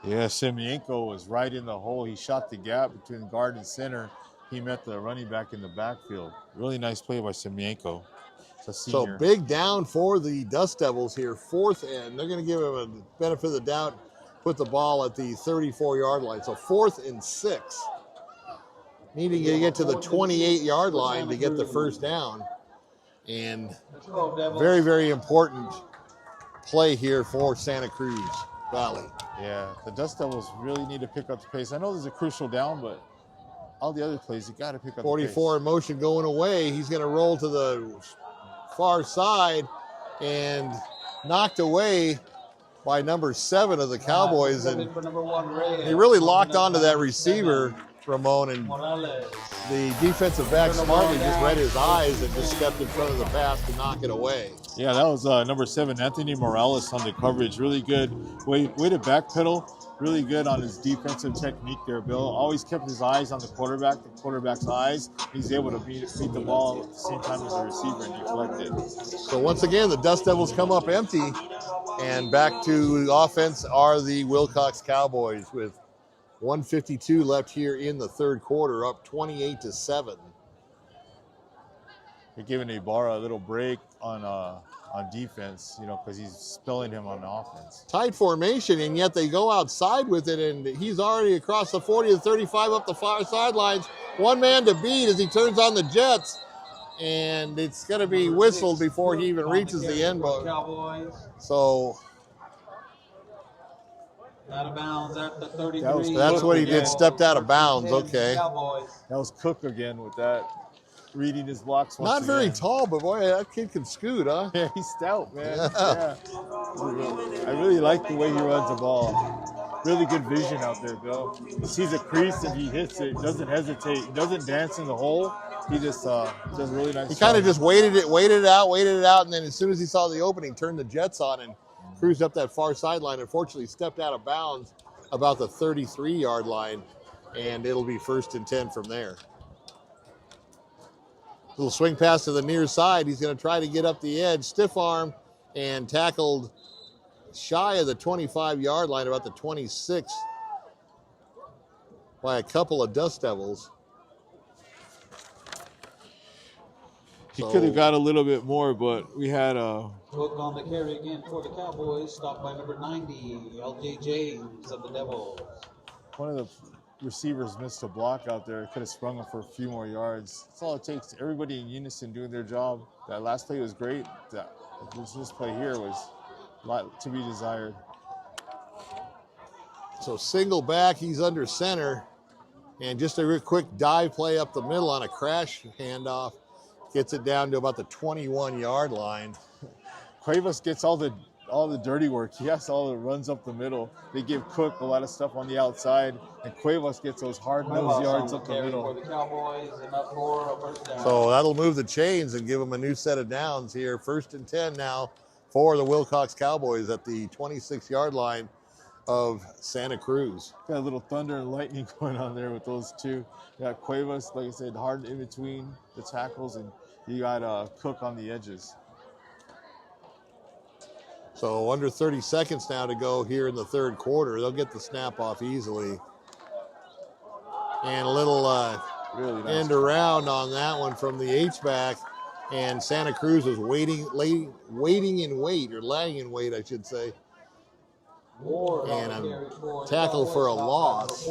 Yeah, Semienko was right in the hole. He shot the gap between guard and center. He met the running back in the backfield. Really nice play by Semienko. So big down for the Dust Devils here. 4th and they're going to give him a benefit of the doubt. Put the ball at the 34-yard line. So 4th and 6. Needing to get to the 28-yard line to get the first down. And very, very important play here for Santa Cruz Valley. Yeah, the Dust Devils really need to pick up the pace. I know there's a crucial down, but all the other plays, you got to pick up the pace. 44 in motion going away. He's going to roll to the far side and knocked away by number 7 of the Cowboys. And he really locked onto that receiver, Ramon, and the defensive back smartly just read his eyes and just stepped in front of the pass to knock it away. Yeah, that was number 7, Anthony Morales, on the coverage. Really good way to backpedal. Really good on his defensive technique there, Bill. Always kept his eyes on the quarterback's eyes. He's able to beat the ball at the same time as the receiver and deflect it. So once again, the Dust Devils come up empty, and back to offense are the Willcox Cowboys with 1:52 left here in the third quarter, up 28-7. They're giving Ibarra a little break on defense, you know, because he's spilling him on offense. Tight formation, and yet they go outside with it, and he's already across the 40 to 35 up the far sidelines. One man to beat as he turns on the jets, and it's going to be whistled before he even reaches the end zone. So out of bounds at the 33. That's what he did, stepped out of bounds. Okay. That was Cook again with that, reading his blocks once Not very again. tall, but boy, that kid can scoot, huh? Yeah, he's stout, man. Yeah. I really like the way he runs the ball. Really good vision out there, Bill. He sees a crease and he hits it. Doesn't hesitate. He doesn't dance in the hole. He just does really nice. He kind of just waited it out, and then as soon as he saw the opening, turned the jets on and cruised up that far sideline. Unfortunately, stepped out of bounds about the 33-yard line, and it'll be 1st and 10 from there. Little swing pass to the near side. He's going to try to get up the edge, stiff arm, and tackled shy of the 25-yard line, about the 26, by a couple of Dust Devils. He could have got a little bit more, but we had a Hook on the carry again for the Cowboys, stopped by number 90, LJ James of the Devils. one of the receivers missed a block out there. Could have sprung him for a few more yards. That's all it takes. Everybody in unison doing their job. That last play was great. This play here was a lot to be desired. So single back, he's under center. And just a real quick dive play up the middle on a crash handoff. Gets it down to about the 21-yard line. Cuevas gets all the dirty work. He has all the runs up the middle. They give Cook a lot of stuff on the outside, and Cuevas gets those hard-nosed yards up the middle. For the Cowboys, and up for a first down. So that'll move the chains and give them a new set of downs here. 1st and 10 now for the Willcox Cowboys at the 26-yard line of Santa Cruz. Got a little thunder and lightning going on there with those two. You got Cuevas, like I said, hard in between the tackles, and you got Cook on the edges. So under 30 seconds now to go here in the third quarter. They'll get the snap off easily. And a little really nice end around on that one from the H-back. And Santa Cruz was laying in wait, I should say. And a tackle for a loss.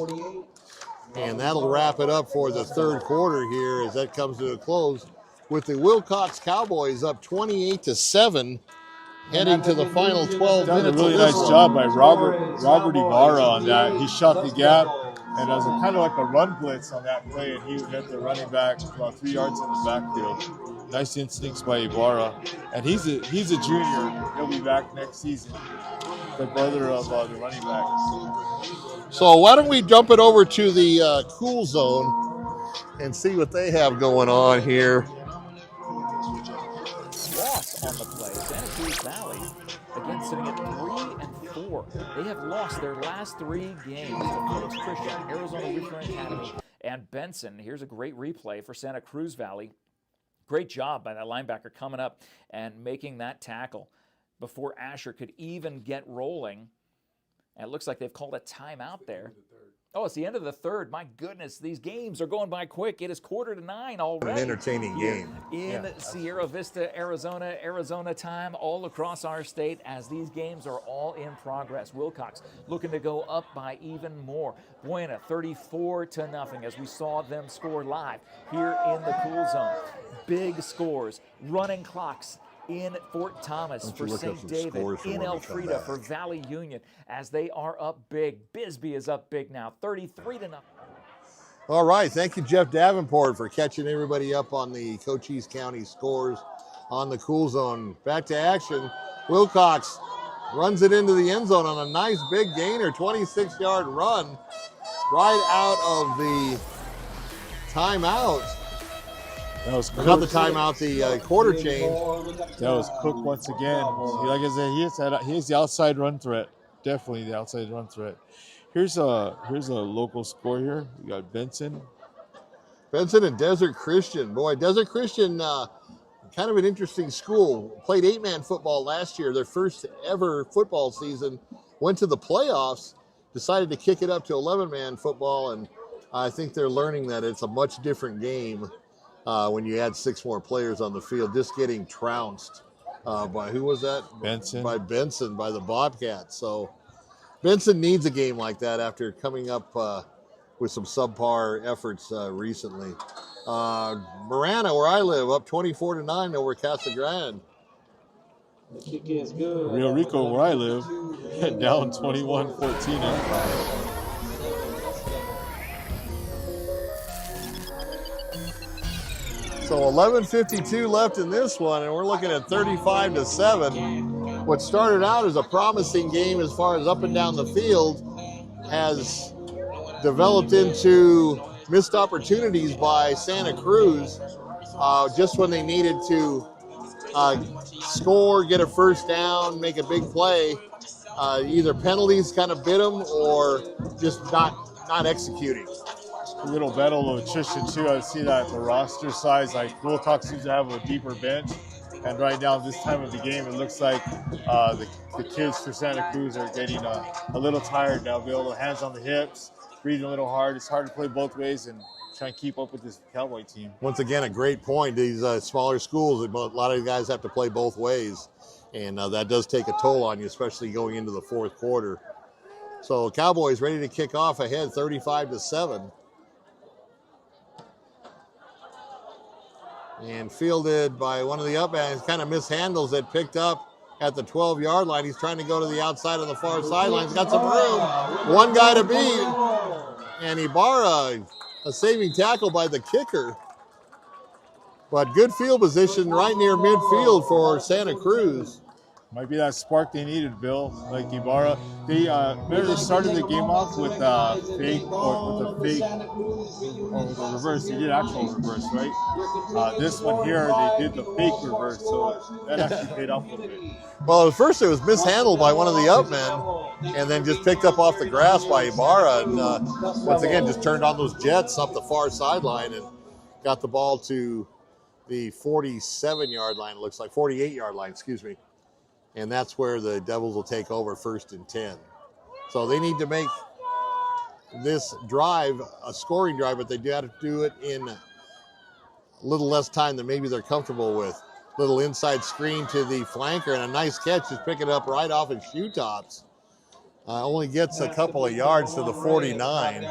And that'll wrap it up for the third quarter here as that comes to a close with the Willcox Cowboys up 28-7. Heading to the final 12 Done minutes. a really nice job by Robert Ibarra on that. He shot the gap, and it was kind of like a run blitz on that play, and he met the running back about 3 yards in the backfield. Nice instincts by Ibarra, and he's a junior. He'll be back next season. The brother of the running back. So why don't we jump it over to the cool zone and see what they have going on here. Loss on the play. Santa Cruz Valley, again, sitting at 3-4. They have lost their last 3 games to Phillips Christian, Arizona Lutheran Academy, and Benson. Here's a great replay for Santa Cruz Valley. Great job by that linebacker coming up and making that tackle before Asher could even get rolling. And it looks like they've called a timeout there. Oh, it's the end of the third. My goodness, these games are going by quick. It is 8:45 already. An entertaining game. In Sierra Vista, Arizona time, all across our state as these games are all in progress. Willcox looking to go up by even more. Buena 34-0 as we saw them score live here in the Cool Zone. Big scores, running clocks in Fort Thomas for St. David, in Elfrida for Valley Union as they are up big. Bisbee is up big now, 33-0. All right, thank you, Jeff Davenport, for catching everybody up on the Cochise County scores on the Cool Zone. Back to action. Willcox runs it into the end zone on a nice big gainer, 26-yard run right out of the timeout. That was not the timeout, the quarter change. That was Cook once again. Like I said, he's the outside run threat. Definitely the outside run threat. Here's a local score here. We got Benson and Desert Christian. Boy, Desert Christian, kind of an interesting school. Played 8-man football last year. Their first ever football season. Went to the playoffs. Decided to kick it up to 11-man football, and I think they're learning that it's a much different game. When you add 6 more players on the field, just getting trounced by, who was that? Benson. By Benson, by the Bobcats. So Benson needs a game like that after coming up with some subpar efforts recently. Marana, where I live, up 24-9 over Casa Grande. The kick is good. Rio Rico, where I live, down 21-14. So 11:52 left in this one, and we're looking at 35-7. What started out as a promising game as far as up and down the field has developed into missed opportunities by Santa Cruz just when they needed to score, get a first down, make a big play. Either penalties kind of bit them or just not executing. A little battle of attrition too. I see that the roster size, like Willcox seems to have a deeper bench, and right now this time of the game, it looks like the kids for Santa Cruz are getting a little tired now. Bill, hands on the hips, breathing a little hard. It's hard to play both ways and try and keep up with this Cowboy team. Once again, a great point. These smaller schools, a lot of guys have to play both ways, and that does take a toll on you, especially going into the fourth quarter. So Cowboys ready to kick off ahead, 35-7. And fielded by one of the upends, kind of mishandles it, picked up at the 12-yard line. He's trying to go to the outside of the far sideline. He's got some room. One guy to beat. And Ibarra, a saving tackle by the kicker. But good field position right near midfield for Santa Cruz. Might be that spark they needed, Bill, like Ibarra. They started the game off with fake or with the reverse. They did actual reverse, right? This one here, they did the fake reverse, so that actually paid off a little bit. Well, at first it was mishandled by one of the upmen, and then just picked up off the grass by Ibarra, and once again just turned on those jets up the far sideline and got the ball to the 47-yard line. It looks like 48-yard line, excuse me. And that's where the Devils will take over 1st and 10. So they need to make this drive a scoring drive, but they got to do it in a little less time than maybe they're comfortable with. Little inside screen to the flanker, and a nice catch. Just pick it up right off his shoe tops. Only gets a couple of yards to the 49.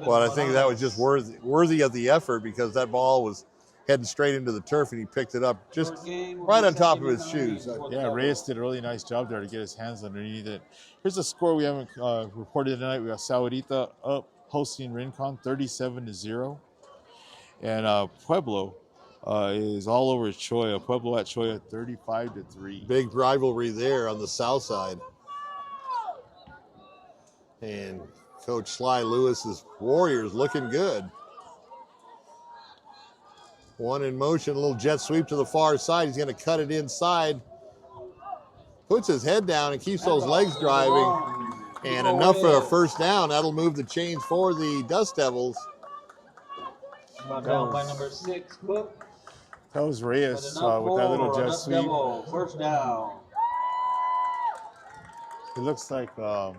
But I think that was just worthy of the effort because that ball was heading straight into the turf, and he picked it up just right on top of his shoes. Yeah, Reyes did a really nice job there to get his hands underneath it. Here's a score we haven't reported tonight. We got Sahuarita up hosting Rincon 37-0. And Pueblo is all over Choya. Pueblo at Choya 35-3. Big rivalry there on the south side. And Coach Sly Lewis's Warriors looking good. One in motion, a little jet sweep to the far side. He's going to cut it inside. Puts his head down and keeps those legs driving. And enough for a first down. That'll move the chains for the Dust Devils. Down by number 6, Cook. That was Reyes with that little jet sweep. First down. It looks like Willcox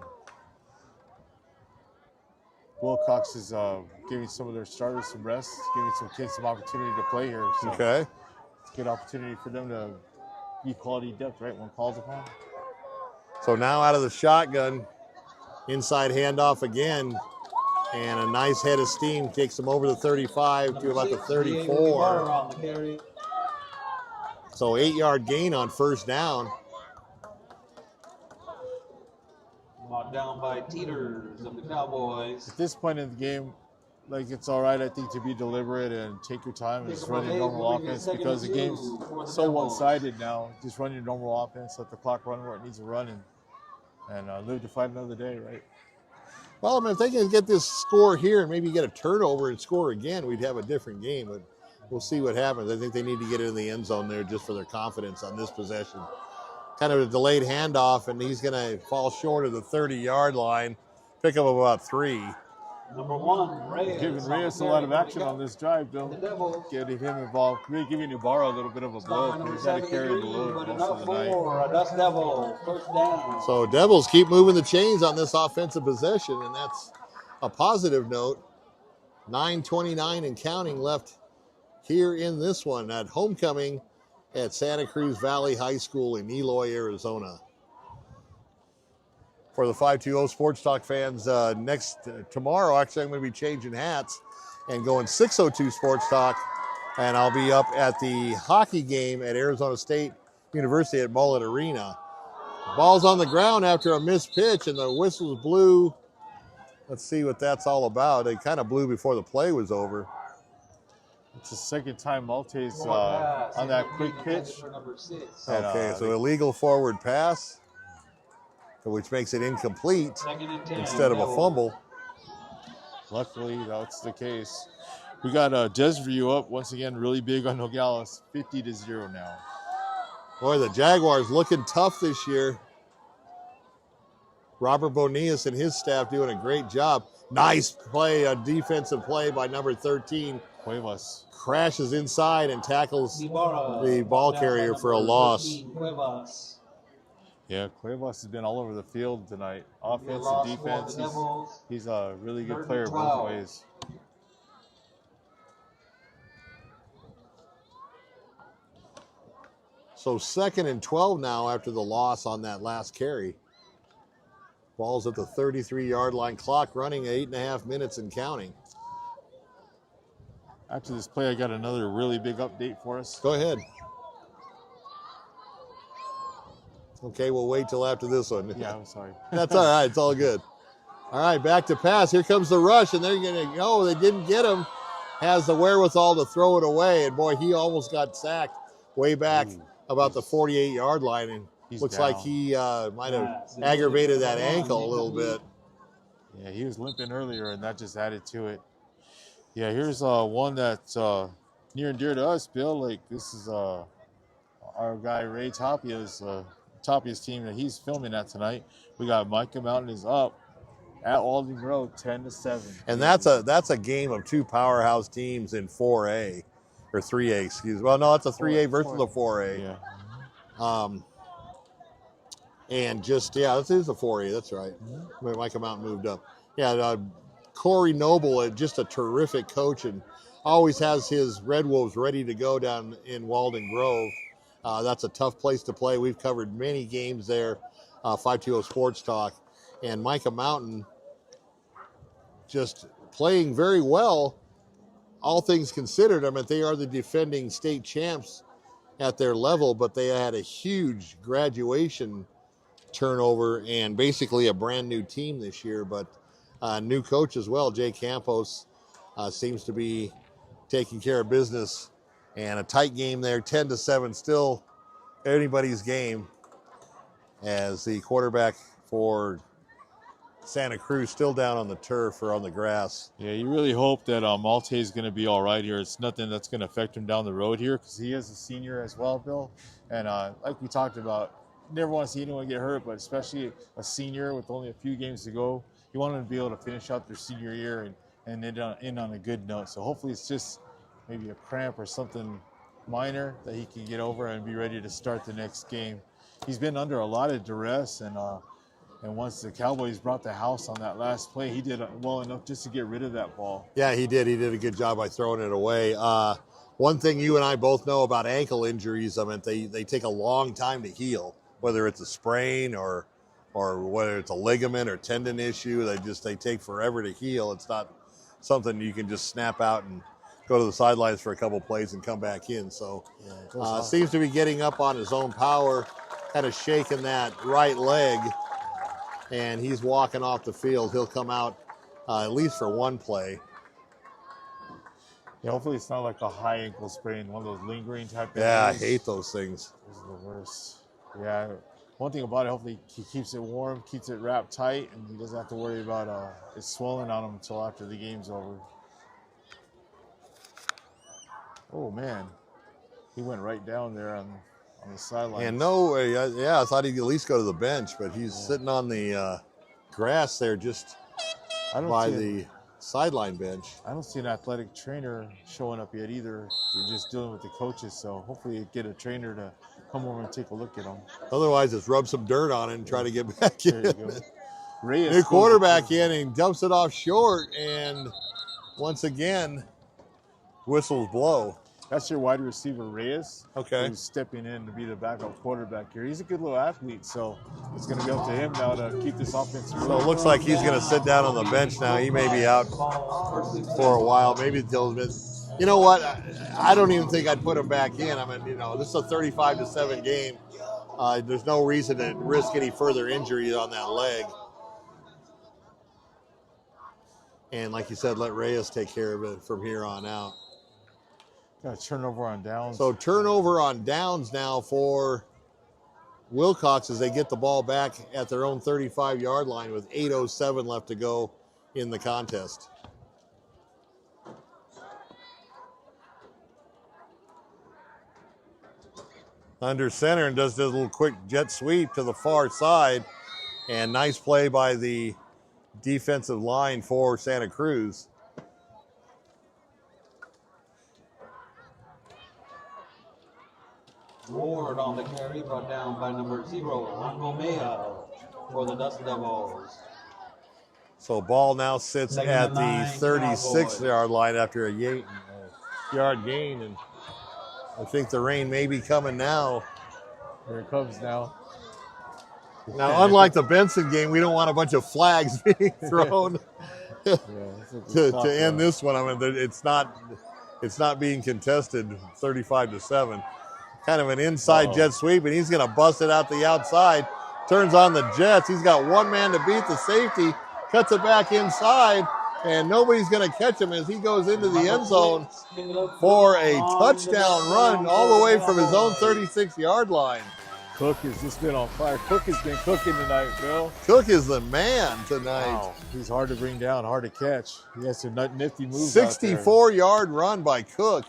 is giving some of their starters some rest, giving some kids some opportunity to play here. So Okay. it's a good opportunity for them to be quality depth, right, when called upon. So now out of the shotgun, inside handoff again, and a nice head of steam takes them over the 35 to about the 34. So 8-yard gain on first down. Brought down by Teeters of the Cowboys. At this point in the game, like, it's all right, I think, to be deliberate and take your time and just run your normal offense, because the game's so one-sided now. Just run your normal offense, let the clock run where it needs to run, and live to fight another day, right? Well, I mean, if they can get this score here and maybe get a turnover and score again, we'd have a different game. But we'll see what happens. I think they need to get it in the end zone there just for their confidence on this possession. Kind of a delayed handoff, and he's going to fall short of the 30-yard line. Pick up about 3. Number 1, Reyes. Giving Reyes a lot of action on this drive, Bill. Getting him involved. Maybe giving Ibarra a little bit of a blow. He's got to carry the load most of the night. First down. So Devils keep moving the chains on this offensive possession, and that's a positive note. 9:29 and counting left here in this one at homecoming at Santa Cruz Valley High School in Eloy, Arizona. For the 520 Sports Talk fans, tomorrow, actually, I'm going to be changing hats and going 602 Sports Talk, and I'll be up at the hockey game at Arizona State University at Mullet Arena. The ball's on the ground after a missed pitch, and the whistles blew. Let's see what that's all about. They kind of blew before the play was over. It's the second time Maltese on that quick pitch. Okay, so illegal forward pass, which makes it incomplete instead of a fumble. Luckily, that's the case. We got Desview up once again, really big on Nogales, 50-0 now. Boy, the Jaguars looking tough this year. Robert Bonias and his staff doing a great job. Nice play, a defensive play by number 13. Cuevas crashes inside and tackles the ball carrier for a loss. Yeah, Cuevas has been all over the field tonight. Offense and defense. He's a really good player both ways. So 2nd and 12 now after the loss on that last carry. Ball's at the 33-yard line. Clock running at 8.5 minutes and counting. After this play, I got another really big update for us. Go ahead. Okay, we'll wait till after this one. Yeah, I'm sorry. That's all right. It's all good. All right, back to pass. Here comes the rush, and they're going to go. They didn't get him. Has the wherewithal to throw it away, and boy, he almost got sacked way back about the 48-yard line, and looks down. like he might have aggravated that ankle a little bit. Yeah, he was limping earlier, and that just added to it. Yeah, here's one that's near and dear to us, Bill. Like, this is our guy Ray Tapia's team that he's filming at tonight. We got Micah Mountain is up at Walden Road, 10-7. And that's a game of two powerhouse teams in 4A or 3A, excuse me. Well, no, it's a 3A versus a 4A. Yeah. And just this is a 4A. That's right. Micah Mountain moved up. Yeah. Corey Noble, just a terrific coach, and always has his Red Wolves ready to go down in Walden Grove. That's a tough place to play. We've covered many games there, 520 Sports Talk. And Micah Mountain just playing very well, all things considered. I mean, they are the defending state champs at their level, but they had a huge graduation turnover and basically a brand new team this year, but new coach as well. Jay Campos seems to be taking care of business, and a tight game there, 10-7, still anybody's game, as the quarterback for Santa Cruz still down on the turf or on the grass. Yeah, you really hope that Malte is going to be all right here. It's nothing that's going to affect him down the road here, because he is a senior as well, Bill. And like we talked about, never want to see anyone get hurt, but especially a senior with only a few games to go. You want them to be able to finish out their senior year and end on a good note. So hopefully it's just maybe a cramp or something minor that he can get over and be ready to start the next game. He's been under a lot of duress, and once the Cowboys brought the house on that last play, he did well enough just to get rid of that ball. Yeah, he did. He did a good job by throwing it away. One thing you and I both know about ankle injuries, I mean, they take a long time to heal, whether it's a sprain or whether it's a ligament or tendon issue. They take forever to heal. It's not something you can just snap out and go to the sidelines for a couple plays and come back in. So seems to be getting up on his own power, kind of shaking that right leg, and he's walking off the field. He'll come out at least for one play. Yeah, hopefully it's not like a high ankle sprain, one of those lingering type of Yeah, injuries. I hate those things. Those are the worst. Yeah, one thing about it, hopefully he keeps it warm, keeps it wrapped tight, and he doesn't have to worry about it swelling on him until after the game's over. Oh, man. He went right down there on the sideline. And no way, I thought he'd at least go to the bench, but he's sitting on the grass there just by the sideline bench. I don't see an athletic trainer showing up yet either. They're just dealing with the coaches, so hopefully get a trainer to come over and take a look at him. Otherwise, just rub some dirt on it and try to get back in. There you go. Reyes New quarterback in and dumps it off short, and once again, whistles blow. That's your wide receiver, Reyes. Okay. Who's stepping in to be the backup quarterback here. He's a good little athlete, so it's going to be up to him now to keep this offense rolling. So it looks like he's going to sit down on the bench now. He may be out for a while, maybe until you know what? I don't even think I'd put him back in. I mean, this is a 35-7 game. There's no reason to risk any further injury on that leg. And like you said, let Reyes take care of it from here on out. Got a turnover on downs. So turnover on downs now for Willcox as they get the ball back at their own 35-yard line with 8:07 left to go in the contest. Under center and does this little quick jet sweep to the far side. And nice play by the defensive line for Santa Cruz. Ward on the carry, brought down by number 0, Angomea for the Dust Devils. So ball now sits at the 36-yard line after a yard gain, and I think the rain may be coming now. Here it comes now. Now, unlike the Benson game, we don't want a bunch of flags being thrown to end this one. I mean, it's not being contested 35-7. Kind of an inside jet sweep, and he's going to bust it out the outside. Turns on the Jets. He's got one man to beat the safety. Cuts it back inside, and nobody's going to catch him as he goes into the end zone for a touchdown run all the way from his own 36-yard line. Cook has just been on fire. Cook has been cooking tonight, Bill. Cook is the man tonight. Wow. He's hard to bring down, hard to catch. He has some nifty moves. 64-yard run by Cook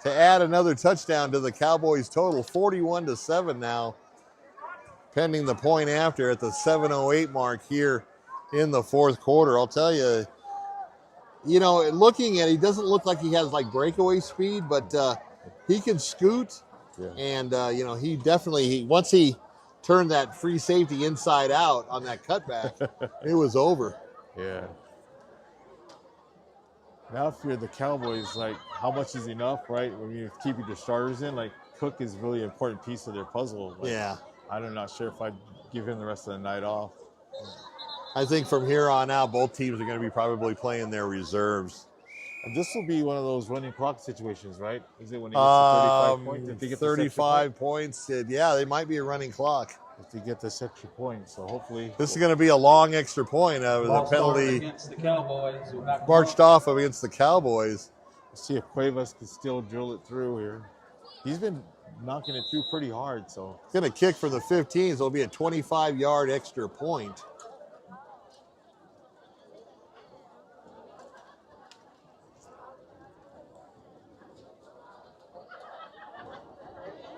to add another touchdown to the Cowboys' total, 41-7 now, pending the point after at the 7:08 mark here in the fourth quarter. I'll tell you, looking at it, he doesn't look like he has like breakaway speed, but he can scoot. Yeah. And, he definitely, once he turned that free safety inside out on that cutback, it was over. Yeah. Now if you're the Cowboys, like, how much is enough, right? When you're keeping your starters in, like, Cook is really an important piece of their puzzle. Like, yeah. I'm not sure if I'd give him the rest of the night off. I think from here on out, both teams are going to be probably playing their reserves. And this will be one of those running clock situations, right? Is it when he gets to 35 points? If they get 35 points, yeah, they might be a running clock. If they get this extra point, so hopefully. This is going to be a long extra point. The penalty against the Cowboys. Marched off against the Cowboys. Let's see if Cuevas can still drill it through here. He's been knocking it through pretty hard, so. It's going to kick from the 15, so it'll be a 25-yard extra point.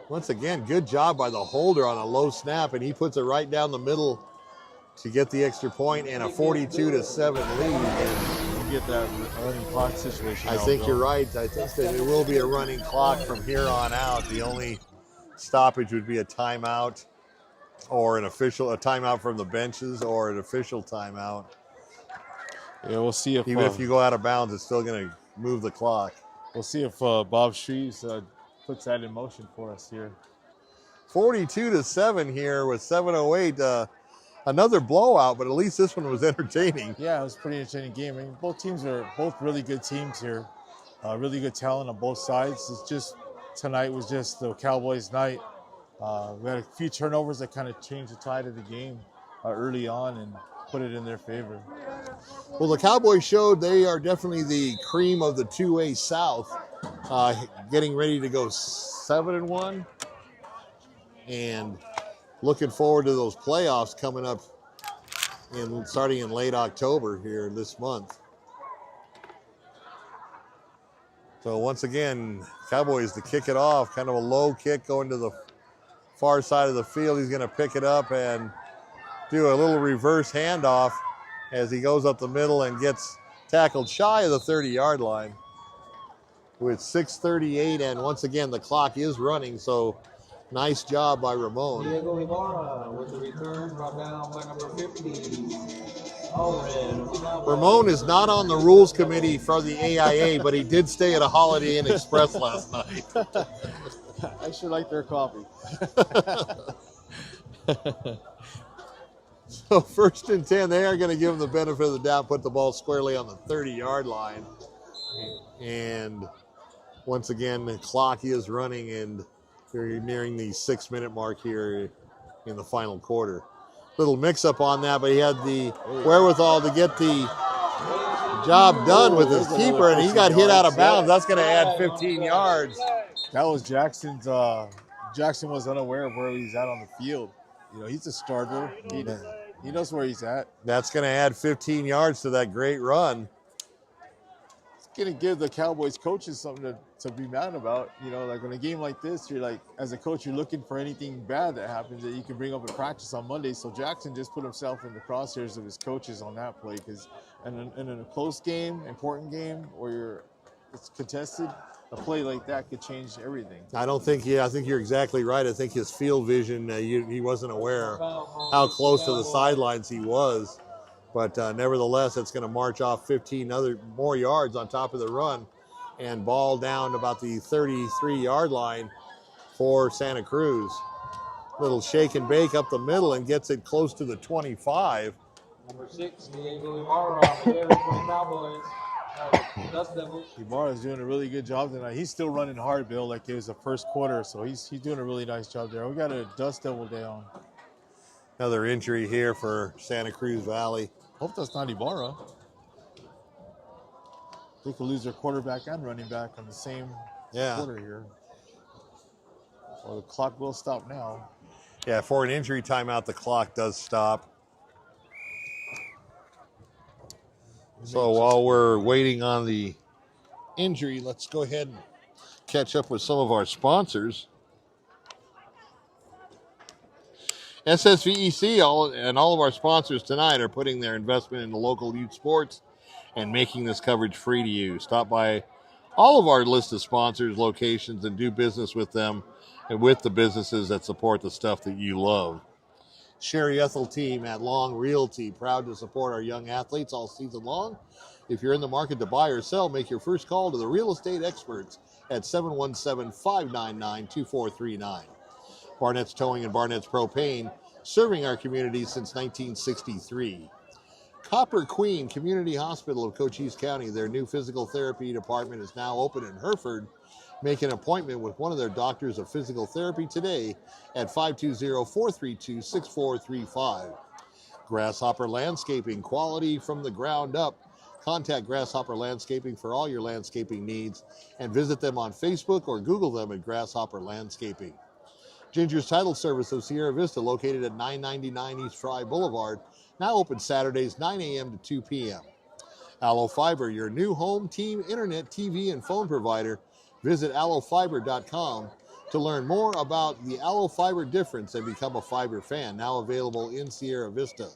Once again, good job by the holder on a low snap, and he puts it right down the middle to get the extra point and a 42-7 lead. can get that running clock situation. I think you're right. I think that it will be a running clock from here on out. The only stoppage would be a timeout or a timeout from the benches or an official timeout. Yeah, we'll see if even if you go out of bounds, it's still going to move the clock. We'll see if Bob Shreves puts that in motion for us here. 42-7 here with 7:08. Another blowout, but at least this one was entertaining. Yeah, it was a pretty entertaining game. I mean, both teams are really good teams here. Really good talent on both sides. It's just tonight was just the Cowboys' night. We had a few turnovers that kind of changed the tide of the game early on and put it in their favor. Well, the Cowboys showed they are definitely the cream of the 2A South, getting ready to go 7-1, and looking forward to those playoffs coming up starting in late October here this month. So once again, Cowboys to kick it off, kind of a low kick going to the far side of the field. He's going to pick it up and do a little reverse handoff as he goes up the middle and gets tackled shy of the 30-yard line with 6:38, and once again the clock is running, so nice job by Ramon. Diego Ibarra with the return, brought down by number 50. Ramon is not on the rules committee for the AIA, but he did stay at a Holiday Inn Express last night. I sure like their coffee. So 1st and 10, they are going to give him the benefit of the doubt, put the ball squarely on the 30-yard line. And once again, the clock is running, and we're nearing the 6-minute mark here in the final quarter. Little mix-up on that, but he had the wherewithal to get the job done with his keeper, and he got hit out of bounds. That's going to add 15 yards. That was Jackson's. Jackson was unaware of where he's at on the field. You know, he's a starter. He knows where he's at. That's going to add 15 yards to that great run. It's going to give the Cowboys coaches something to be mad about. You know, like on a game like this, you're like, as a coach, you're looking for anything bad that happens that you can bring up in practice on Monday. So Jackson just put himself in the crosshairs of his coaches on that play, because in a close game, important game, where it's contested, a play like that could change everything. I think you're exactly right. I think his field vision, he wasn't aware how close to the sidelines he was. But nevertheless, it's going to march off 15 more yards on top of the run, and ball down about the 33-yard line for Santa Cruz. Little shake and bake up the middle and gets it close to the 25. Number 6, Diego Ibarra for the Cowboys. Ibarra's doing a really good job tonight. He's still running hard, Bill, like it was the first quarter, so he's doing a really nice job there. We got a Dust Devil day on. Another injury here for Santa Cruz Valley. Hope that's not Ibarra. They could lose their quarterback and running back on the same quarter here. Well, the clock will stop now. Yeah, for an injury timeout, the clock does stop. So while we're waiting on the injury, let's go ahead and catch up with some of our sponsors. SSVEC and all of our sponsors tonight are putting their investment into local youth sports and making this coverage free to you. Stop by all of our list of sponsors, locations, and do business with them and with the businesses that support the stuff that you love. Sherry Ethel team at Long Realty, proud to support our young athletes all season long. If you're in the market to buy or sell, make your first call to the real estate experts at 717-599-2439. Barnett's Towing and Barnett's Propane, serving our community since 1963. Copper Queen Community Hospital of Cochise County, their new physical therapy department is now open in Hereford. Make an appointment with one of their doctors of physical therapy today at 520-432-6435. Grasshopper Landscaping, quality from the ground up. Contact Grasshopper Landscaping for all your landscaping needs and visit them on Facebook or Google them at Grasshopper Landscaping. Ginger's Title Service of Sierra Vista, located at 999 East Fry Boulevard, now open Saturdays 9 a.m. to 2 p.m. ALLO Fiber, your new home team internet, TV, and phone provider. Visit allofiber.com to learn more about the ALLO Fiber difference and become a fiber fan, now available in Sierra Vista.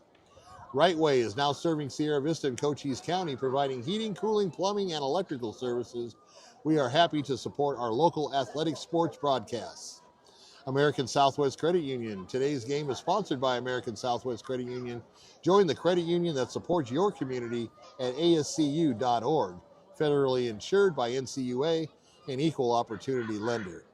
Right Way is now serving Sierra Vista and Cochise County, providing heating, cooling, plumbing, and electrical services. We are happy to support our local athletic sports broadcasts. American Southwest Credit Union. Today's game is sponsored by American Southwest Credit Union. Join the credit union that supports your community at ascu.org. Federally insured by NCUA, an equal opportunity lender.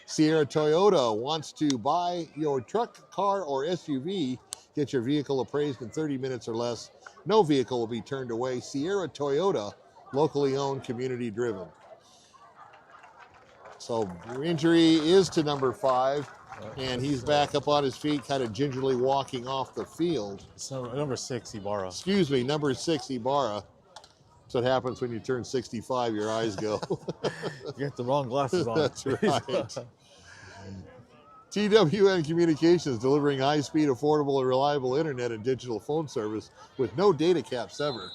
Sierra Toyota wants to buy your truck, car, or SUV. Get your vehicle appraised in 30 minutes or less. No vehicle will be turned away. Sierra Toyota, locally owned, community driven. So injury is to number 5, and he's back up on his feet, kind of gingerly walking off the field. So number 6, Ibarra. Excuse me, number 6, Ibarra. That's what happens when you turn 65, your eyes go. You got the wrong glasses on. That's right. TWN Communications, delivering high-speed, affordable, and reliable internet and digital phone service with no data caps ever.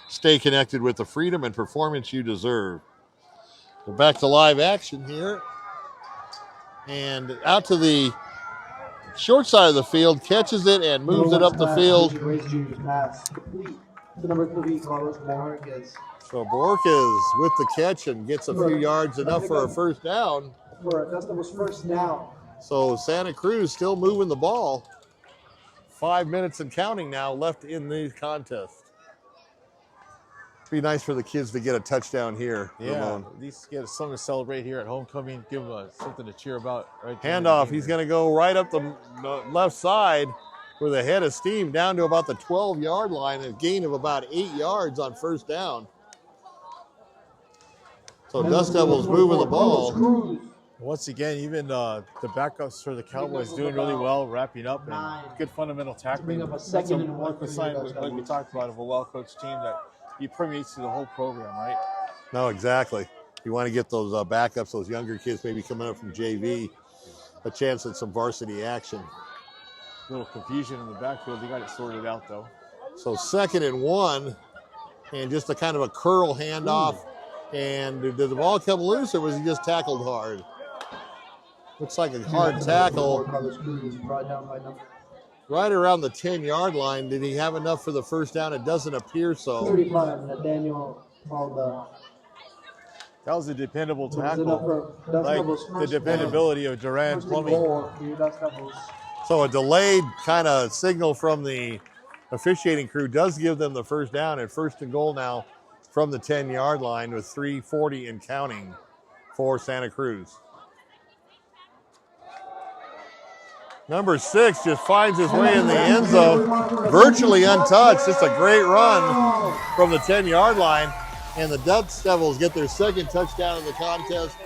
Stay connected with the freedom and performance you deserve. We're back to live action here. And out to the short side of the field, catches it and moves it up the field. So Borges with the catch and gets a few yards, enough for a first down. So Santa Cruz still moving the ball. 5 minutes and counting now left in the contest. Be nice for the kids to get a touchdown here. Yeah, Ramon. at least get something to celebrate here at homecoming. Give them something to cheer about. Right. Handoff. He's going to go right up the left side with a head of steam down to about the 12-yard line, a gain of about 8 yards on first down. So Dust Devils moving the ball. Once again, even the backups for the Cowboys doing really well, wrapping up, and good fundamental tackling. That's a sign, like we talked about, of a well-coached team that he permeates through the whole program, right? No, exactly. You want to get those backups, those younger kids maybe coming up from JV, a chance at some varsity action. A little confusion in the backfield. They got it sorted out, though. So 2nd and 1, and just a kind of a curl handoff. And did the ball come loose, or was he just tackled hard? Looks like a hard tackle. Right around the 10-yard line. Did he have enough for the first down? It doesn't appear so. 35, Daniel called that was a dependable tackle. Like the dependability of Durant Plumbing. So a delayed kind of signal from the officiating crew does give them the first down, and 1st and goal now from the 10-yard line with 3:40 and counting for Santa Cruz. Number 6 just finds his way in the end zone, virtually untouched. Just a great run from the 10-yard line, and the Dust Devils get their 2nd touchdown of the contest.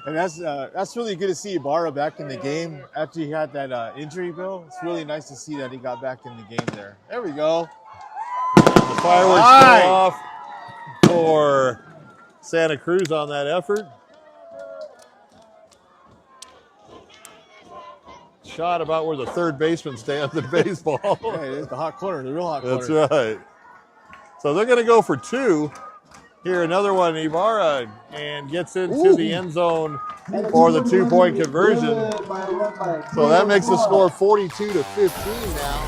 And that's really good to see Ibarra back in the game after he had that injury, Bill. It's really nice to see that he got back in the game there. There we go. The fireworks go off for Santa Cruz on that effort. Shot about where the third baseman stands in baseball. Hey, it's the hot corner, the real hot corner. That's right. So they're going to go for 2. Here, another one, Ibarra, and gets into the end zone for the 2-point conversion. So that makes the score 42-15 now.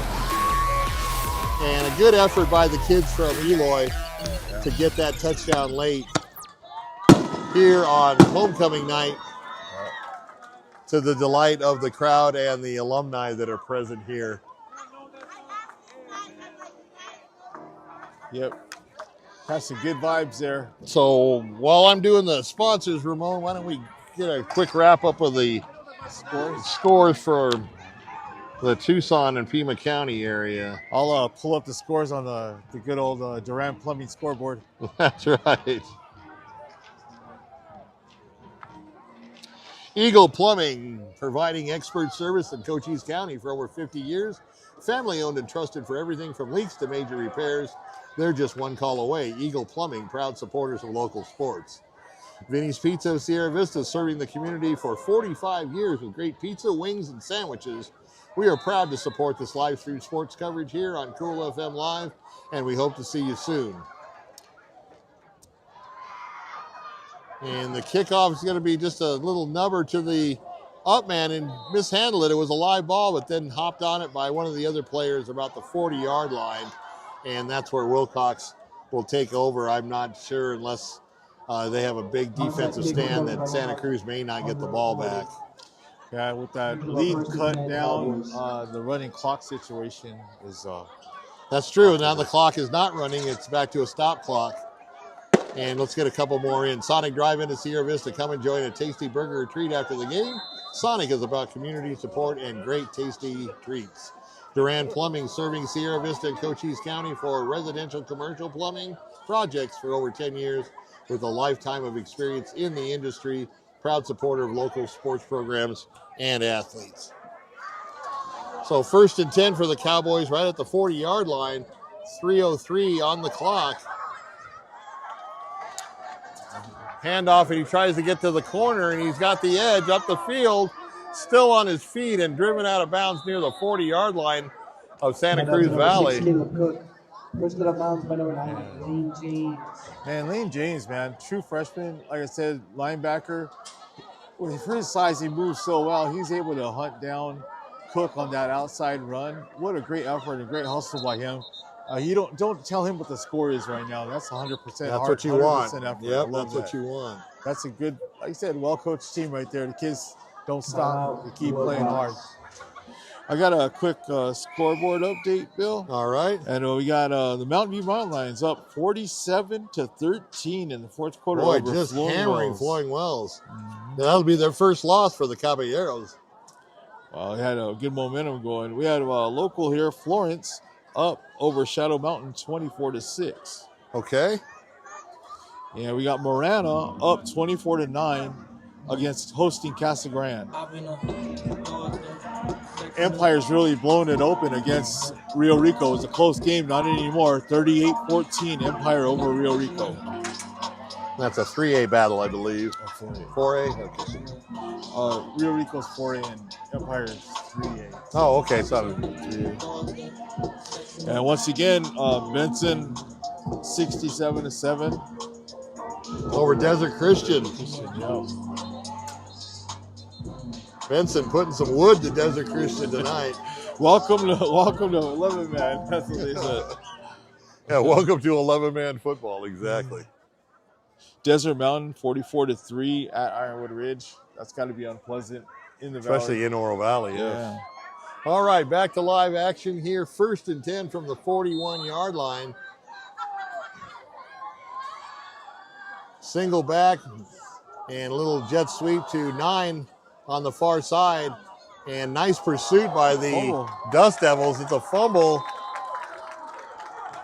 And a good effort by the kids from Eloy to get that touchdown late here on homecoming night, to the delight of the crowd and the alumni that are present here. Yep. Has some good vibes there. So while I'm doing the sponsors, Ramon, why don't we get a quick wrap up of the scores for the Tucson and Pima County area. I'll pull up the scores on the good old Durant Plumbing scoreboard. That's right. Eagle Plumbing, providing expert service in Cochise County for over 50 years. Family owned and trusted for everything from leaks to major repairs. They're just one call away. Eagle Plumbing, proud supporters of local sports. Vinny's Pizza of Sierra Vista, serving the community for 45 years with great pizza, wings, and sandwiches. We are proud to support this live stream sports coverage here on Cool FM Live, and we hope to see you soon. And the kickoff is going to be just a little nubber to the up man and mishandled it. It was a live ball, but then hopped on it by one of the other players about the 40-yard line, and that's where Willcox will take over. I'm not sure unless they have a big defensive stand that Santa Cruz may not get the ball back. Yeah, with that lead cut down, the running clock situation is... That's true. Now the clock is not running. It's back to a stop clock. And let's get a couple more in. Sonic Drive into Sierra Vista. Come enjoy a tasty burger or treat after the game. Sonic is about community support and great tasty treats. Duran Plumbing, serving Sierra Vista and Cochise County for residential commercial plumbing projects for over 10 years with a lifetime of experience in the industry. Proud supporter of local sports programs and athletes. So 1st and 10 for the Cowboys right at the 40-yard line. 3:03 on the clock. Handoff, and he tries to get to the corner, and he's got the edge up the field, still on his feet and driven out of bounds near the 40-yard line of Santa Cruz Valley. First out of bounds by number 9, Lane James. Man, Lane James, man, true freshman. Like I said, linebacker. For his size, he moves so well. He's able to hunt down Cook on that outside run. What a great effort and a great hustle by him. You don't tell him what the score is right now. That's 100%. That's what you want. Effort. Yep, that's what you want. That's a good, like I said, well-coached team right there. The kids don't stop. They keep playing hard. I got a quick scoreboard update, Bill. All right. And we got the Mountain View Mountain Lions up 47-13 in the fourth quarter. Boy, just hammering Flowing Wells. That'll be their first loss for the Caballeros. Well, they had a good momentum going. We had a local here, Florence, up over Shadow Mountain 24-6. Okay. Yeah, we got Marana up 24-9 against hosting Casa Grande. Empire's really blown it open against Rio Rico. It was a close game, not anymore. 38-14 Empire over Rio Rico. That's a 3A battle, I believe. 4A? Okay. Rio Rico's 4A and Empire's 3A. Oh, okay. So 3A. And once again, Benson 67-7 over Desert Christian. Yeah. Benson putting some wood to Desert Christian tonight. welcome to 11 man. That's what they said. Yeah, welcome to 11-man football. Exactly. Desert Mountain 44-3 at Ironwood Ridge. That's got to be unpleasant in the especially valley. In Oro Valley. Yes. Yeah. All right, back to live action here. 1st and 10 from the 41-yard line. Single back and a little jet sweep to 9 on the far side. And nice pursuit by the Dust Devils. It's a fumble.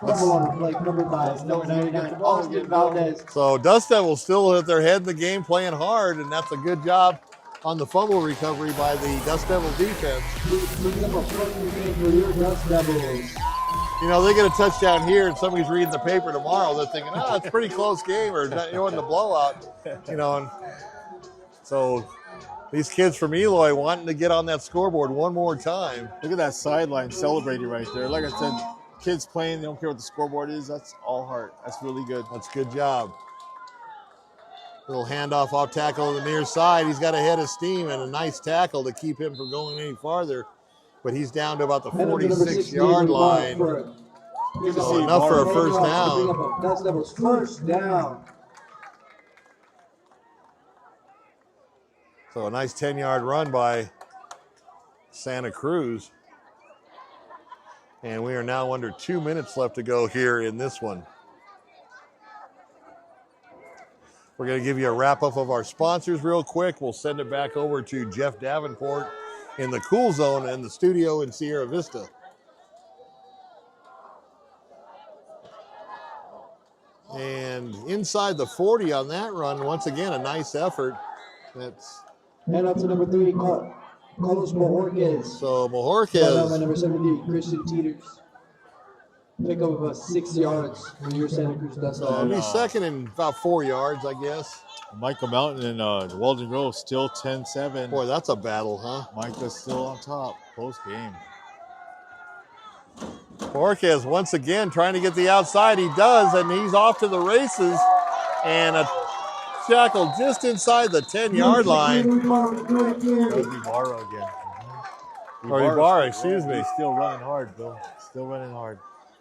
Like number 5, number 99, Austin Valdez. So Dust Devils still at their head in the game, playing hard, and that's a good job on the fumble recovery by the Dust Devil defense. You know, they get a touchdown here, and somebody's reading the paper tomorrow. They're thinking, it's a pretty close game, or in the blowout. You know, and so these kids from Eloy wanting to get on that scoreboard one more time. Look at that sideline celebrating right there. Like I said, kids playing, they don't care what the scoreboard is. That's all heart. That's really good. That's a good job. Little handoff off tackle on the near side. He's got a head of steam and a nice tackle to keep him from going any farther. But he's down to about the 46-yard line. So enough for a first down. That was first down. So a nice 10-yard run by Santa Cruz. And we are now under 2 minutes left to go here in this one. We're going to give you a wrap-up of our sponsors real quick. We'll send it back over to Jeff Davenport in the Cool Zone and the studio in Sierra Vista. And inside the 40 on that run, once again, a nice effort. That's and up to number 3, Carlos Majorquez. So Majorquez. By number 73, Christian Teeters. Pick up about 6 yards for your Santa Cruz Dust. So it'll be second and about 4 yards, I guess. Michael Mountain and Walden Grove still 10-7. Boy, that's a battle, huh? Micah's still on top. Close game. Majorquez once again trying to get the outside. He does, and he's off to the races. And a jackal just inside the 10-yard line. That would be Barra again. Or Ibarra, excuse me. He's still running hard, Bill. Still running hard.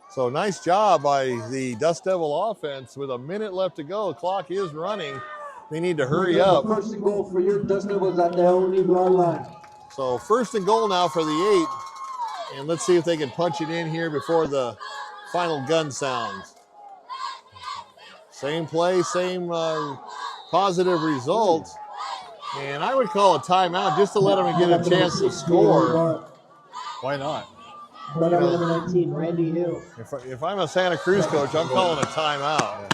So nice job by the Dust Devil offense with a minute left to go. Clock is running. They need to hurry up. First and goal for your Dust Devils at the only ground line. So first and goal now for the 8. And let's see if they can punch it in here before the final gun sounds. Same play, same positive result. And I would call a timeout just to let them get a chance to score. Why not? Number 19, Randy Hill. If I'm a Santa Cruz coach, I'm calling a timeout.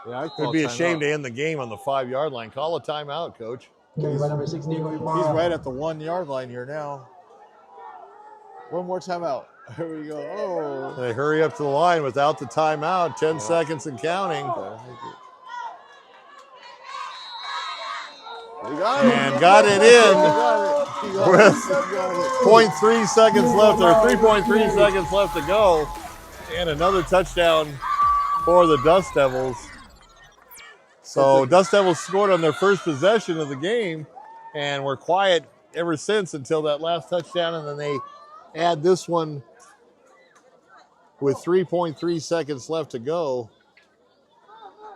Yeah, It'd be a shame to end the game on the 5-yard line. Call a timeout, coach. He's right at the 1-yard line here now. One more timeout. Here we go. Oh. They hurry up to the line without the timeout. 10 seconds and counting. And got it in with 0.3 seconds left, or 3.3 seconds left to go. And another touchdown for the Dust Devils. So Dust Devils scored on their first possession of the game and were quiet ever since until that last touchdown, and then they add this one with 3.3 seconds left to go.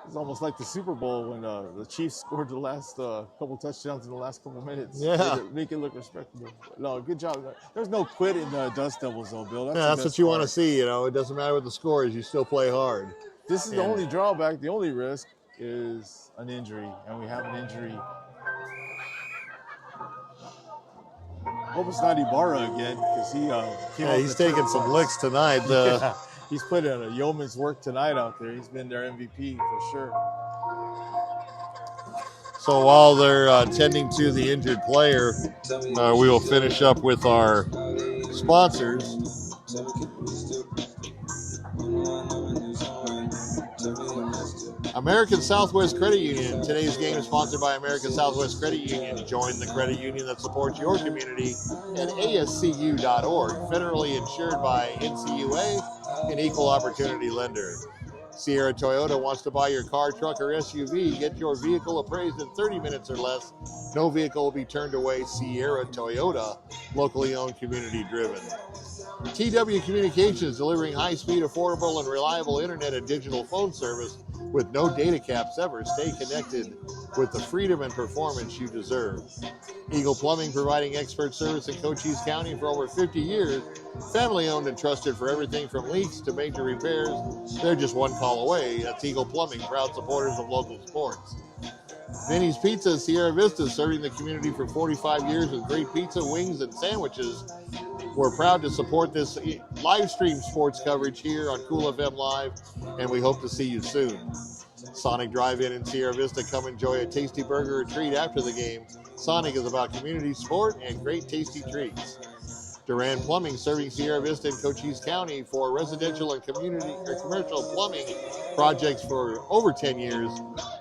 It's almost like the Super Bowl when the Chiefs scored the last couple touchdowns in the last couple minutes. Yeah. Make it look respectable. No, good job. There's no quit in the Dust Devils, though, Bill. That's what you want to see. You know, it doesn't matter what the score is. You still play hard. This is the only drawback. The only risk is an injury, and we have an injury. Hope it's not Ibarra again, because he's taking some licks tonight. He's put in a yeoman's work tonight out there. He's been their MVP for sure. So while they're tending to the injured player, we will finish up with our sponsors. American Southwest Credit Union. Today's game is sponsored by American Southwest Credit Union. Join the credit union that supports your community at ascu.org. Federally insured by NCUA, an equal opportunity lender. Sierra Toyota wants to buy your car, truck, or SUV. Get your vehicle appraised in 30 minutes or less. No vehicle will be turned away. Sierra Toyota, locally owned, community driven. TW Communications, delivering high-speed, affordable, and reliable internet and digital phone service with no data caps ever. Stay connected with the freedom and performance you deserve. Eagle Plumbing, providing expert service in Cochise County for over 50 years. Family-owned and trusted for everything from leaks to major repairs. They're just one call away. That's Eagle Plumbing, proud supporters of local sports. Vinny's Pizza, Sierra Vista, serving the community for 45 years with great pizza, wings, and sandwiches. We're proud to support this live stream sports coverage here on Cool FM Live, and we hope to see you soon. Sonic Drive-In in Sierra Vista. Come enjoy a tasty burger or treat after the game. Sonic is about community sport and great tasty treats. Duran Plumbing, serving Sierra Vista and Cochise County for residential and community or commercial plumbing projects for over 10 years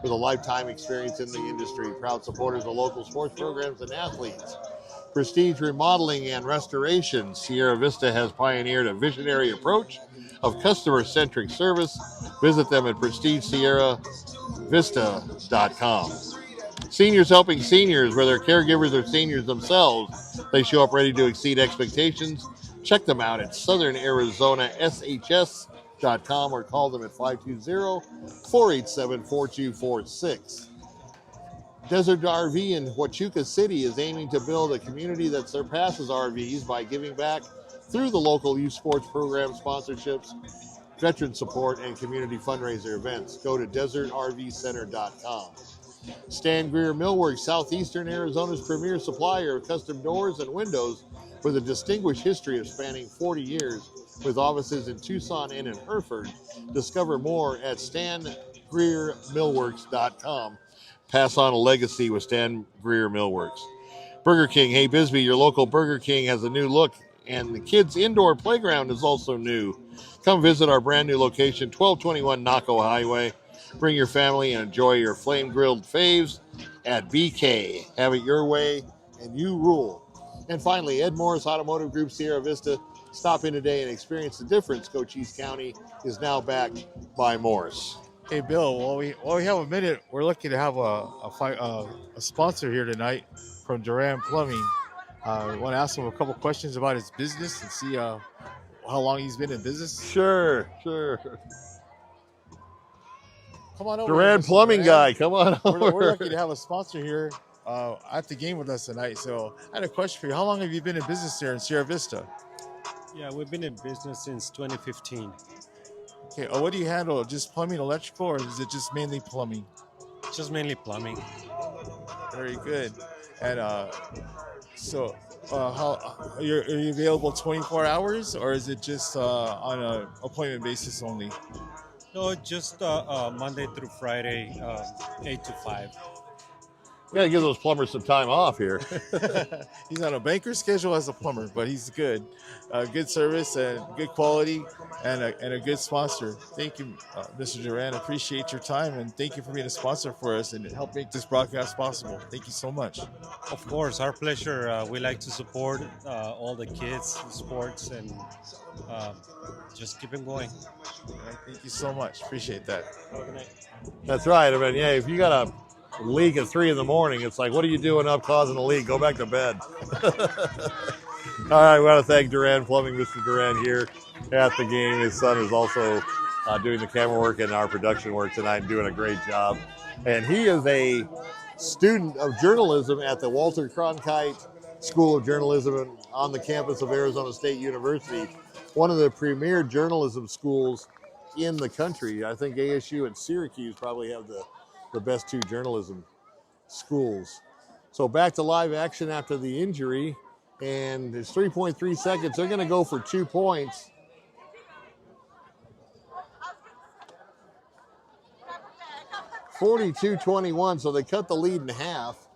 with a lifetime experience in the industry. Proud supporters of local sports programs and athletes. Prestige Remodeling and Restoration. Sierra Vista has pioneered a visionary approach of customer-centric service. Visit them at prestigesierravista.com. Seniors helping seniors, whether caregivers or seniors themselves, they show up ready to exceed expectations. Check them out at southernArizonaSHS.com or call them at 520-487-4246. Desert RV in Huachuca City is aiming to build a community that surpasses RVs by giving back through the local youth sports program sponsorships, veteran support, and community fundraiser events. Go to desertrvcenter.com. Stan Greer Millworks, southeastern Arizona's premier supplier of custom doors and windows with a distinguished history of spanning 40 years with offices in Tucson and in Hereford. Discover more at stangreermillworks.com. Pass on a legacy with Stan Greer Millworks. Burger King. Hey, Bisbee, your local Burger King has a new look, and the kids' indoor playground is also new. Come visit our brand new location, 1221 Naco Highway. Bring your family and enjoy your flame-grilled faves at BK. Have it your way, and you rule. And finally, Ed Morris Automotive Group, Sierra Vista, Stop in today and experience the difference. Cochise County is now backed by Morse. Hey, Bill, while we have a minute, we're lucky to have a sponsor here tonight from Duran Plumbing. I want to ask him a couple questions about his business and see how long he's been in business. Sure. Come on over. Duran Plumbing guy, come on over. We're lucky to have a sponsor here at the game with us tonight. So I had a question for you. How long have you been in business there in Sierra Vista? Yeah, we've been in business since 2015. Okay, what do you handle? Just plumbing, electrical, or is it just mainly plumbing? Just mainly plumbing. Very good. And so how are you available 24 hours, or is it just on an appointment basis only? No, just Monday through Friday, 8 to 5. We gotta give those plumbers some time off here. He's on a banker schedule as a plumber, but he's good. Good service and good quality, and a good sponsor. Thank you, Mr. Duran. Appreciate your time, and thank you for being a sponsor for us and help make this broadcast possible. Thank you so much. Of course, our pleasure. We like to support all the kids, sports, and just keep them going. All right, thank you so much. Appreciate that. That's right. I mean, yeah, if you got a leak at 3 in the morning, it's like, what are you doing up causing a leak? Go back to bed. All right, we want to thank Duran Plumbing, Mr. Duran here at the game. His son is also doing the camera work and our production work tonight and doing a great job. And he is a student of journalism at the Walter Cronkite School of Journalism on the campus of Arizona State University, one of the premier journalism schools in the country. I think ASU and Syracuse probably have the best 2 journalism schools. So back to live action after the injury, and it's 3.3 seconds. They're going to go for 2 points. (42-21), so they cut the lead in half,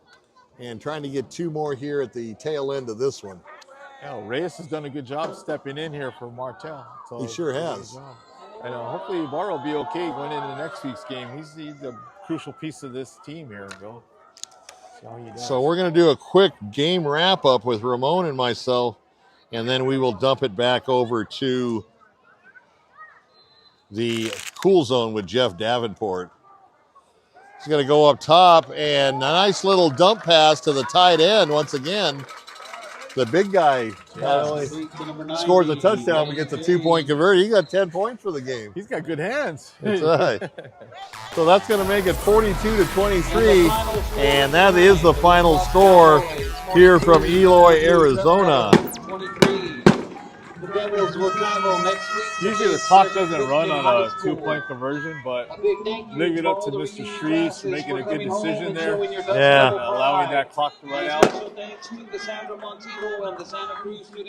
and trying to get 2 more here at the tail end of this one. Yeah, Reyes has done a good job stepping in here for Martel. So he sure has. And hopefully Bar will be okay going into next week's game. He's a crucial piece of this team here, Bill. So we're going to do a quick game wrap-up with Ramon and myself, and then we will dump it back over to the cool zone with Jeff Davenport. He's going to go up top, and a nice little dump pass to the tight end once again. The big guy not only scores a touchdown but gets a 2-point conversion. He got 10 points for the game. He's got good hands. That's right. So that's going to make it 42-23, and that is the final score here from Eloy, Arizona. The Devils will travel next week. Usually the clock doesn't run on a 2-point conversion, but leave it up to Mr. Shreves for making a good decision there. Yeah. Allowing that clock to run out.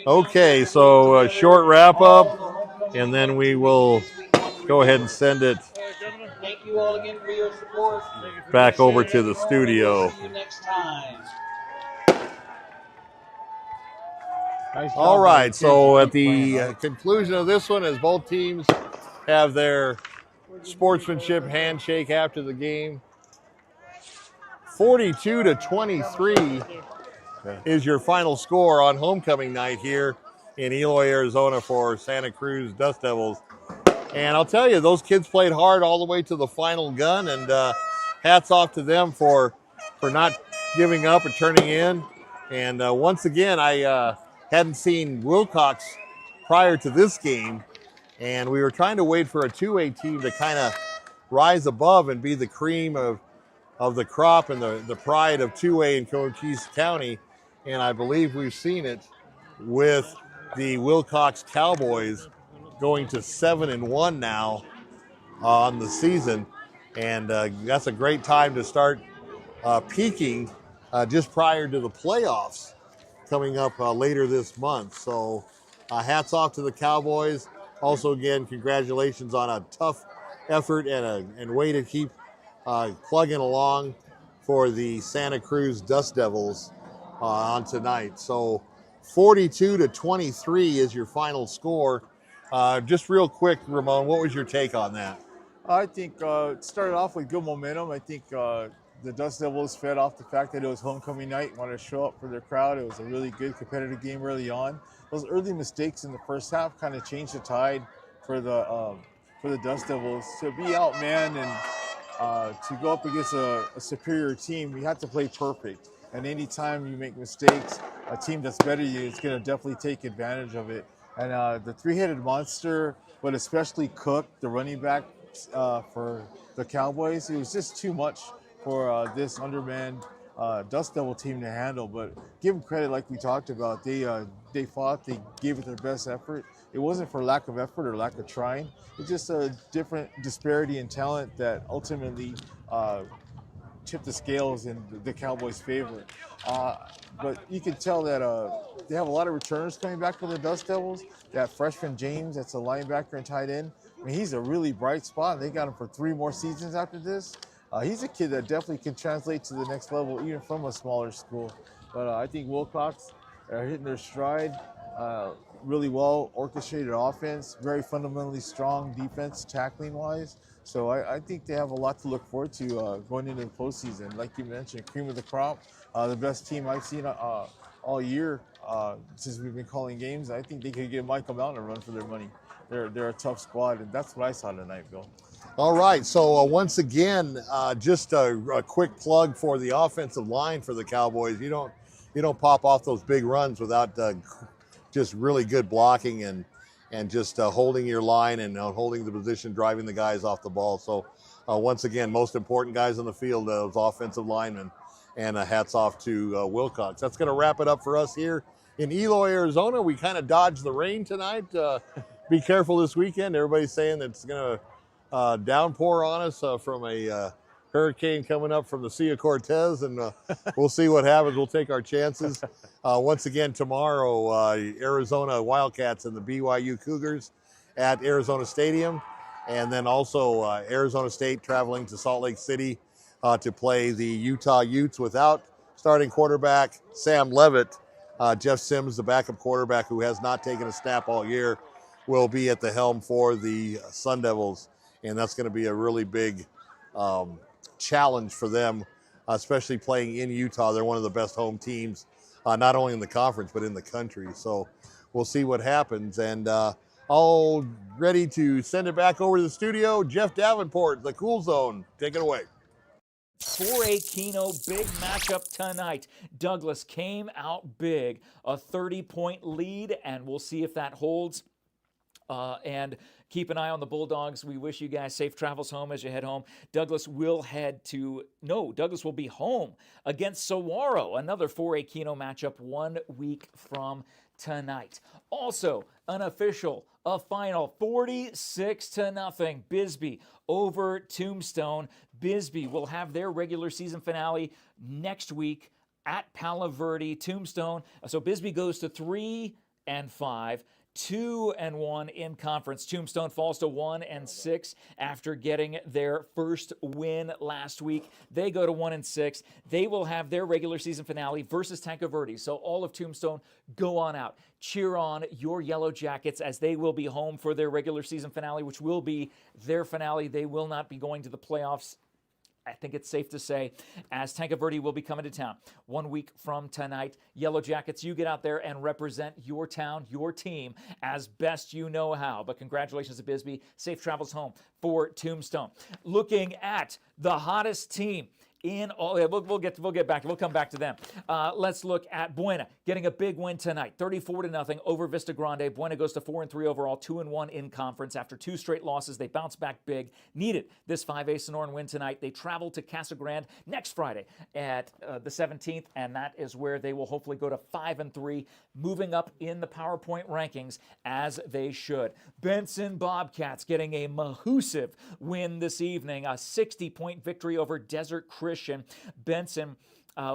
Okay, so a short wrap up, and then we will go ahead and send it Thank you all again for your support. back over to the studio. See you next time. All right, so at the conclusion of this one, as both teams have their sportsmanship handshake after the game, 42-23 is your final score on homecoming night here in Eloy, Arizona for Santa Cruz Dust Devils. And I'll tell you, those kids played hard all the way to the final gun, and hats off to them for not giving up and turning in. And once again, I hadn't seen Willcox prior to this game, and we were trying to wait for a 2A team to kind of rise above and be the cream of the crop and the pride of 2A in Cochise County. And I believe we've seen it with the Willcox Cowboys going to 7-1 now on the season. And that's a great time to start peaking just prior to the playoffs coming up later this month. So hats off to the Cowboys. Also, again, congratulations on a tough effort and way to keep plugging along for the Santa Cruz Dust Devils on tonight. So 42-23 is your final score. Just real quick, Ramon, what was your take on that? I think it started off with good momentum. I think the Dust Devils fed off the fact that it was homecoming night, wanted to show up for their crowd. It was a really good competitive game early on. Those early mistakes in the first half kind of changed the tide for the Dust Devils. To be outmanned and to go up against a superior team, you have to play perfect. And anytime you make mistakes, a team that's better than you is going to definitely take advantage of it. And the three-headed monster, but especially Cook, the running back for the Cowboys, it was just too much for this undermanned Dust Devil team to handle. But give them credit, like we talked about. They fought, they gave it their best effort. It wasn't for lack of effort or lack of trying. It's just a different disparity in talent that ultimately tipped the scales in the Cowboys' favor. But you can tell that they have a lot of returners coming back for the Dust Devils. That freshman James, that's a linebacker and tight end. I mean, he's a really bright spot. They got him for 3 more seasons after this. He's a kid that definitely can translate to the next level, even from a smaller school. But I think Willcox are hitting their stride. Really well orchestrated offense, very fundamentally strong defense, tackling-wise. So I think they have a lot to look forward to going into the postseason. Like you mentioned, cream of the crop, the best team I've seen all year since we've been calling games. I think they could give Michael Mountain a run for their money. They're a tough squad, and that's what I saw tonight, Bill. All right, so once again, just a quick plug for the offensive line for the Cowboys. You don't pop off those big runs without just really good blocking and just holding your line and holding the position, driving the guys off the ball. So once again, most important guys on the field, those offensive linemen, and hats off to Willcox. That's going to wrap it up for us here in Eloy, Arizona. We kind of dodged the rain tonight. Be careful this weekend. Everybody's saying that it's going to downpour on us from a hurricane coming up from the Sea of Cortez, and we'll see what happens. We'll take our chances. Once again, tomorrow, Arizona Wildcats and the BYU Cougars at Arizona Stadium, and then also Arizona State traveling to Salt Lake City to play the Utah Utes without starting quarterback Sam Levitt. Jeff Sims, the backup quarterback who has not taken a snap all year, will be at the helm for the Sun Devils, and that's going to be a really big challenge for them, especially playing in Utah. They're one of the best home teams, not only in the conference, but in the country. So we'll see what happens. And all ready to send it back over to the studio. Jeff Davenport, the Cool Zone. Take it away. 4A Keno, big matchup tonight. Douglas came out big, a 30-point lead, and we'll see if that holds. And keep an eye on the Bulldogs. We wish you guys safe travels home as you head home. Douglas will be home against Saguaro, another 4A Keno matchup 1 week from tonight. Also, unofficial, a final 46-0 Bisbee over Tombstone. Bisbee will have their regular season finale next week at Blvd. Tombstone. So Bisbee goes to 3-5. 2-1 in conference. Tombstone falls to 1-6 after getting their first win last week. They go to 1-6. They will have their regular season finale versus Blvd. So all of Tombstone, go on out. Cheer on your Yellow Jackets as they will be home for their regular season finale, which will be their finale. They will not be going to the playoffs, I think it's safe to say, as Blvd will be coming to town 1 week from tonight. Yellow Jackets, you get out there and represent your town, your team, as best you know how. But congratulations to Bisbee. Safe travels home for Tombstone. Looking at the hottest team in all, we'll come back to them. Let's look at Buena getting a big win tonight, 34-0 over Vista Grande. Buena goes to 4-3 overall, 2-1 in conference. After 2 straight losses, they bounce back big. Needed this 5A Sonoran win tonight. They travel to Casa Grande next Friday at the 17th, and that is where they will hopefully go to 5-3, moving up in the PowerPoint rankings as they should. Benson Bobcats getting a massive win this evening, a 60-point victory over Desert Christian. Benson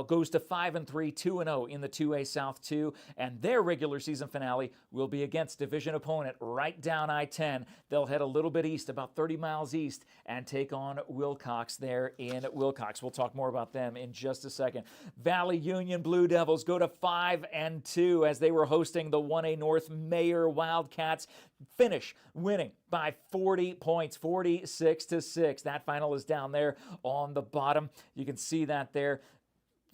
goes to 5-3, 2-0 in the 2A South 2, and their regular season finale will be against division opponent right down I-10. They'll head a little bit east, about 30 miles east, and take on Willcox there in Willcox. We'll talk more about them in just a second. Valley Union Blue Devils go to 5-2 as they were hosting the 1A North Mayor Wildcats. Finish winning by 40 points, 46-6. That final is down there on the bottom. You can see that there.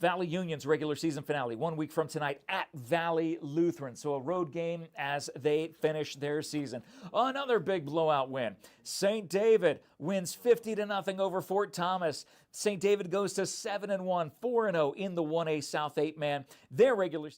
Valley Union's regular season finale 1 week from tonight at Valley Lutheran. So a road game as they finish their season. Another big blowout win. St. David wins 50-0 over Fort Thomas. St. David goes to 7-1, 4-0 in the 1A South 8-man. Their regular